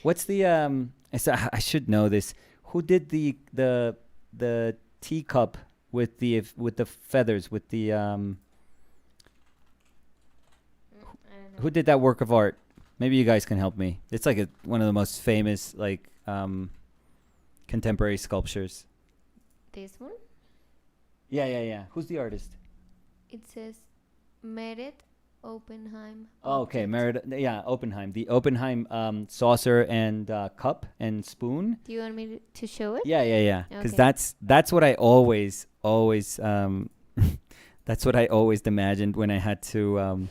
what's the I should know this. Who did the teacup with the feathers with the I don't know. who did that work of art? Maybe you guys can help me. It's like one of the most famous contemporary sculptures. This one? Yeah. Who's the artist? It says Merit Oppenheim. Oh, okay, Object. Oppenheim. The Oppenheim saucer and cup and spoon. Do you want me to show it? Yeah. Because Okay. that's what I always that's what I always imagined when I had to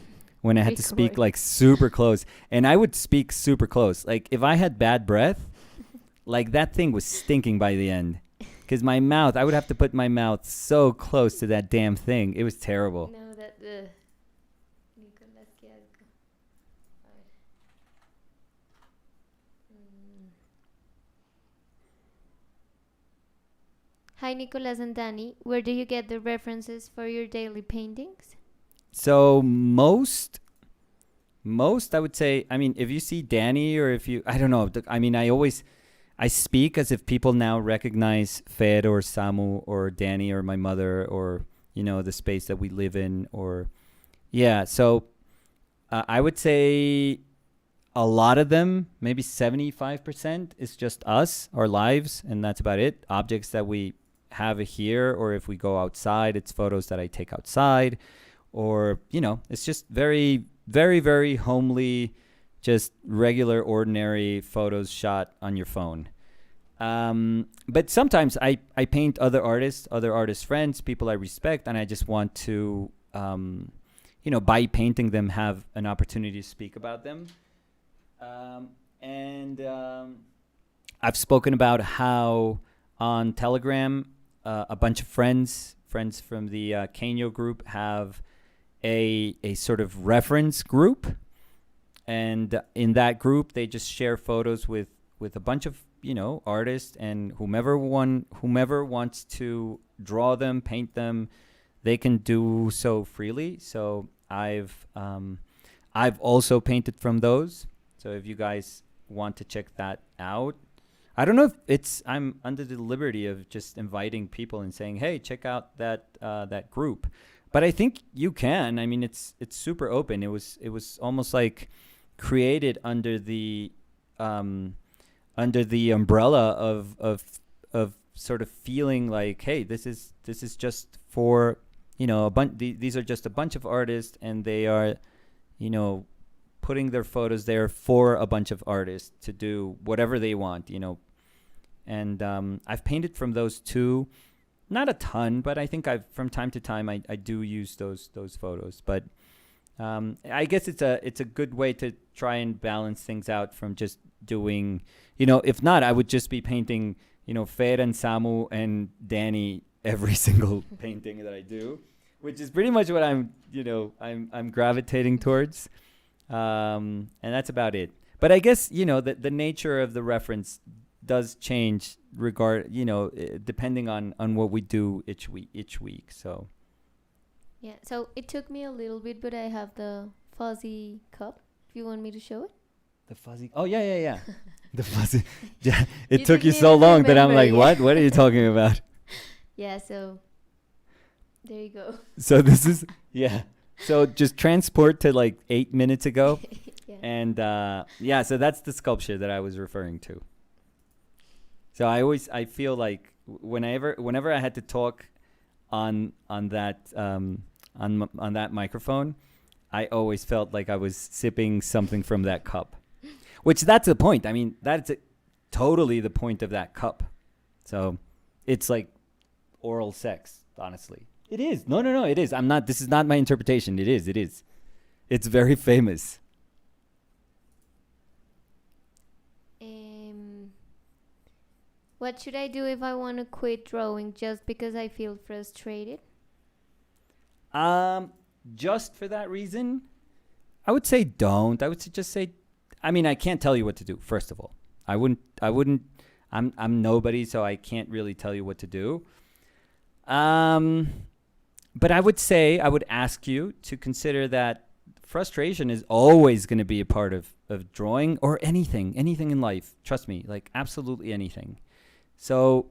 speak Record. like super close, and I would speak super close. Like if I had bad breath, like that thing was stinking by the end. Because I would have to put my mouth so close to that damn thing. It was terrible. No, that Nicolás, qué asco. A ver. Hi, Nicolás and Danny. Where do you get the references for your daily paintings? So most I would say, I mean, if you see Danny or if you, I don't know. I mean, I speak as if people now recognize Fer or Samu or Danny or my mother or, the space that we live in or, yeah. So I would say a lot of them, maybe 75% is just us, our lives, and that's about it. Objects that we have here, or if we go outside, it's photos that I take outside, or, it's just very, very, very homely, just regular, ordinary photos shot on your phone. But sometimes I paint other artists friends, people I respect, and I just want to, by painting them, have an opportunity to speak about them. And I've spoken about how on Telegram, a bunch of friends from the Kenyo group have a sort of reference group. And in that group, they just share photos with a bunch of, artists, and whomever wants to draw them, paint them, they can do so freely. So I've also painted from those. So if you guys want to check that out, I don't know if it's I'm under the liberty of just inviting people and saying, "Hey, check out that group." But I think you can. I mean, it's super open. It was almost like created under the umbrella of sort of feeling like, hey, this is just for, a bunch. These are just a bunch of artists, and they are, you know, putting their photos there for a bunch of artists to do whatever they want, And I've painted from those too, not a ton, but I think from time to time I do use those photos. But I guess it's a good way to try and balance things out from just doing, if not, I would just be painting, Fer and Samu and Danny every single painting that I do, which is pretty much what I'm gravitating towards. And that's about it. But I guess, the nature of the reference does change depending on what we do each week. So. Yeah, so it took me a little bit, but I have the fuzzy cup. If you want me to show it. The fuzzy. Oh, yeah. The fuzzy. Yeah, it You took took you me so to long that I'm remember, like, yeah. what? What are you talking about? Yeah, so there you go. So this is, yeah. So just transport to like 8 minutes ago. Yeah. And so that's the sculpture that I was referring to. So I feel like whenever I had to talk on that on that microphone, I always felt like I was sipping something from that cup, which that's the point. I mean, that's totally the point of that cup. So it's like oral sex, honestly. It is. No, it is. This is not my interpretation. It is. It's very famous. What should I do if I want to quit drawing just because I feel frustrated? Just for that reason, I would say don't. I would just say, I mean, I can't tell you what to do. First of all, I wouldn't. I'm nobody, so I can't really tell you what to do. But I would ask you to consider that frustration is always going to be a part of drawing or anything in life. Trust me, like absolutely anything. So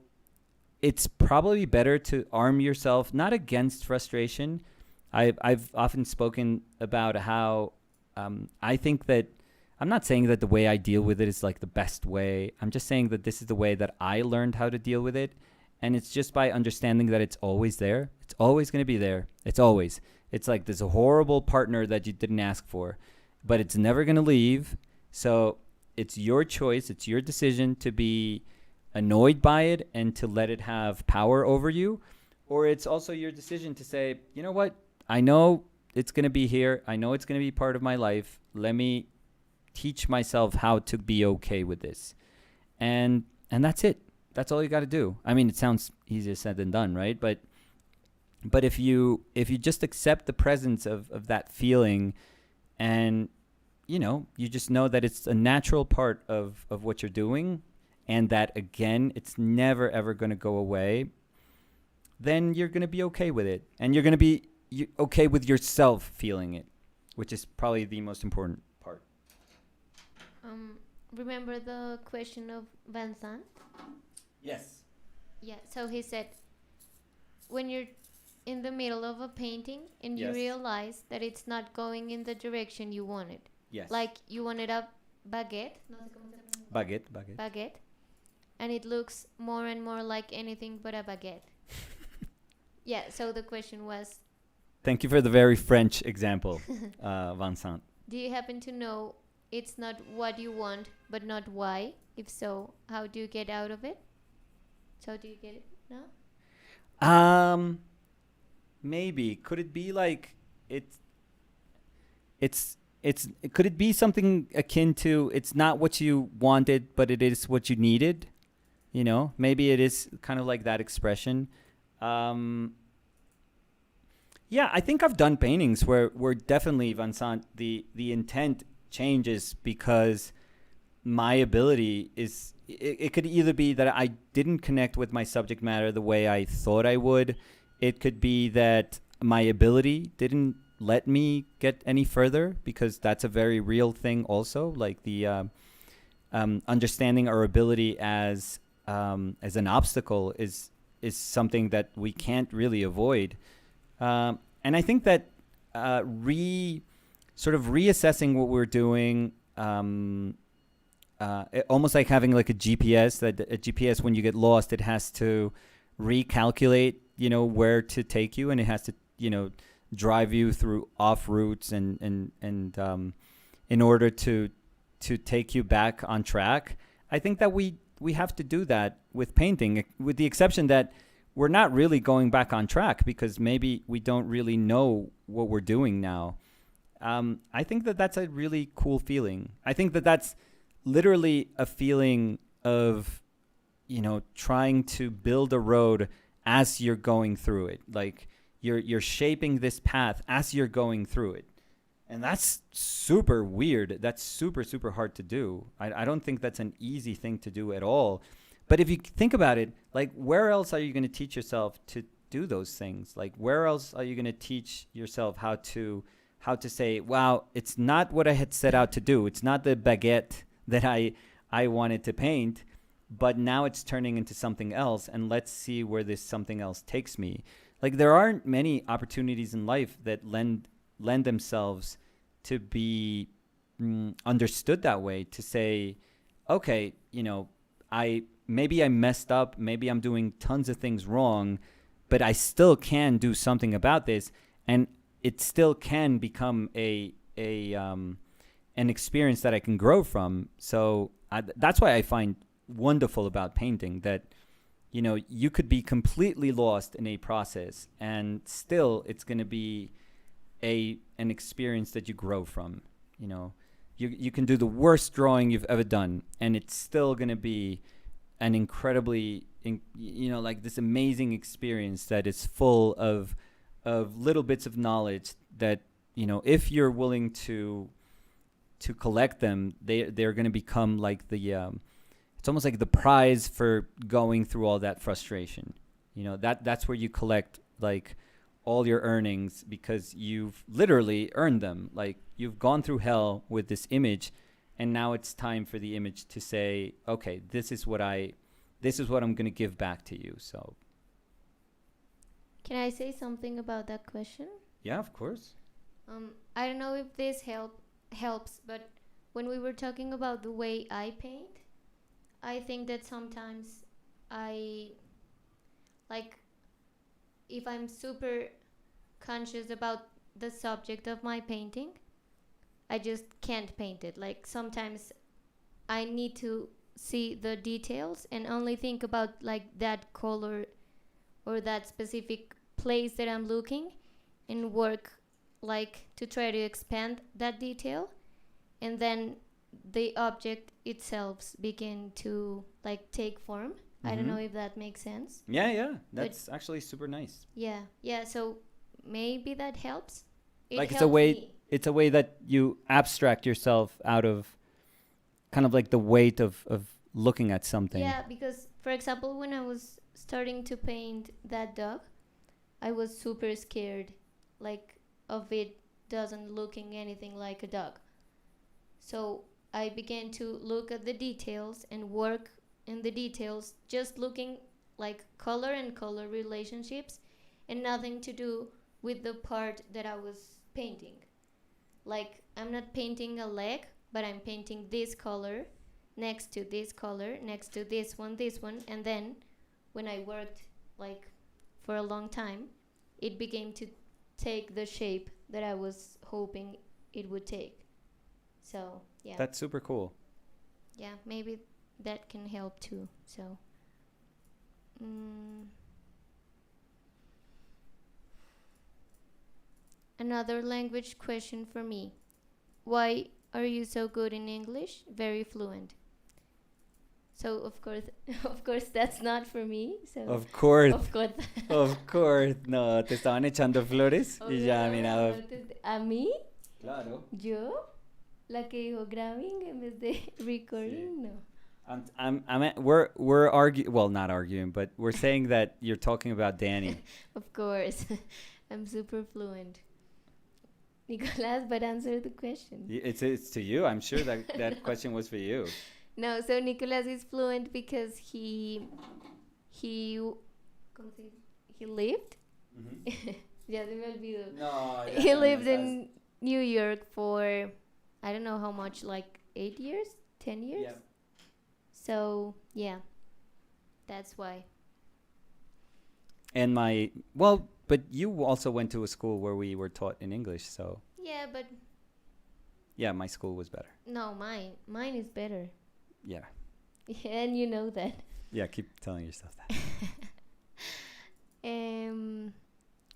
it's probably better to arm yourself, not against frustration. I've often spoken about how I think that I'm not saying that the way I deal with it is like the best way. I'm just saying that this is the way that I learned how to deal with it. And it's just by understanding that it's always there. It's always going to be there. It's like there's a horrible partner that you didn't ask for, but it's never going to leave. So it's your choice. It's your decision to be annoyed by it and to let it have power over you. Or it's also your decision to say, you know what? I know it's going to be here. I know it's going to be part of my life. Let me teach myself how to be okay with this. And that's it. That's all you got to do. I mean, it sounds easier said than done, right? But if you just accept the presence of that feeling, and you just know that it's a natural part of what you're doing, and that again, it's never ever going to go away, then you're going to be okay with it, and you're going to be okay with yourself feeling it, which is probably the most important part. Remember the question of Vincent? Yes. Yeah, so he said, when you're in the middle of a painting and you Yes. realize that it's not going in the direction you wanted. Yes. Like you wanted a baguette, no sé cómo se pronuncia. Baguette, and it looks more and more like anything but a baguette. Yeah, so the question was, Thank you for the very French example, Vincent. do you happen to know it's not what you want, but not why? If so, how do you get out of it? So do you get it now? Maybe. Could it be like could it be something akin to it's not what you wanted, but it is what you needed? Maybe it is kind of like that expression. Yeah, I think I've done paintings where definitely, Vincent, the intent changes because my ability is, it could either be that I didn't connect with my subject matter the way I thought I would. It could be that my ability didn't let me get any further, because that's a very real thing also. Like understanding our ability as an obstacle is something that we can't really avoid. And I think that sort of reassessing what we're doing, almost like having like a GPS. That a GPS, when you get lost, it has to recalculate, where to take you, and it has to, drive you through off routes and in order to take you back on track. I think that we have to do that with painting, with the exception that we're not really going back on track because maybe we don't really know what we're doing now. I think that that's a really cool feeling. I think that that's literally a feeling of, trying to build a road as you're going through it. Like you're shaping this path as you're going through it. And that's super weird. That's super, super hard to do. I don't think that's an easy thing to do at all. But if you think about it, like, where else are you going to teach yourself to do those things? Like, where else are you going to teach yourself how to say, wow, it's not what I had set out to do. It's not the baguette that I wanted to paint, but now it's turning into something else. And let's see where this something else takes me. Like, there aren't many opportunities in life that lend themselves to be understood that way, to say, okay, maybe I messed up, maybe I'm doing tons of things wrong, but I still can do something about this, and it still can become an experience that I can grow from. So that's why I find wonderful about painting that, you could be completely lost in a process and still it's going to be an experience that you grow from. You can do the worst drawing you've ever done and it's still going to be an incredibly, like this amazing experience that is full of little bits of knowledge that, if you're willing to collect them, they're going to become like it's almost like the prize for going through all that frustration. That's where you collect like all your earnings because you've literally earned them. Like, you've gone through hell with this image, and now it's time for the image to say, okay, this is what I'm going to give back to you. So, can I say something about that question? Yeah, of course. I don't know if this helps, but when we were talking about the way I paint, I think that sometimes if I'm super conscious about the subject of my painting, I just can't paint it. Like, sometimes I need to see the details and only think about like that color or that specific place that I'm looking and work like to try to expand that detail, and then the object itself begin to like take form. I don't know if that makes sense. Yeah, that's actually super nice. Yeah. So maybe that helps. Like, it's a way that you abstract yourself out of kind of like the weight of looking at something. Yeah, because for example, when I was starting to paint that dog, I was super scared, like, of it doesn't looking anything like a dog. So I began to look at the details and work in the details, just looking like color and color relationships and nothing to do with the part that I was painting. Like, I'm not painting a leg, but I'm painting this color next to this color, next to this one, and then when I worked like for a long time, it began to take the shape that I was hoping it would take. So, yeah. That's super cool. Yeah, maybe that can help too. So, another language question for me. Why are you so good in English? Very fluent. So of course that's not for me. So Of course. Of course. Of course. No, te estaban echando flores y ya, mira. ¿A mí? Claro. ¿Yo? La que dijo grabbing en vez de recording? Sí. No. We're arguing. Well, not arguing, but we're saying that you're talking about Danny. Of course. I'm super fluent. Nicolas, but answer the question. It's to you. I'm sure that question was for you. No, so Nicolas is fluent because he ¿cómo se dice? He lived. Ya se me olvidó. No, He lived in New York for I don't know how much, like 8 years, 10 years. Yeah. So yeah, that's why. And but you also went to a school where we were taught in English, so Yeah, but yeah, my school was better. no, mine is better. Yeah. Yeah, and you know that. Yeah, keep telling yourself that.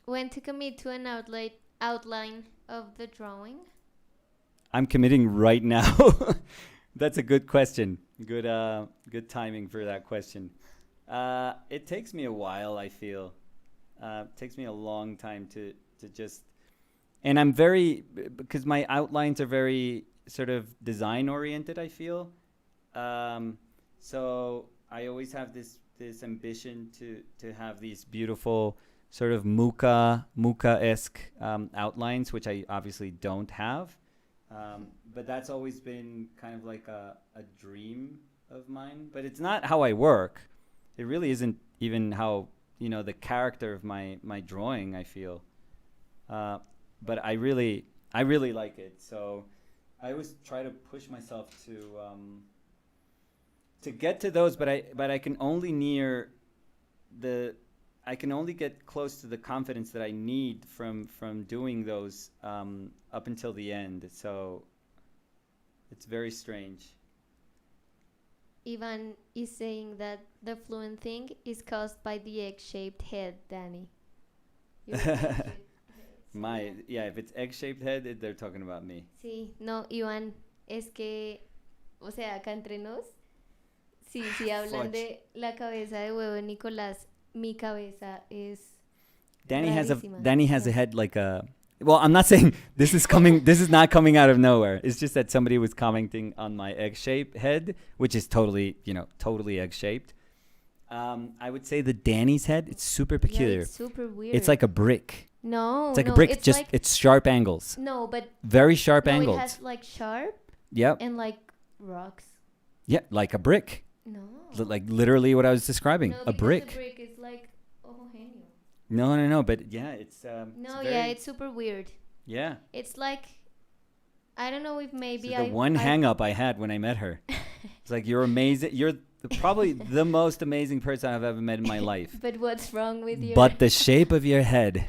When to commit to an outline of the drawing? I'm committing right now. That's a good question. Good timing for that question. It takes me a while, I feel. It takes me a long time to just, and I'm because my outlines are very sort of design oriented, I feel. So I always have this ambition to have these beautiful sort of Muka-esque outlines, which I obviously don't have. But that's always been kind of like a dream of mine. But it's not how I work. It really isn't even how, the character of my drawing, I feel. But I really like it. So I always try to push myself to get to those, but I can only I can only get close to the confidence that I need from doing those up until the end. So it's very strange. Ivan is saying that the fluent thing is caused by the egg-shaped head, Danny. If it's egg-shaped head, they're talking about me. Sí, no, Iván, es que, o sea, acá entre nos, sí, hablan de la cabeza de huevo de Nicolás, mi cabeza es Danny rarísima. has a head like a. Well, I'm not saying this is not coming out of nowhere. It's just that somebody was commenting on my egg-shaped head, which is totally egg-shaped. I would say the Danny's head, it's super peculiar. Yeah, it's super weird. It's like a brick. No, It's like a brick. It's just it's sharp angles. No, but Very sharp no, angles. it has like sharp. Yep. And like rocks. Yeah, like a brick. No. Like literally what I was describing. No, a brick. The brick is like homogeneous. No. But yeah, it's. It's super weird. Yeah. It's like, I don't know if maybe the one hang up I had when I met her. It's like, you're amazing. You're probably the most amazing person I've ever met in my life. But what's wrong with you? But the shape of your head.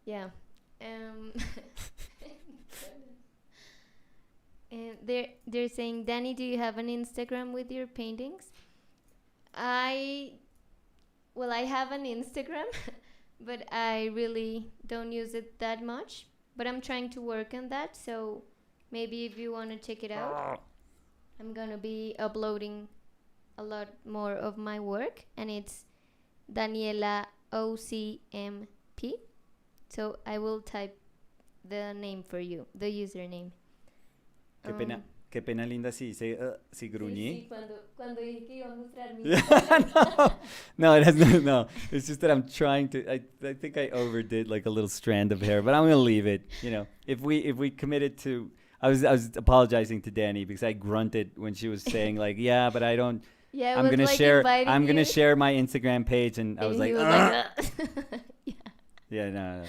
Yeah. And they're saying, Danny, do you have an Instagram with your paintings? I have an Instagram, but I really don't use it that much. But I'm trying to work on that, so maybe if you want to check it out, I'm gonna be uploading a lot more of my work, and it's Daniela OCMP. So I will type the name for you, the username. Qué pena linda si gruñí. Sí, cuando dije que iba a mostrar mi No, it has no. It's just that I'm trying to. I think I overdid like a little strand of hair, but I'm gonna leave it. If we committed to, I was apologizing to Danny because I grunted when she was saying like, yeah, but I don't. Yeah, I'm gonna like share. I'm you. gonna share my Instagram page, and I was like, yeah, no.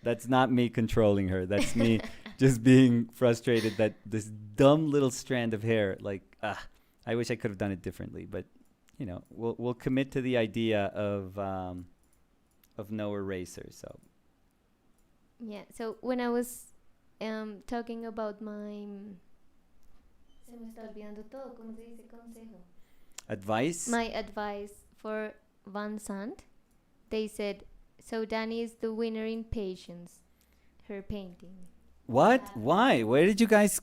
That's not me controlling her. That's me just being frustrated that this dumb little strand of hair, like, I wish I could have done it differently. But, we'll commit to the idea of no eraser. So. Yeah. So when I was talking about my, se me está olvidando todo. ¿Cómo se dice consejo? Advice. My advice for Van Sant, they said, so Danny is the winner in patience. Her painting. What? Why? Where did you guys?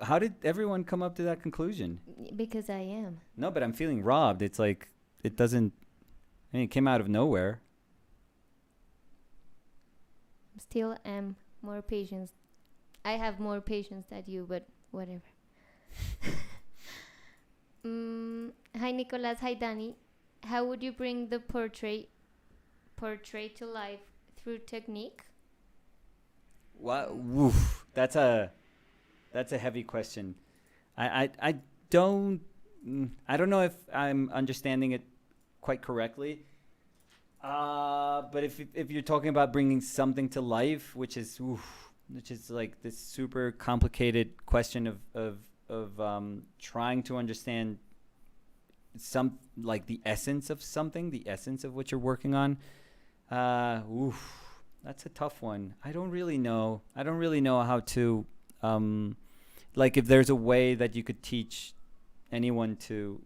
How did everyone come up to that conclusion? Because I am. No, but I'm feeling robbed. It's like it doesn't. I mean, it came out of nowhere. Still am more patient. I have more patience than you, but whatever. Hi Nicolas. Hi Danny. How would you bring the portrait to life through technique? What? Woof. That's a heavy question. I don't I don't know if I'm understanding it quite correctly. But if you're talking about bringing something to life, which is like this super complicated question of trying to understand some like the essence of something, the essence of what you're working on. That's a tough one. I don't really know. I don't really know how to like if there's a way that you could teach anyone to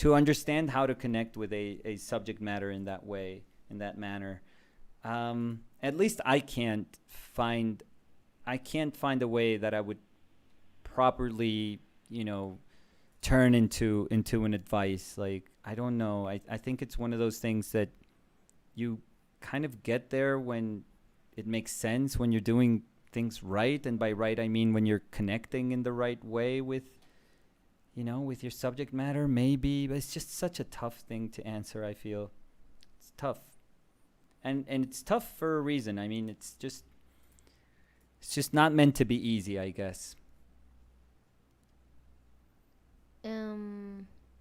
understand how to connect with a subject matter in that way, in that manner. At least I can't find a way that I would properly, turn into an advice. Like, I don't know. I think it's one of those things that you kind of get there when it makes sense, when you're doing things right. And by right, I mean when you're connecting in the right way with your subject matter, maybe. But it's just such a tough thing to answer, I feel. It's tough. And it's tough for a reason. I mean, it's just not meant to be easy, I guess.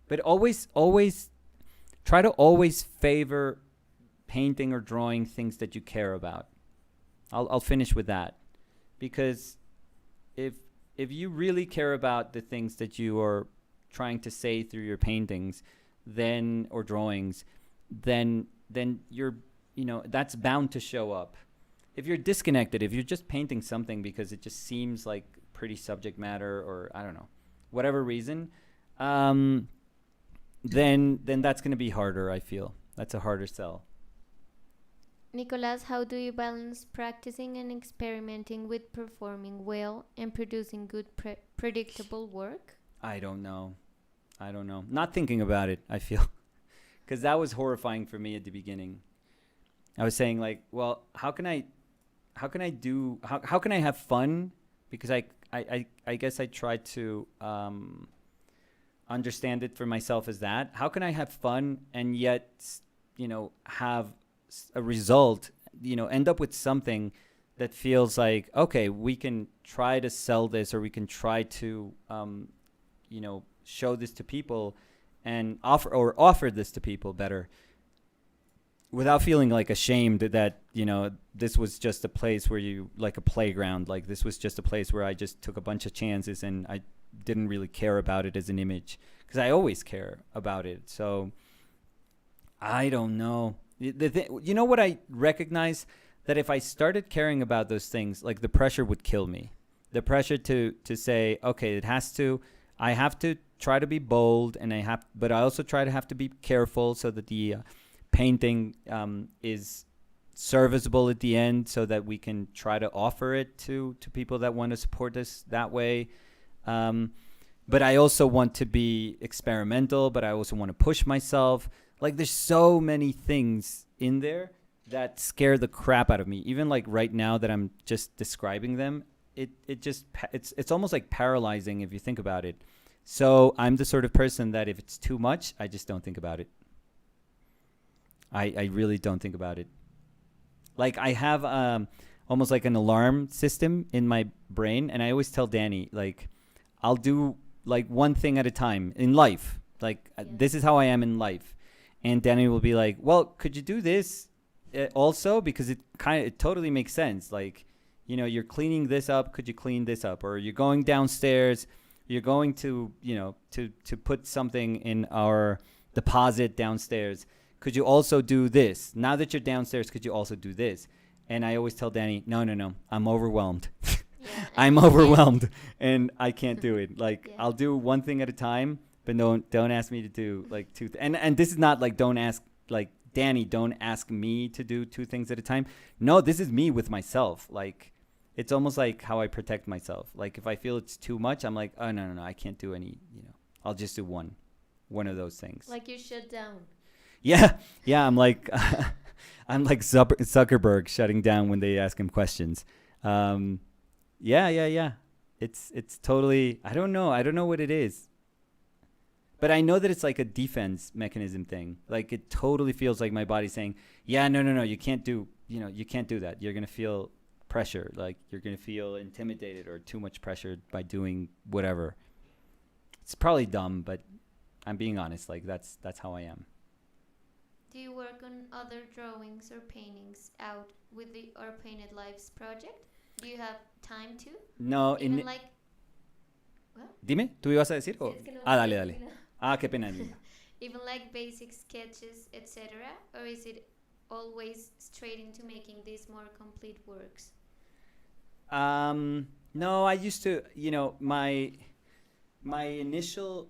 But always try to always favor painting or drawing things that you care about. I'll finish with that. Because if you really care about the things that you are trying to say through your paintings, or drawings, then you're, that's bound to show up. If you're disconnected, if you're just painting something because it just seems like pretty subject matter, or I don't know, whatever reason, then that's going to be harder, I feel. That's a harder sell. Nicolas, how do you balance practicing and experimenting with performing well and producing good, predictable work? I don't know. Not thinking about it, I feel. Because that was horrifying for me at the beginning. I was saying, like, well, how can I have fun? Because I guess I tried to understand it for myself as that. How can I have fun and yet, have a result, end up with something that feels like, okay, we can try to sell this, or we can try to, show this to people and offer this to people better, without feeling like ashamed that, this was just a place where like a playground, like this was just a place where I just took a bunch of chances and I didn't really care about it as an image, because I always care about it. So I don't know. What I recognize? That if I started caring about those things, like the pressure would kill me. The pressure to say, okay, I have to try to be bold, but I also have to be careful so that the painting is serviceable at the end, so that we can try to offer it to people that want to support us that way. But I also want to be experimental, but I also want to push myself. Like, there's so many things in there that scare the crap out of me. Even like right now that I'm just describing them, it's almost like paralyzing if you think about it. So I'm the sort of person that if it's too much, I just don't think about it. I really don't think about it. Like, I have almost like an alarm system in my brain, and I always tell Danny, like, I'll do like one thing at a time in life. Like, this is how I am in life. And Danny will be like, well, could you do this also? Because it totally makes sense. Like, you're cleaning this up. Could you clean this up? Or you're going downstairs. You're going to, to put something in our deposit downstairs. Could you also do this? Now that you're downstairs, could you also do this? And I always tell Danny, no, I'm overwhelmed. Yeah, I'm overwhelmed and I can't do it. Like, I'll do one thing at a time. But don't ask me to do like two. And this is not like, don't ask, like, Danny, don't ask me to do two things at a time. No, this is me with myself. Like, it's almost like how I protect myself. Like, if I feel it's too much, I'm like, oh, no, I can't do any, I'll just do one of those things. Like, you shut down. Yeah. I'm like, I'm like Zuckerberg shutting down when they ask him questions. Yeah. It's totally, I don't know what it is. But I know that it's like a defense mechanism thing. Like, it totally feels like my body's saying, yeah, no, you can't do that. You're going to feel pressure. Like you're gonna feel intimidated or too much pressure by doing whatever. It's probably dumb, but I'm being honest. Like that's how I am. Do you work on other drawings or paintings out with the Our Painted Lives project? Do you have time to? No, Even like. What? Dime, ¿tú ibas a decir? Sí, O? es que no Ah, sé dale, qué dale. opina. Ah, qué pena. Linda. Even like basic sketches, etc., or is it always straight into making these more complete works? No, I used to, my initial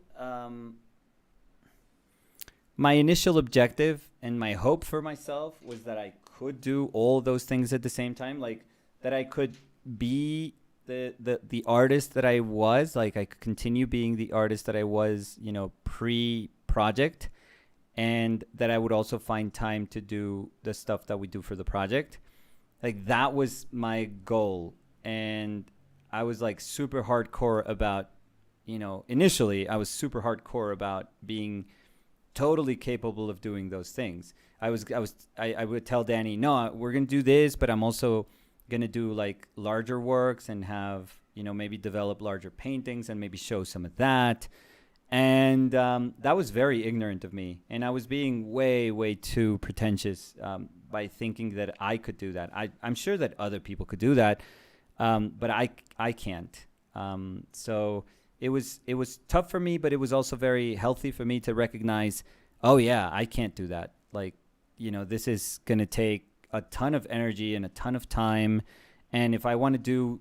my initial objective and my hope for myself was that I could do all those things at the same time, like that I could be the artist that I was, like I could continue being the artist that I was, pre-project, and that I would also find time to do the stuff that we do for the project. Like that was my goal, and I was like super hardcore about, initially I was super hardcore about being totally capable of doing those things. I would tell Danny, no, we're gonna do this, but I'm also gonna do like larger works and have, maybe develop larger paintings and maybe show some of that. And that was very ignorant of me, and I was being way too pretentious by thinking that I could do that. I'm sure that other people could do that, but I can't. So it was tough for me, but it was also very healthy for me to recognize, oh yeah, I can't do that. Like, this is gonna take a ton of energy and a ton of time, and if I want to do,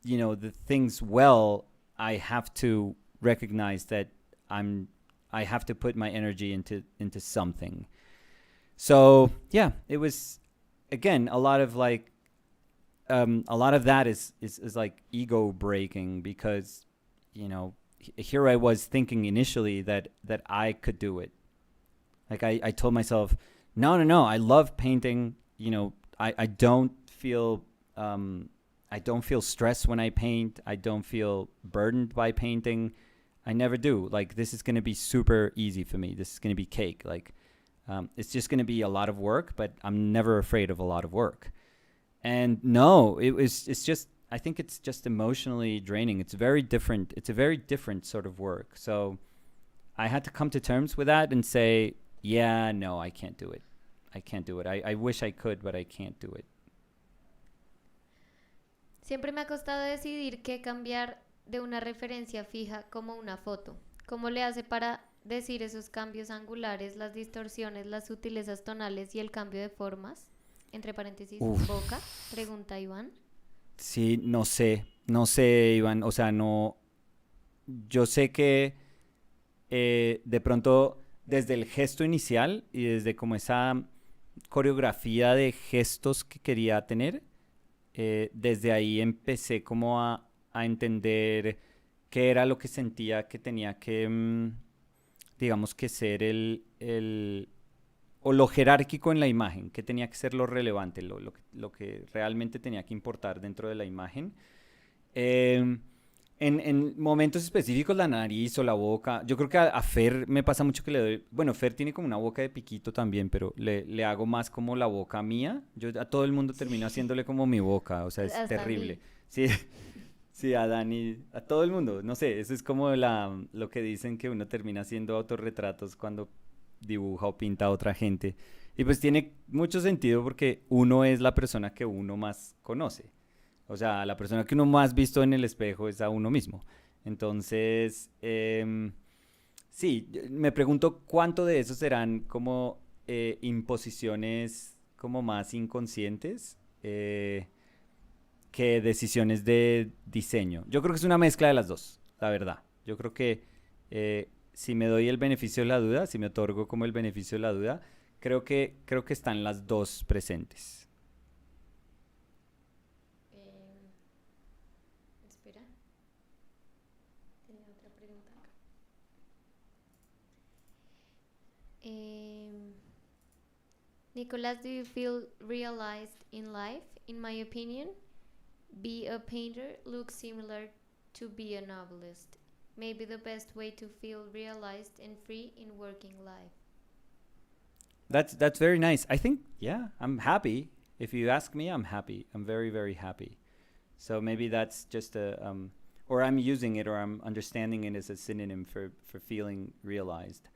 the things well, I have to recognize that I have to put my energy into something. So yeah, it was, again, a lot of like a lot of that is like ego breaking, because here I was thinking initially that I could do it. Like I told myself, no, I love painting. I don't feel stressed when I paint. I don't feel burdened by painting. I never do. Like, this is going to be super easy for me. This is going to be cake. Like, it's just going to be a lot of work, but I'm never afraid of a lot of work. And no, it's just, I think it's just emotionally draining. It's very different. It's a very different sort of work. So I had to come to terms with that and say, yeah, no, I can't do it. I can't do it. I wish I could, but I can't do it. Siempre me ha costado decidir qué cambiar de una referencia fija como una foto. ¿Cómo le hace para decir esos cambios angulares, las distorsiones, las sutilezas tonales y el cambio de formas? Entre paréntesis, boca, pregunta Iván. Sí, no sé, Iván. O sea, no. Yo sé que de pronto, desde el gesto inicial y desde como esa coreografía de gestos que quería tener, desde ahí empecé como a entender qué era lo que sentía que tenía que, digamos, que ser o lo jerárquico en la imagen, que tenía que ser lo relevante, lo que realmente tenía que importar dentro de la imagen. En momentos específicos, la nariz o la boca. Yo creo que a Fer me pasa mucho que le doy... Bueno, Fer tiene como una boca de piquito también, pero le hago más como la boca mía. Yo a todo el mundo termino haciéndole como mi boca, o sea, es Hasta terrible. mí. Sí, sí, a Dani, a todo el mundo. No sé, eso es como lo que dicen, que uno termina haciendo autorretratos cuando dibuja o pinta a otra gente. Y pues tiene mucho sentido, porque uno es la persona que uno más conoce. O sea, la persona que uno más visto en el espejo es a uno mismo. Entonces, sí, me pregunto cuánto de eso serán como imposiciones como más inconscientes que decisiones de diseño. Yo creo que es una mezcla de las dos, la verdad. Yo creo que si me doy el beneficio de la duda, si me otorgo como el beneficio de la duda, creo que están las dos presentes. Espera. Tenía otra pregunta acá. Nicolas, do you feel realized in life? In my opinion, be a painter looks similar to be a novelist. Maybe the best way to feel realized and free in working life. That's very nice. I think, yeah, I'm happy. if you ask me, I'm happy. I'm very, very happy. So maybe that's just or I'm using it, or I'm understanding it as a synonym for feeling realized.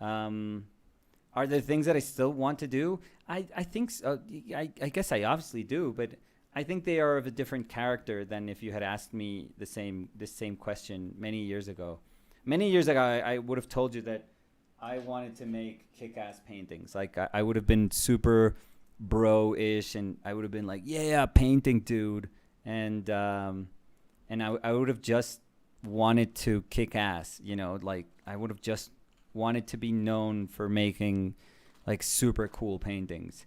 Are there things that I still want to do? I think so. I guess I obviously do, but I think they are of a different character than if you had asked me this same question many years ago. Many years ago, I would have told you that I wanted to make kick-ass paintings. Like I would have been super bro-ish, and I would have been like, yeah, painting dude, and I would have just wanted to kick ass, like I would have just wanted to be known for making like super cool paintings.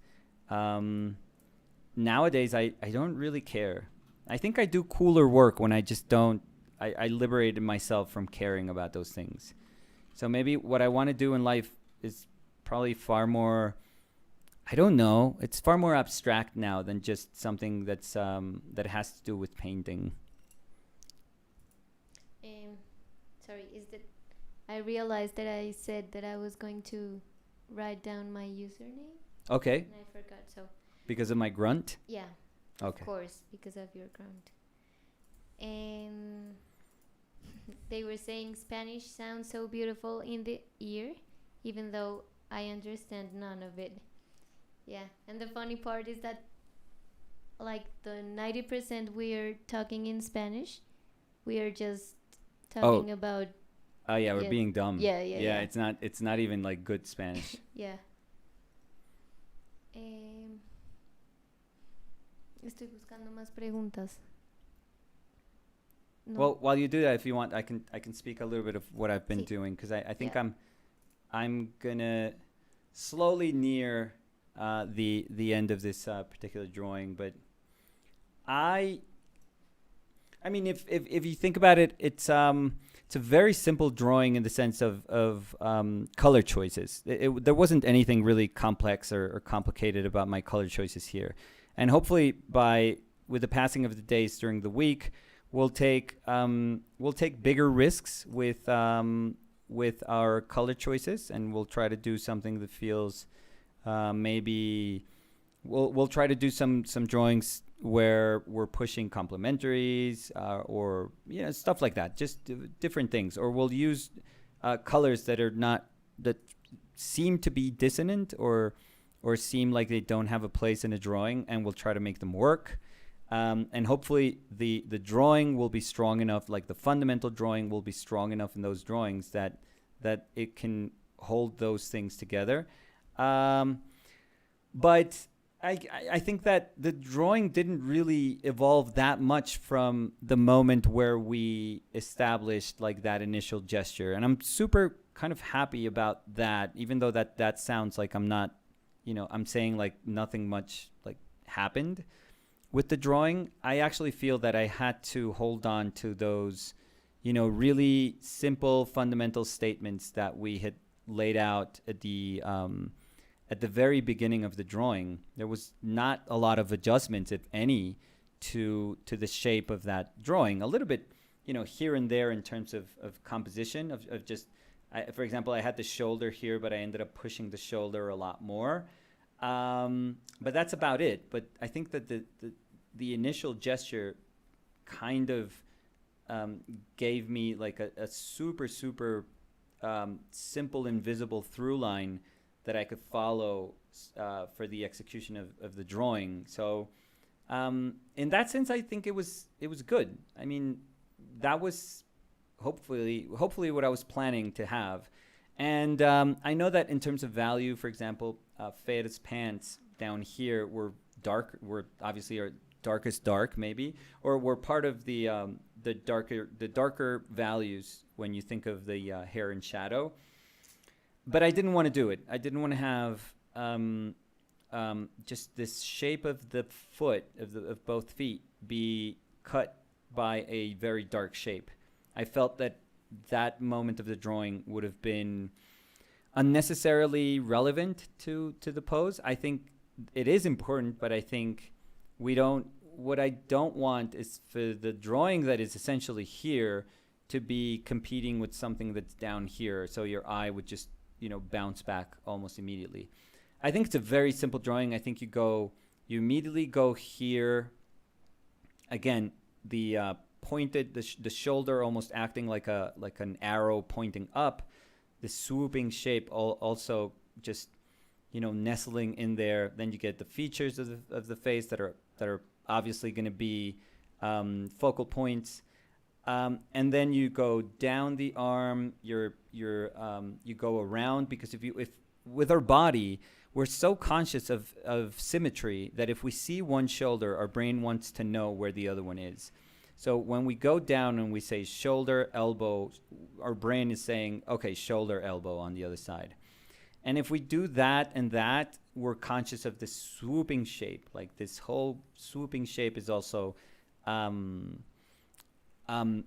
Nowadays, I don't really care. I think I do cooler work when I just don't, I liberated myself from caring about those things. So maybe what I want to do in life is probably far more, I don't know, it's far more abstract now than just something that's that has to do with painting. Sorry, is that I realized that I said that I was going to write down my username Okay, and I forgot. So because of my grunt? yeah, Okay. of course, because of your grunt. And they were saying Spanish sounds so beautiful in the ear, even though I understand none of it. Yeah, and the funny part is that like the 90% we are talking in Spanish, we are just talking about. Oh yeah, we're Yeah. being dumb. Yeah. It's not even like good Spanish. Yeah. Estoy buscando más preguntas. No. Well, while you do that, if you want, I can speak a little bit of what I've been Sí. doing, because I think Yeah. I'm gonna slowly near the end of this particular drawing, but I mean, if you think about it, it's a very simple drawing in the sense of color choices. There wasn't anything really complex or complicated about my color choices here, and hopefully with the passing of the days during the week, we'll take bigger risks with our color choices, and we'll try to do something that feels maybe we'll try to do some drawings where we're pushing complementaries or stuff like that, just different things, or we'll use colors that seem to be dissonant or seem like they don't have a place in a drawing, and we'll try to make them work. And hopefully the drawing will be strong enough, like the fundamental drawing will be strong enough in those drawings that it can hold those things together. But I think that the drawing didn't really evolve that much from the moment where we established like that initial gesture. And I'm super kind of happy about that, even though that sounds like I'm not, I'm saying like nothing much like happened with the drawing. I actually feel that I had to hold on to those, really simple fundamental statements that we had laid out at the very beginning of the drawing. There was not a lot of adjustments, if any, to the shape of that drawing. A little bit, here and there in terms of composition, of just, for example, I had the shoulder here, but I ended up pushing the shoulder a lot more. But that's about it. But I think that the initial gesture kind of gave me like a super simple, invisible through line that I could follow for the execution of the drawing. So in that sense, I think it was good. I mean, that was hopefully what I was planning to have. And I know that in terms of value, for example, Feda's pants down here were obviously our darkest dark, maybe, or were part of the darker values when you think of the hair and shadow. But I didn't want to do it. I didn't want to have just this shape of the foot of both feet be cut by a very dark shape. I felt that moment of the drawing would have been unnecessarily relevant to the pose. I think it is important, but I think what I don't want is for the drawing that is essentially here to be competing with something that's down here, so your eye would just bounce back almost immediately. I think it's a very simple drawing. I think you You immediately go here. Again, the pointed, the shoulder almost acting like an arrow pointing up. The swooping shape also just, nestling in there. Then you get the features of the face that are obviously going to be focal points. And then you go down the arm. You go around, because if with our body, we're so conscious of symmetry that if we see one shoulder, our brain wants to know where the other one is. So when we go down and we say shoulder, elbow, our brain is saying, okay, shoulder, elbow on the other side. And if we do that and that, we're conscious of this swooping shape. Like this whole swooping shape is also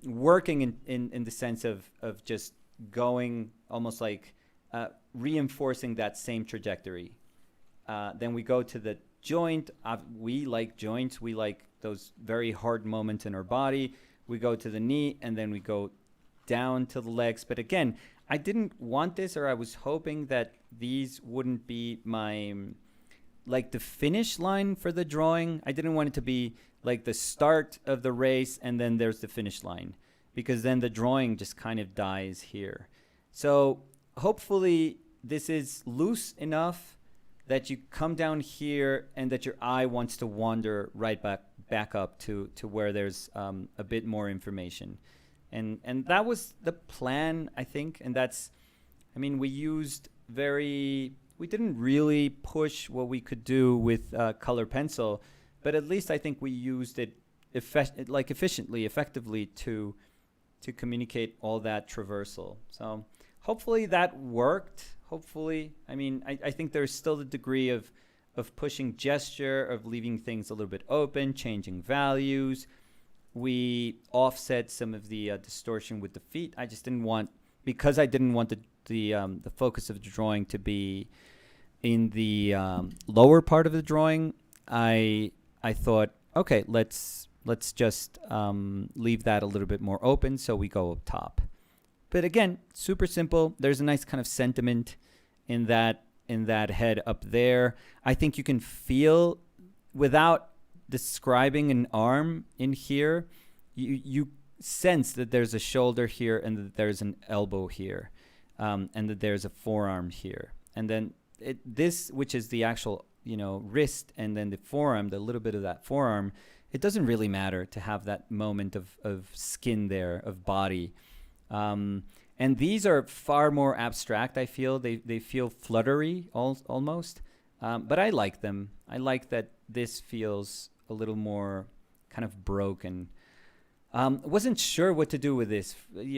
working in the sense of just going almost like reinforcing that same trajectory. Then we go to the joint. We like joints. We like those very hard moments in our body. We go to the knee, and then we go down to the legs. But again, I didn't want this, or I was hoping that these wouldn't be like the finish line for the drawing. I didn't want it to be like the start of the race and then there's the finish line, because then the drawing just kind of dies here. So hopefully this is loose enough that you come down here and that your eye wants to wander right back up to where there's a bit more information. And that was the plan, I think. And we didn't really push what we could do with color pencil, but at least I think we used it effectively to communicate all that traversal. So hopefully that worked. Hopefully, I think there's still the degree of pushing gesture, of leaving things a little bit open, changing values. We offset some of the distortion with the feet. I didn't want the focus of the drawing to be in the lower part of the drawing. I thought, okay, let's just leave that a little bit more open, so we go up top. But again, super simple. There's a nice kind of sentiment in that head up there. I think you can feel, without describing an arm in here, you sense that there's a shoulder here and that there's an elbow here, and that there's a forearm here. And then this, which is the actual, wrist, and then the forearm, the little bit of that forearm, it doesn't really matter to have that moment of skin there, of body. And these are far more abstract, I feel. They feel fluttery almost. But I like them. I like that this feels a little more kind of broken. Wasn't sure what to do with this.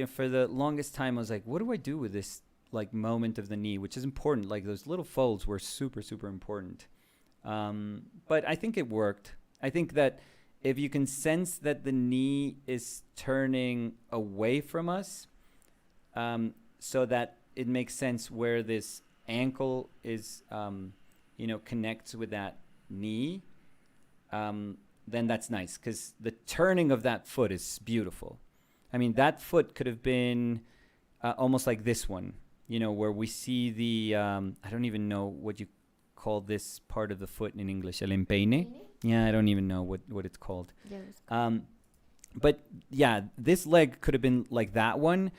For the longest time, I was like, what do I do with this like moment of the knee, which is important. Like those little folds were super, super important. But I think it worked. I think that if you can sense that the knee is turning away from us, so that it makes sense where this ankle is, connects with that knee, then that's nice, because the turning of that foot is beautiful. That foot could have been almost like this one, where we see the, I don't even know what you call this part of the foot in English, el empeine? Yeah, I don't even know what it's called. Yes. But yeah, this leg could have been like that one,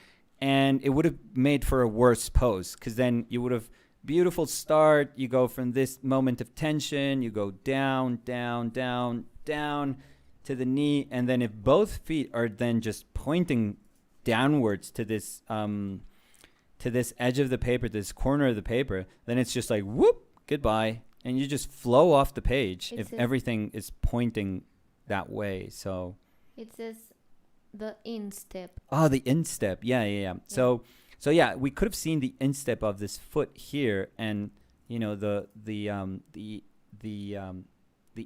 and it would have made for a worse pose, because then you would have, beautiful start, you go from this moment of tension, you go down, down, down, down to the knee, and then if both feet are then just pointing downwards to this edge of the paper, this corner of the paper, then it's just like, whoop, goodbye, and you just flow off the page if everything is pointing that way. So it says the instep. Oh, the instep. Yeah. So yeah, we could have seen the instep of this foot here, and the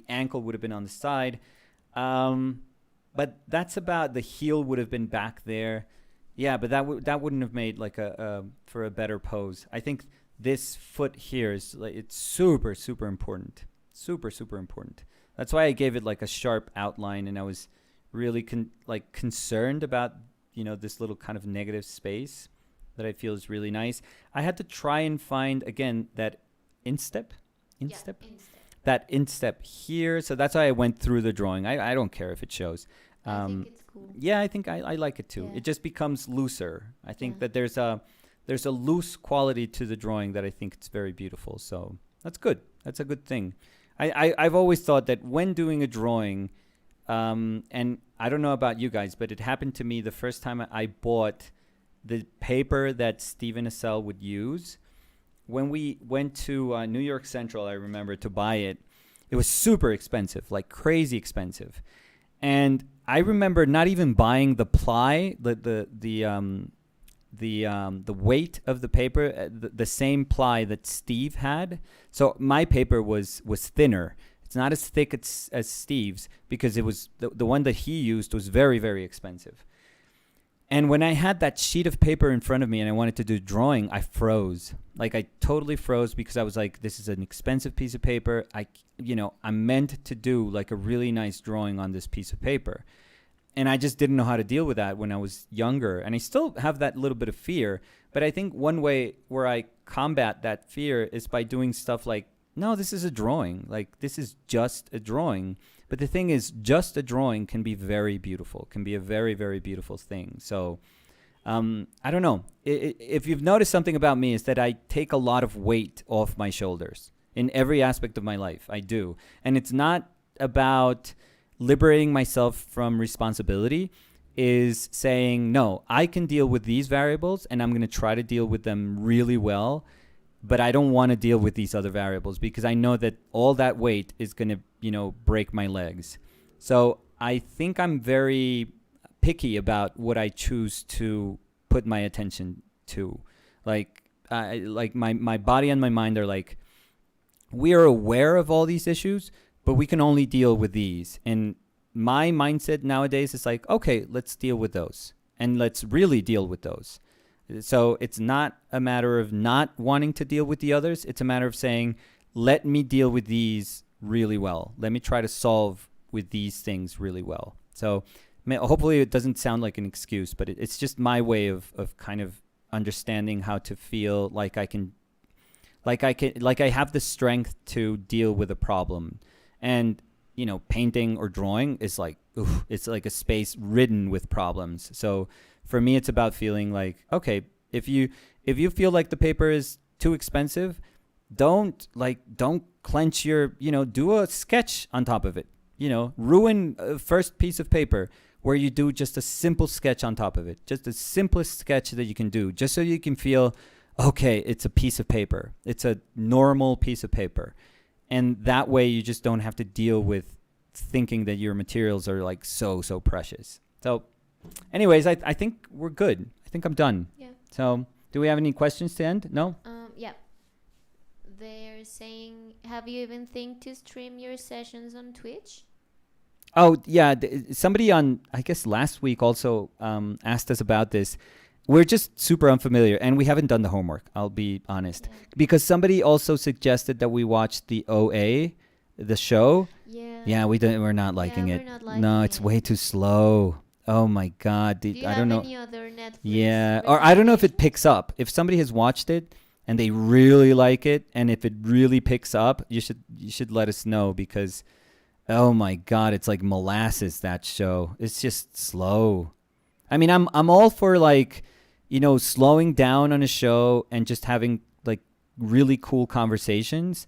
ankle would have been on the side, but that's about, the heel would have been back there. Yeah, but that wouldn't have made like for a better pose. I think this foot here is like, it's super, super important. Super, super important. That's why I gave it like a sharp outline, and I was really concerned about this little kind of negative space that I feel is really nice. I had to try and find again that instep, Yeah, instep. that instep here. So that's why I went through the drawing. I don't care if it shows. I think it's cool. Yeah, I think I like it too. Yeah. It just becomes looser. I think Yeah. that there's a loose quality to the drawing that I think it's very beautiful. So that's good. That's a good thing. I've always thought that when doing a drawing, and I don't know about you guys, but it happened to me the first time I bought the paper that Steven Assel would use. When we went to New York Central, I remember, to buy it, it was super expensive, like crazy expensive. And I remember not even buying the ply, the weight of the paper, the same ply that Steve had. So my paper was thinner. It's not as thick as Steve's, because it was the one that he used was very, very expensive. And when I had that sheet of paper in front of me and I wanted to do drawing, I froze. Like, I totally froze, because I was like, this is an expensive piece of paper. I'm meant to do like a really nice drawing on this piece of paper. And I just didn't know how to deal with that when I was younger. And I still have that little bit of fear. But I think one way where I combat that fear is by doing stuff like, no, this is a drawing. Like, this is just a drawing. But the thing is, just a drawing can be very beautiful, can be a very, very beautiful thing. So I don't know. If you've noticed something about me, is that I take a lot of weight off my shoulders in every aspect of my life. I do. And it's not about liberating myself from responsibility, is saying, no, I can deal with these variables and I'm going to try to deal with them really well. But I don't want to deal with these other variables, because I know that all that weight is going to, break my legs. So I think I'm very picky about what I choose to put my attention to. Like my body and my mind are like, we are aware of all these issues, but we can only deal with these. And my mindset nowadays is like, okay, let's deal with those, and let's really deal with those. So it's not a matter of not wanting to deal with the others. It's a matter of saying, let me deal with these really well. Let me try to solve with these things really well. So hopefully it doesn't sound like an excuse, but it's just my way of kind of understanding how to feel like I have the strength to deal with a problem. And, painting or drawing is like, it's like a space ridden with problems. So for me, it's about feeling like, okay, if you feel like the paper is too expensive, don't clench your, do a sketch on top of it. Ruin a first piece of paper where you do just a simple sketch on top of it, just the simplest sketch that you can do, just so you can feel, okay, it's a piece of paper. It's a normal piece of paper. And that way you just don't have to deal with thinking that your materials are like so precious. So anyways, I think we're good. I think I'm done. Yeah. So do we have any questions to end? No? Yeah. They're saying, have you even think to stream your sessions on Twitch? Oh, yeah. Somebody on, I guess last week also asked us about this. We're just super unfamiliar, and we haven't done the homework, I'll be honest. Yeah. Because somebody also suggested that we watch the OA, the show. Yeah. Yeah, we're not liking it. We're not liking No, it's it. way too slow. Oh my God. Do you I have don't know. any other Netflix? Yeah, or I don't know if it picks up. If somebody has watched it and they really like it, and if it really picks up, you should let us know, because oh my God, it's like molasses, that show. It's just slow. I mean, I'm all for like, slowing down on a show and just having like really cool conversations,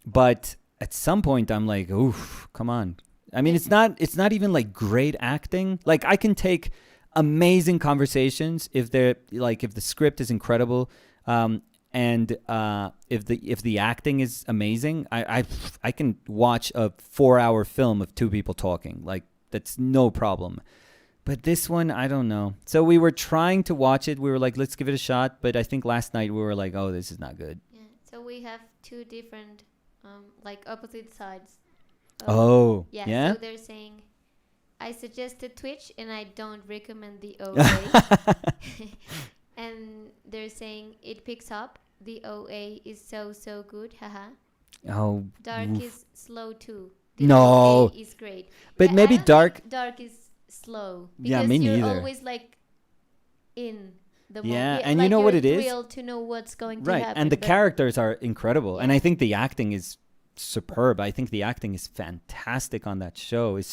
but at some point I'm like, oof, come on. I mean, it's not even like great acting. Like, I can take amazing conversations if the script is incredible, and if the acting is amazing. I can watch a 4-hour film of two people talking. Like, that's no problem. But this one, I don't know. So we were trying to watch it. We were like, let's give it a shot. But I think last night we were like, oh, this is not good. Yeah. So we have two different, like opposite sides. Oh, Yeah. yeah? So they're saying, I suggested Twitch and I don't recommend the OA. And they're saying it picks up. The OA is so good. Haha. Oh, Dark oof. is slow too. The No. OA is great. But I maybe don't Dark. think Dark is slow. Yeah, Because me you're neither. always like in the Yeah, moment. and you like know what you're it is? thrilled to know what's going to Right, happen. and the but characters are incredible, and Yeah. I think the acting is superb. I think the acting is fantastic on that show. It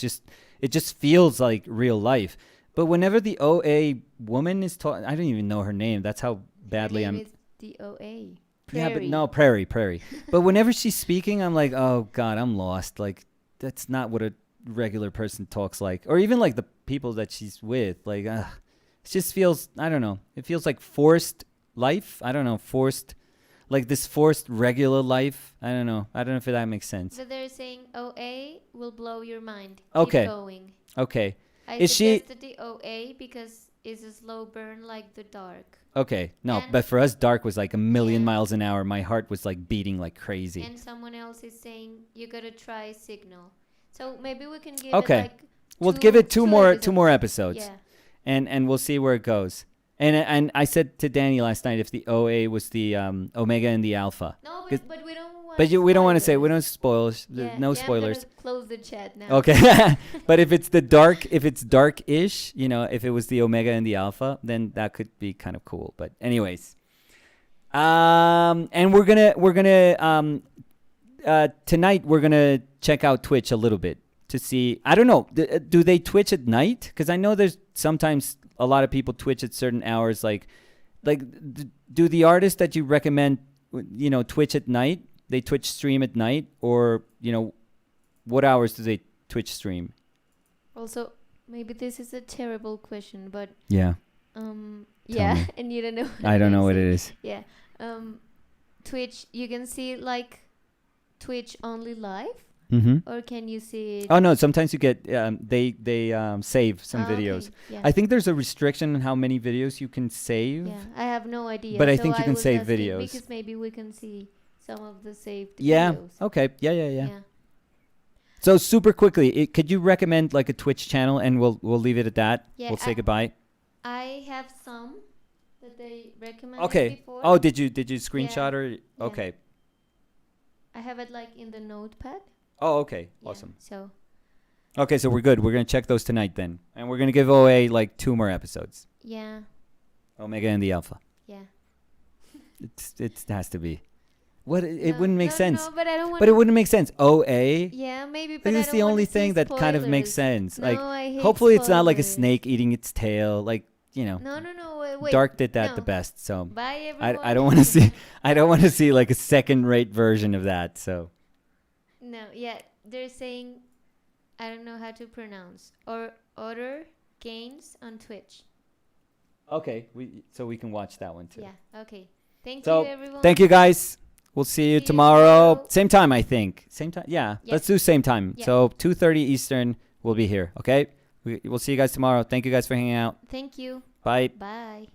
just feels like real life. But whenever the OA woman is talking, I don't even know her name. That's how badly Her I'm. name is the OA. Yeah, but Prairie. no, Prairie. But whenever she's speaking, I'm like, oh God, I'm lost. Like, that's not what a regular person talks like. Or even like the people that she's with. Like, it just feels, I don't know. It feels like forced life. I don't know, like this forced regular life. I don't know if that makes sense. So they're saying OA will blow your mind. Okay. Keep going. Okay. I Is she- suggested the OA because it's a slow burn like the dark. Okay. No, And- but for us, dark was like a million Yeah. miles an hour. My heart was like beating like crazy. And someone else is saying you gotta try Signal. So maybe we can give Okay. it like We'll give it two more episodes. Yeah. And we'll see where it goes. And I said to Danny last night if the OA was the Omega and the Alpha. No, 'Cause- but we don't want. But we don't want to say, we don't spoil, Yeah, no yeah, spoilers. I'm gonna close the chat now. Okay. But if it's dark-ish, if it was the Omega and the Alpha, then that could be kind of cool. But anyways, and we're gonna tonight we're gonna check out Twitch a little bit to see. I don't know, do they Twitch at night? Because I know there's sometimes a lot of people Twitch at certain hours. Like, do the artists that you recommend, Twitch at night? They Twitch stream at night, or what hours do they Twitch stream? Also, maybe this is a terrible question, but Yeah, yeah, me. and you don't know. I don't know what it is. Yeah, Twitch. You can see like Twitch only live, Mm-hmm. or can you see it? Oh no, sometimes you get they save some Ah, okay, videos. Yeah. I think there's a restriction on how many videos you can save. Yeah, I have no idea. But I so think you can was save asking videos. because maybe we can see some of the saved Yeah. videos. Okay. Yeah. So super quickly, could you recommend like a Twitch channel, and we'll leave it at that. Yeah, We'll say goodbye. I have some that they recommended Okay. before. Oh, did you screenshot or? Yeah. Okay. I have it like in the notepad. Oh, okay. Yeah, Awesome. So Okay, so we're good. We're gonna check those tonight then, and we're gonna give away like 2 more episodes. yeah, Omega and the Alpha. yeah. It has to be. What it wouldn't make no, sense. No, but I don't want. But it wouldn't make sense. OA. Yeah, maybe. But This I is don't the wanna only see thing that kind of makes spoilers. sense. No, Like, I hate hopefully it's not like a spoilers. snake eating its tail. Like, No, wait. Dark did that no. the best. So Bye, everyone. I don't want to see. I don't want to see like a second-rate version of that. So No, yeah, they're saying, I don't know how to pronounce, or other gains on Twitch. okay, we can watch that one too. Yeah, okay. Thank So, you, everyone. Thank you guys. We'll see you See you tomorrow. tomorrow. Same time, I think. Same time. Yeah. Yeah. Let's do same time. Yeah. So 2:30 Eastern, we'll be here. Okay. We'll see you guys tomorrow. Thank you guys for hanging out. Thank you. Bye. Bye.